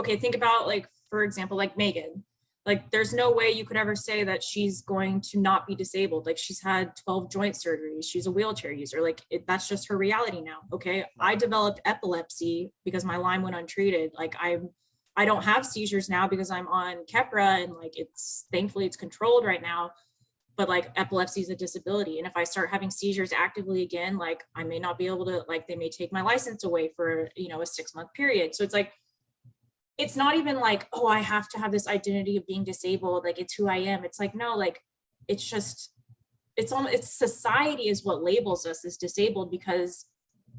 think about like, for example, like Megan. Like, there's no way you could ever say that she's going to not be disabled. Like, she's had 12 joint surgeries. She's a wheelchair user. Like, that's just her reality now. Okay. I developed epilepsy because my Lyme went untreated. Like, I don't have seizures now because I'm on Keppra, and like, thankfully it's controlled right now. But like, epilepsy is a disability. And if I start having seizures actively again, like, I may not be able to, like, they may take my license away for, a 6-month period. So it's like, it's not even like, oh, I have to have this identity of being disabled. Like, it's who I am. It's like, no, like, it's just, it's society is what labels us as disabled, because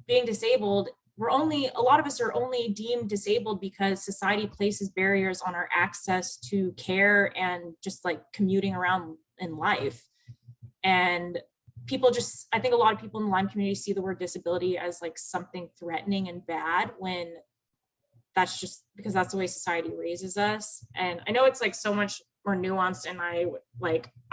being disabled, a lot of us are only deemed disabled because society places barriers on our access to care and just like commuting around in life. And I think a lot of people in the Lyme community see the word disability as like something threatening and bad, when that's just because that's the way society raises us. And I know it's like so much more nuanced, and I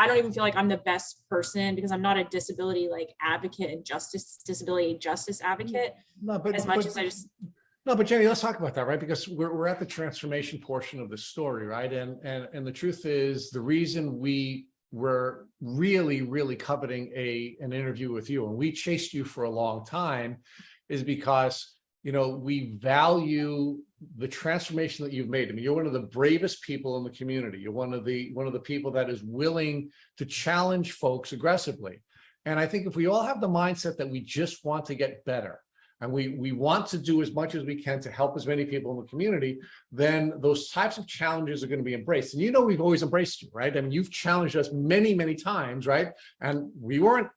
don't even feel like I'm the best person, because I'm not a disability like advocate and disability justice advocate. No, but Jeni, let's talk about that, right? Because we're at the transformation portion of the story, right? And the truth is, the reason we were really, really coveting an interview with you, and we chased you for a long time, is because we value the transformation that you've made. I mean, you're one of the bravest people in the community. You're one of the people that is willing to challenge folks aggressively. And I think if we all have the mindset that we just want to get better, and we want to do as much as we can to help as many people in the community, then those types of challenges are going to be embraced. And we've always embraced you, right? I mean, you've challenged us many, many times, right? And we weren't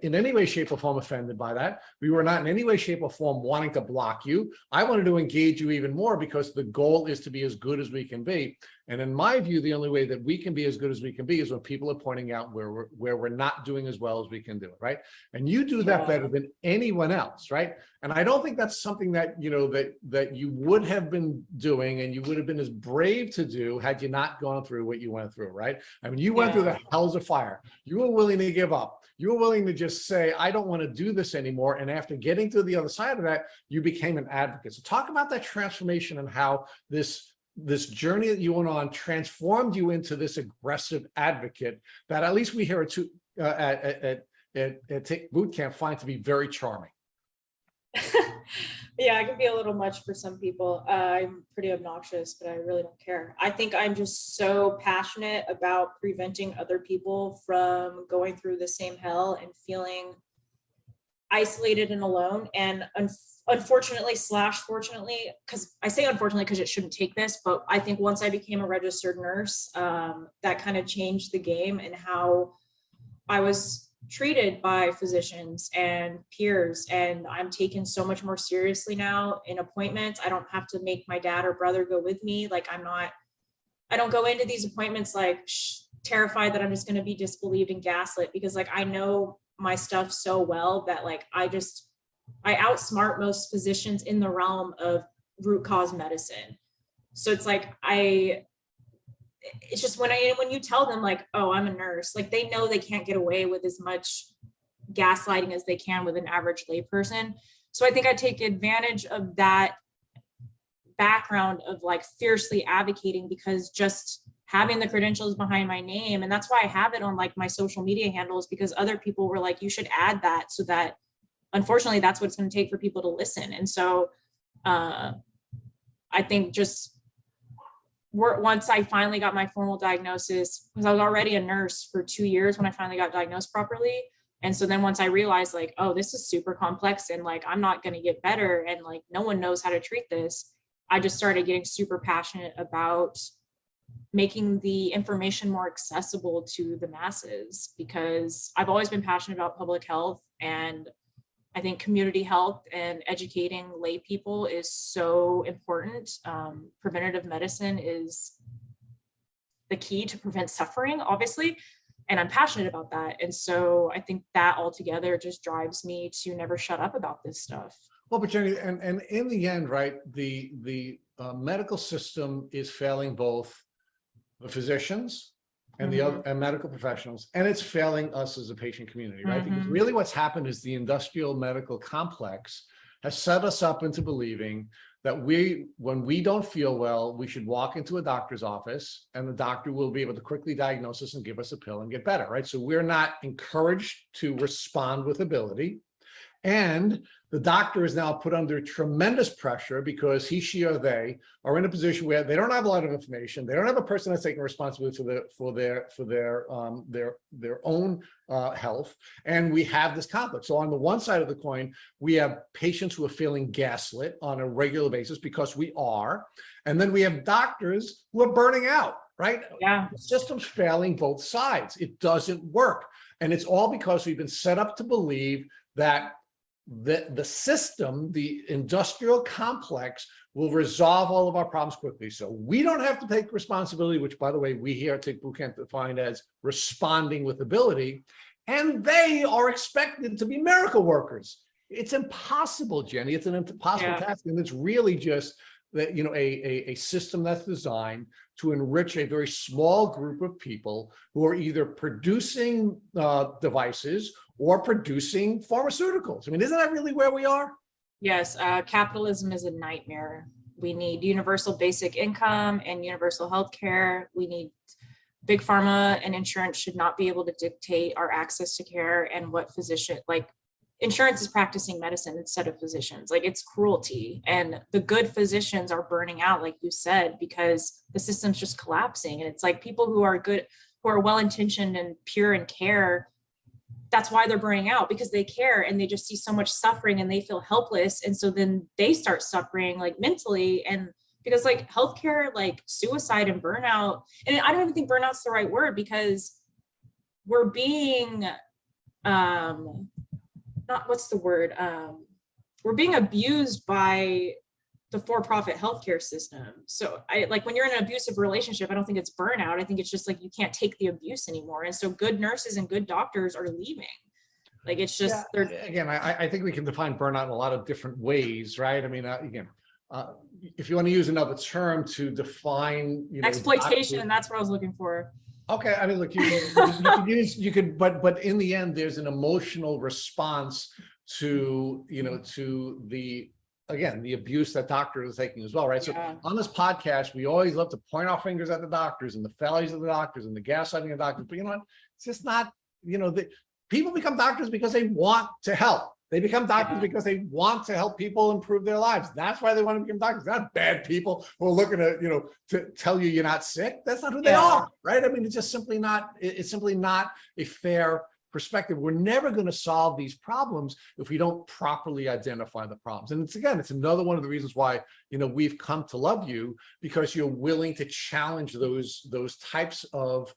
in any way, shape, or form offended by that. We were not in any way, shape, or form wanting to block you. I wanted to engage you even more, because the goal is to be as good as we can be. And in my view, the only way that we can be as good as we can be is when people are pointing out where we're not doing as well as we can do it, right? And you do that better than anyone else, right? And I don't think that's something that that you would have been doing, and you would have been as brave to do had you not gone through what you went through, right? I mean, you went through the hells of fire. You were willing to give up. You were willing to just say, I don't want to do this anymore. And after getting to the other side of that, you became an advocate. So talk about that transformation, and how this journey that you went on transformed you into this aggressive advocate that at least we here at Boot Camp find to be very charming. Yeah, I can be a little much for some people. I'm pretty obnoxious, but I really don't care. I think I'm just so passionate about preventing other people from going through the same hell and feeling isolated and alone. And unfortunately / fortunately, because I say unfortunately because it shouldn't take this, but I think once I became a registered nurse, that kind of changed the game, and how I was treated by physicians and peers. And I'm taken so much more seriously now in appointments. I don't have to make my dad or brother go with me. Like, I don't go into these appointments like terrified that I'm just going to be disbelieved and gaslit, because like, I know my stuff so well that like, I outsmart most physicians in the realm of root cause medicine. So it's like, it's just when you tell them like, oh, I'm a nurse, like they know they can't get away with as much gaslighting as they can with an average layperson. So I think I take advantage of that background of like fiercely advocating, because just having the credentials behind my name, and that's why I have it on like my social media handles, because other people were like, you should add that, so that unfortunately that's what it's going to take for people to listen. And so I think just once I finally got my formal diagnosis, because I was already a nurse for 2 years when I finally got diagnosed properly. And so then once I realized like, oh, this is super complex and like, I'm not going to get better and like, no one knows how to treat this. I just started getting super passionate about making the information more accessible to the masses, because I've always been passionate about public health, and I think community health and educating lay people is so important. Preventative medicine is the key to prevent suffering, obviously, and I'm passionate about that. And so I think that altogether just drives me to never shut up about this stuff. Well, but Jeni, and in the end, right, the medical system is failing both the physicians and the other and medical professionals, and it's failing us as a patient community, right? Because really what's happened is the industrial medical complex has set us up into believing that when we don't feel well, we should walk into a doctor's office and the doctor will be able to quickly diagnose us and give us a pill and get better, right? So we're not encouraged to respond with ability. And the doctor is now put under tremendous pressure because he, she, or they are in a position where they don't have a lot of information. They don't have a person that's taking responsibility for their own health. And we have this conflict. So on the one side of the coin, we have patients who are feeling gaslit on a regular basis, because we are. And then we have doctors who are burning out, right? Yeah. The system's failing both sides. It doesn't work. And it's all because we've been set up to believe that the system, the industrial complex, will resolve all of our problems quickly. So we don't have to take responsibility, which, by the way, we here at Take Bootcamp define as responding with ability, and they are expected to be miracle workers. It's impossible, Jeni. It's an impossible task, and it's really just that, you know, a system that's designed to enrich a very small group of people who are either producing devices or producing pharmaceuticals. I mean, isn't that really where we are? Yes, capitalism is a nightmare. We need universal basic income and universal health care. We need big pharma, and insurance should not be able to dictate our access to care and what physician, like insurance is practicing medicine instead of physicians. Like, it's cruelty, and the good physicians are burning out, like you said, because the system's just collapsing. And it's like people who are good, who are well-intentioned and pure in care, that's why they're burning out, because they care and they just see so much suffering and they feel helpless. And so then they start suffering like mentally, and because like healthcare, like suicide and burnout, and I don't even think burnout's the right word, because we're being, not what's the word? We're being abused by the for-profit healthcare system. So I like, when you're in an abusive relationship, I don't think it's burnout. I think it's just like you can't take the abuse anymore. And so good nurses and good doctors are leaving. Like, it's just, again, I think we can define burnout in a lot of different ways, right? I mean, again, if you want to use another term to define, you know, exploitation, that's what I was looking for. Okay, I mean, look, you could, but in the end, there's an emotional response to, you know, to the abuse that doctors are taking as well, right? Yeah. So on this podcast, we always love to point our fingers at the doctors and the failures of the doctors and the gaslighting of doctors, but you know what? It's just not, you know, people become doctors because they want to help. They become doctors because they want to help people improve their lives. That's why they want to become doctors. They're not bad people who are looking to, you know, to tell you you're not sick. That's not who they are, right? I mean, it's just simply not, it's simply not a fair perspective. We're never going to solve these problems if we don't properly identify the problems. And it's another one of the reasons why, you know, we've come to love you, because you're willing to challenge those types of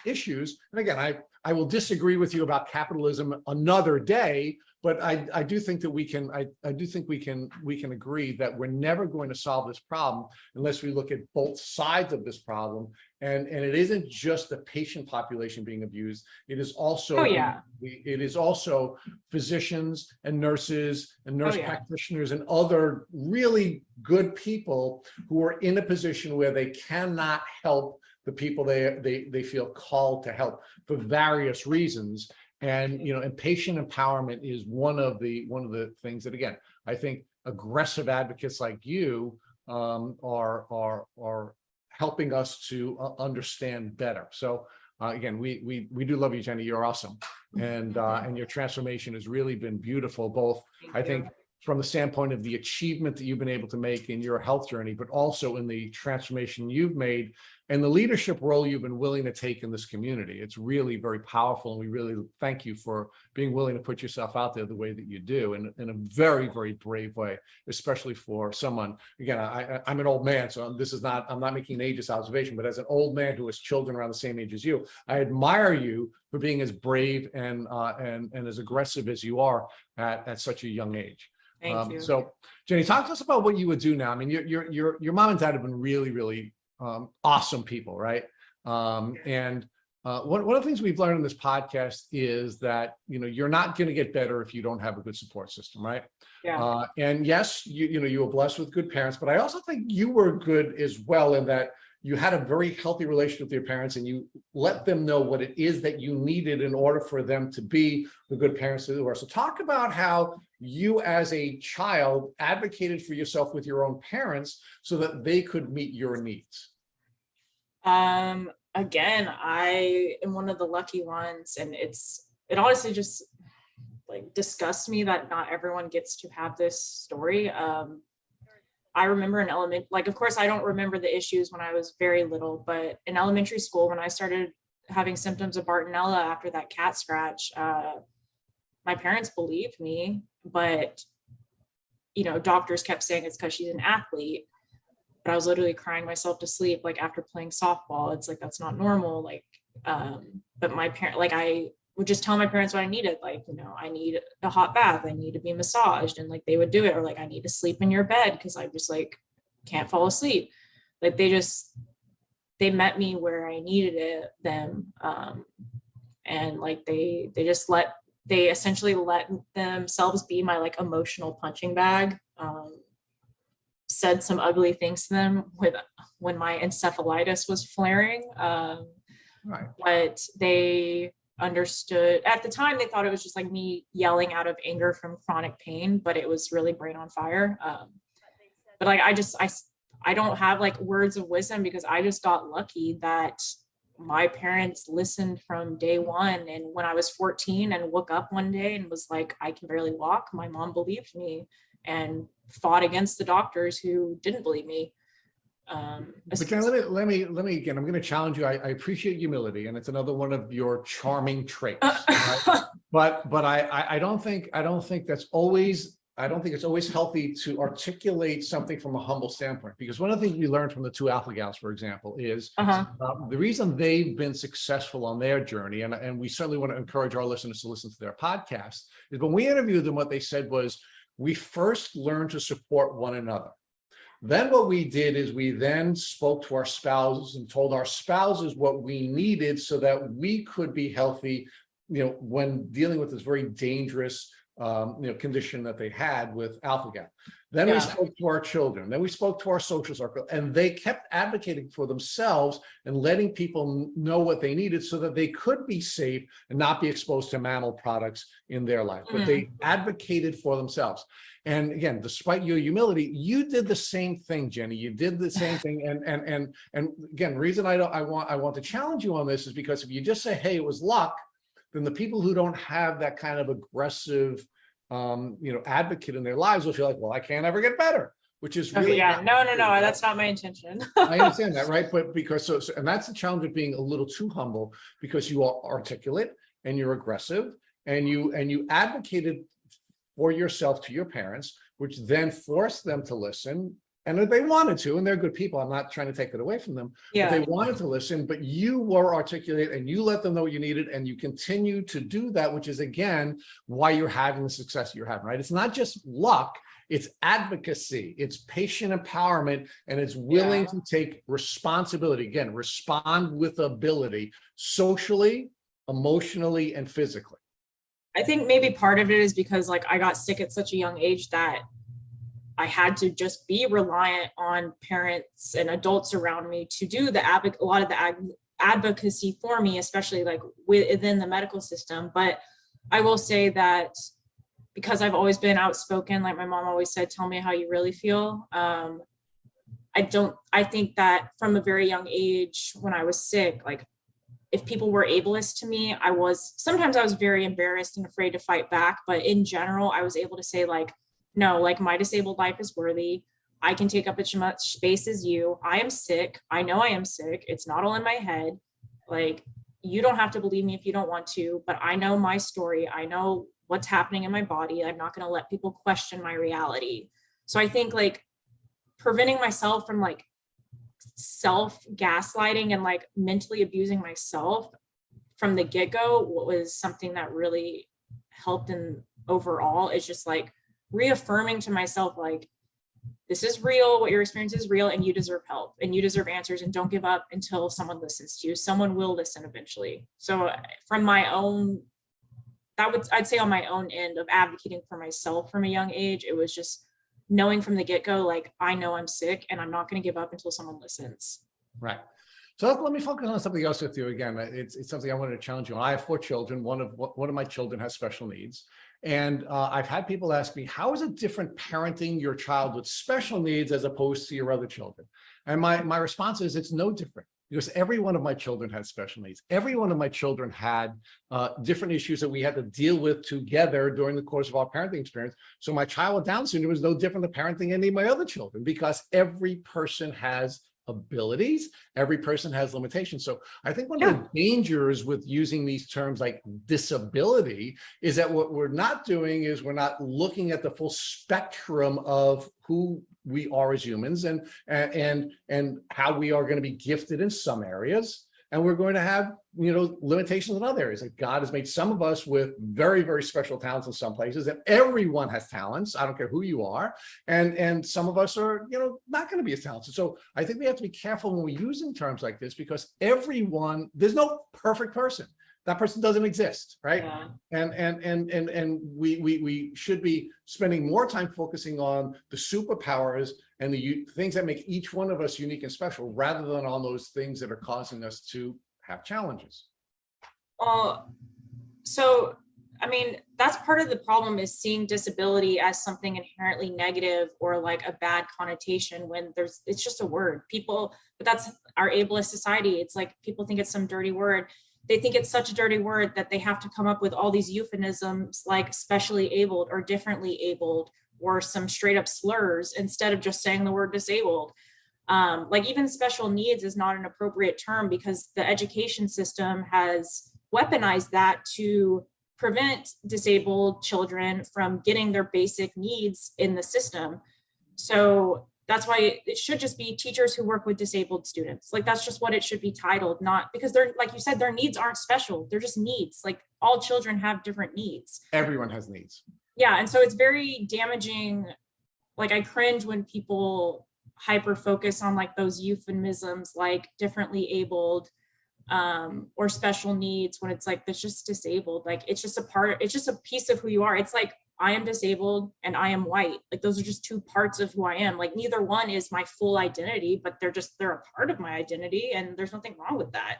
issues. And again, I will disagree with you about capitalism another day, but I do think that we can agree that we're never going to solve this problem unless we look at both sides of this problem. And it isn't just the patient population being abused. It is also it is also physicians and nurses and nurse practitioners and other really good people who are in a position where they cannot help the people they feel called to help for various reasons. And, you know, and patient empowerment is one of the things that, again, I think aggressive advocates like you are helping us to understand better. So again, we do love you, Jeni. You're awesome, and your transformation has really been beautiful. Both, I think, from the standpoint of the achievement that you've been able to make in your health journey, but also in the transformation you've made and the leadership role you've been willing to take in this community. It's really very powerful. And we really thank you for being willing to put yourself out there the way that you do in a very, very brave way, especially for someone, again, I'm an old man, so I'm not making an ageist observation, but as an old man who has children around the same age as you, I admire you for being as brave and as aggressive as you are at such a young age. Thank you. So Jeni, talk to us about what you would do now. I mean, your mom and dad have been really, really awesome people, right? And one of the things we've learned in this podcast is that, you're not going to get better if you don't have a good support system, right? Yeah. And yes, you were blessed with good parents, but I also think you were good as well in that you had a very healthy relationship with your parents and you let them know what it is that you needed in order for them to be the good parents that they were. So talk about how you as a child advocated for yourself with your own parents so that they could meet your needs. Again, I am one of the lucky ones, and it honestly just like disgusts me that not everyone gets to have this story. I remember in of course I don't remember the issues when I was very little, but in elementary school, when I started having symptoms of Bartonella after that cat scratch, my parents believed me, but doctors kept saying it's because she's an athlete. But I was literally crying myself to sleep, like after playing softball. It's like, that's not normal. But my parent, I would just tell my parents what I needed. I need a hot bath. I need to be massaged. And they would do it. Or I need to sleep in your bed because I just can't fall asleep. They met me where I needed them. And they essentially let themselves be my emotional punching bag. Said some ugly things to them when my encephalitis was flaring. Right. But they understood at the time. They thought it was just me yelling out of anger from chronic pain, but it was really brain on fire. But I don't have words of wisdom because I just got lucky that my parents listened from day one. And when I was 14 and woke up one day and was like, I can barely walk, my mom believed me and fought against the doctors who didn't believe me. But Jen, let me again, I'm going to challenge you. I appreciate humility, and it's another one of your charming traits. Right? But I don't think that's always. I don't think it's always healthy to articulate something from a humble standpoint, because one of the things we learned from the two alpha gals, for example, is the reason they've been successful on their journey, and we certainly want to encourage our listeners to listen to their podcast, is when we interviewed them, what they said was, we first learned to support one another. Then what we did is we then spoke to our spouses and told our spouses what we needed so that we could be healthy, when dealing with this very dangerous condition that they had with alpha-gal. Then we spoke to our children. Then we spoke to our social circle, and they kept advocating for themselves and letting people know what they needed so that they could be safe and not be exposed to mammal products in their life. But they advocated for themselves. And again, despite your humility, you did the same thing, Jeni. You did the same thing. And again, the reason I want to challenge you on this is because if you just say, hey, it was luck, then the people who don't have that kind of aggressive, advocate in their lives will feel like, well, I can't ever get better, which is really no, that's not my intention. I understand that, right? But because and that's the challenge of being a little too humble, because you are articulate and you're aggressive and you advocated for yourself to your parents, which then forced them to listen. And if they wanted to, and they're good people, I'm not trying to take that away from them, but they wanted to listen, but you were articulate and you let them know what you needed, and you continue to do that, which is, again, why you're having the success you're having, right? It's not just luck, it's advocacy, it's patient empowerment, and it's willing to take responsibility. Again, respond with ability, socially, emotionally, and physically. I think maybe part of it is because I got sick at such a young age that I had to just be reliant on parents and adults around me to do a lot of the advocacy for me, especially within the medical system. But I will say that because I've always been outspoken, like my mom always said, tell me how you really feel. I think that from a very young age, when I was sick, if people were ableist to me, sometimes I was very embarrassed and afraid to fight back. But in general, I was able to say no, like my disabled life is worthy. I can take up as much space as you. I am sick. I know I am sick. It's not all in my head. Like, you don't have to believe me if you don't want to, but I know my story. I know what's happening in my body. I'm not going to let people question my reality. So I think like preventing myself from like self gaslighting and like mentally abusing myself from the get-go was something that really helped. And overall, it's just like reaffirming to myself, like, this is real, what your experience is real, and you deserve help and you deserve answers, and don't give up until someone listens to you. Someone will listen eventually. So from my own, I'd say on my own end of advocating for myself from a young age, it was just knowing from the get-go, like, I know I'm sick and I'm not going to give up until someone listens. Right. So let me focus on something else with you again. It's something I wanted to challenge you on. I have 4 children. One of my children has special needs. And I've had people ask me, how is it different parenting your child with special needs as opposed to your other children? And my response is, it's no different, because every one of my children had special needs. Every one of my children had different issues that we had to deal with together during the course of our parenting experience. So my child with Down syndrome was no different than parenting any of my other children, because every person has abilities, every person has limitations. So I think one of the dangers with using these terms like disability is that what we're not doing is we're not looking at the full spectrum of who we are as humans, and how we are going to be gifted in some areas, and we're going to have, limitations in other areas. Like, God has made some of us with very, very special talents in some places, and everyone has talents. I don't care who you are. And some of us are, not going to be as talented. So I think we have to be careful when we're using terms like this, because there's no perfect person. That person doesn't exist, right? Yeah. And we should be spending more time focusing on the superpowers and the things that make each one of us unique and special, rather than on those things that are causing us to have challenges. So, I mean, that's part of the problem, is seeing disability as something inherently negative or like a bad connotation, when it's just a word. But that's our ableist society. It's like, people think it's some dirty word. They think it's such a dirty word that they have to come up with all these euphemisms like specially abled or differently abled, or some straight up slurs, instead of just saying the word disabled. Like, even special needs is not an appropriate term, because the education system has weaponized that to prevent disabled children from getting their basic needs in the system. So that's why it should just be teachers who work with disabled students. Like, that's just what it should be titled, not because they're, like you said, their needs aren't special. They're just needs. Like, all children have different needs. Everyone has needs. Yeah. And so it's very damaging. Like, I cringe when people hyper focus on like those euphemisms, like differently abled, or special needs, when it's like, that's just disabled. Like, it's just a piece of who you are. It's like, I am disabled and I am white. Like, those are just 2 parts of who I am. Like, neither one is my full identity, but they're a part of my identity, and there's nothing wrong with that.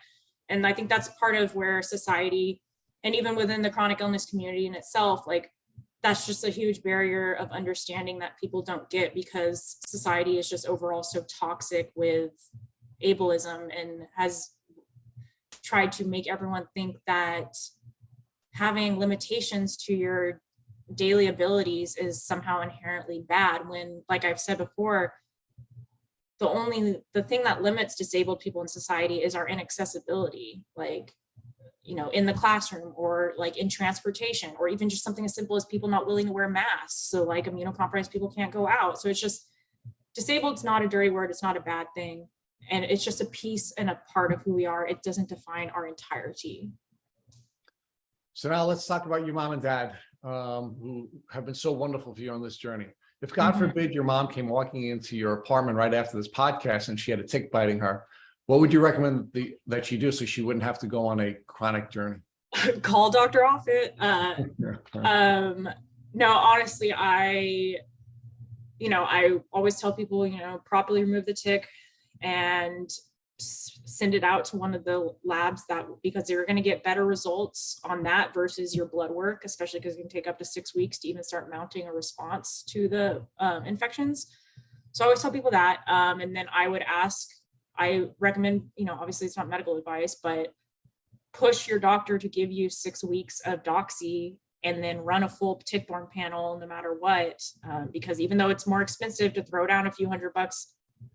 And I think that's part of where society, and even within the chronic illness community in itself, like, that's just a huge barrier of understanding that people don't get, because society is just overall so toxic with ableism, and has tried to make everyone think that having limitations to your daily abilities is somehow inherently bad, when, like I've said before, the thing that limits disabled people in society is our inaccessibility, like, in the classroom, or like in transportation, or even just something as simple as people not willing to wear masks. So like, immunocompromised people can't go out. So it's just, disabled's not a dirty word. It's not a bad thing. And it's just a piece and a part of who we are. It doesn't define our entirety. So now let's talk about your mom and dad, who have been so wonderful for you on this journey. If God forbid your mom came walking into your apartment right after this podcast and she had a tick biting her, what would you recommend that she do so she wouldn't have to go on a chronic journey? Call Dr. Offit. No, honestly, I always tell people, properly remove the tick and send it out to one of the labs, because you're going to get better results on that versus your blood work, especially because it can take up to 6 weeks to even start mounting a response to the infections. So I always tell people that. And then I recommend, obviously it's not medical advice, but push your doctor to give you 6 weeks of doxy and then run a full tick-borne panel no matter what. Because even though it's more expensive to throw down a few $100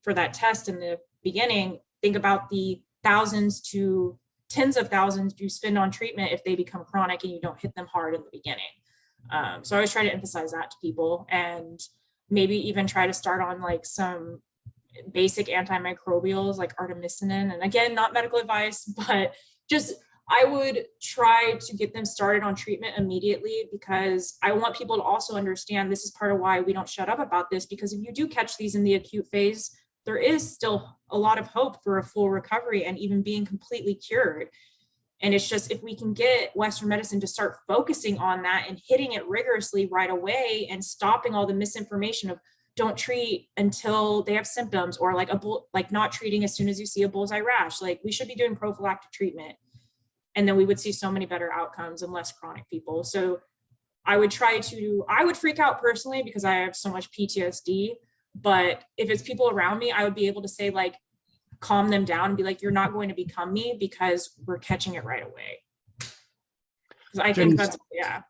for that test in the beginning, think about the thousands to tens of thousands you spend on treatment if they become chronic and you don't hit them hard in the beginning. So I always try to emphasize that to people, and maybe even try to start on like some basic antimicrobials like artemisinin. And again, not medical advice, but just I would try to get them started on treatment immediately, because I want people to also understand this is part of why we don't shut up about this, because if you do catch these in the acute phase, there is still a lot of hope for a full recovery and even being completely cured. And it's just, if we can get Western medicine to start focusing on that and hitting it rigorously right away, and stopping all the misinformation of don't treat until they have symptoms, or like not treating as soon as you see a bullseye rash. Like, we should be doing prophylactic treatment, and then we would see so many better outcomes and less chronic people. So I would freak out personally because I have so much PTSD, but if it's people around me, I would be able to say, like, calm them down and be like, you're not going to become me because we're catching it right away. I think that's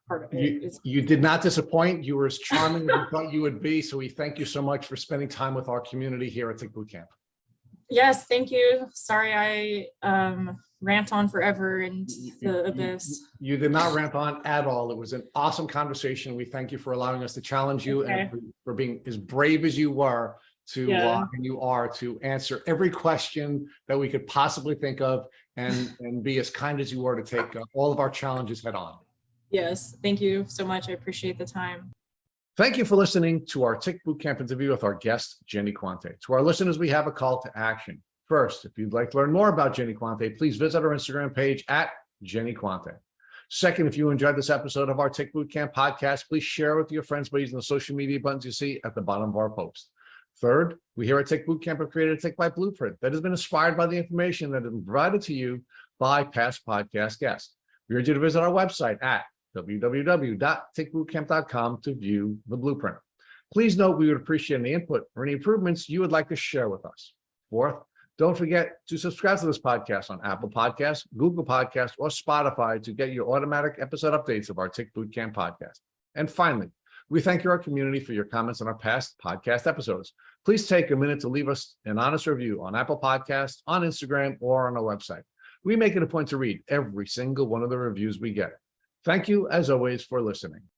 part of it. You did not disappoint. You were as charming as we thought you would be. So we thank you so much for spending time with our community here at Tick Boot Camp. Yes, thank you. Sorry I rant on forever and the abyss. You did not rant on at all. It was an awesome conversation. We thank you for allowing us to challenge you and for being as brave as you were and you are to answer every question that we could possibly think of, and be as kind as you were to take all of our challenges head on. Yes, thank you so much. I appreciate the time. Thank you for listening to our Tick Boot Camp interview with our guest, Jeni Quante. To our listeners, we have a call to action. First, if you'd like to learn more about Jeni Quante, please visit our Instagram page at Jeni Quante. Second, if you enjoyed this episode of our Tick Boot Camp podcast, please share it with your friends by using the social media buttons you see at the bottom of our post. Third, we here at Tick Boot Camp have created a Tick Bite Blueprint that has been inspired by the information that has been provided to you by past podcast guests. We urge you to visit our website at www.tickbootcamp.com to view the blueprint. Please note we would appreciate any input or any improvements you would like to share with us. Fourth, don't forget to subscribe to this podcast on Apple Podcasts, Google Podcasts, or Spotify to get your automatic episode updates of our Tick Boot Camp podcast. And finally, we thank our community for your comments on our past podcast episodes. Please take a minute to leave us an honest review on Apple Podcasts, on Instagram, or on our website. We make it a point to read every single one of the reviews we get. Thank you, as always, for listening.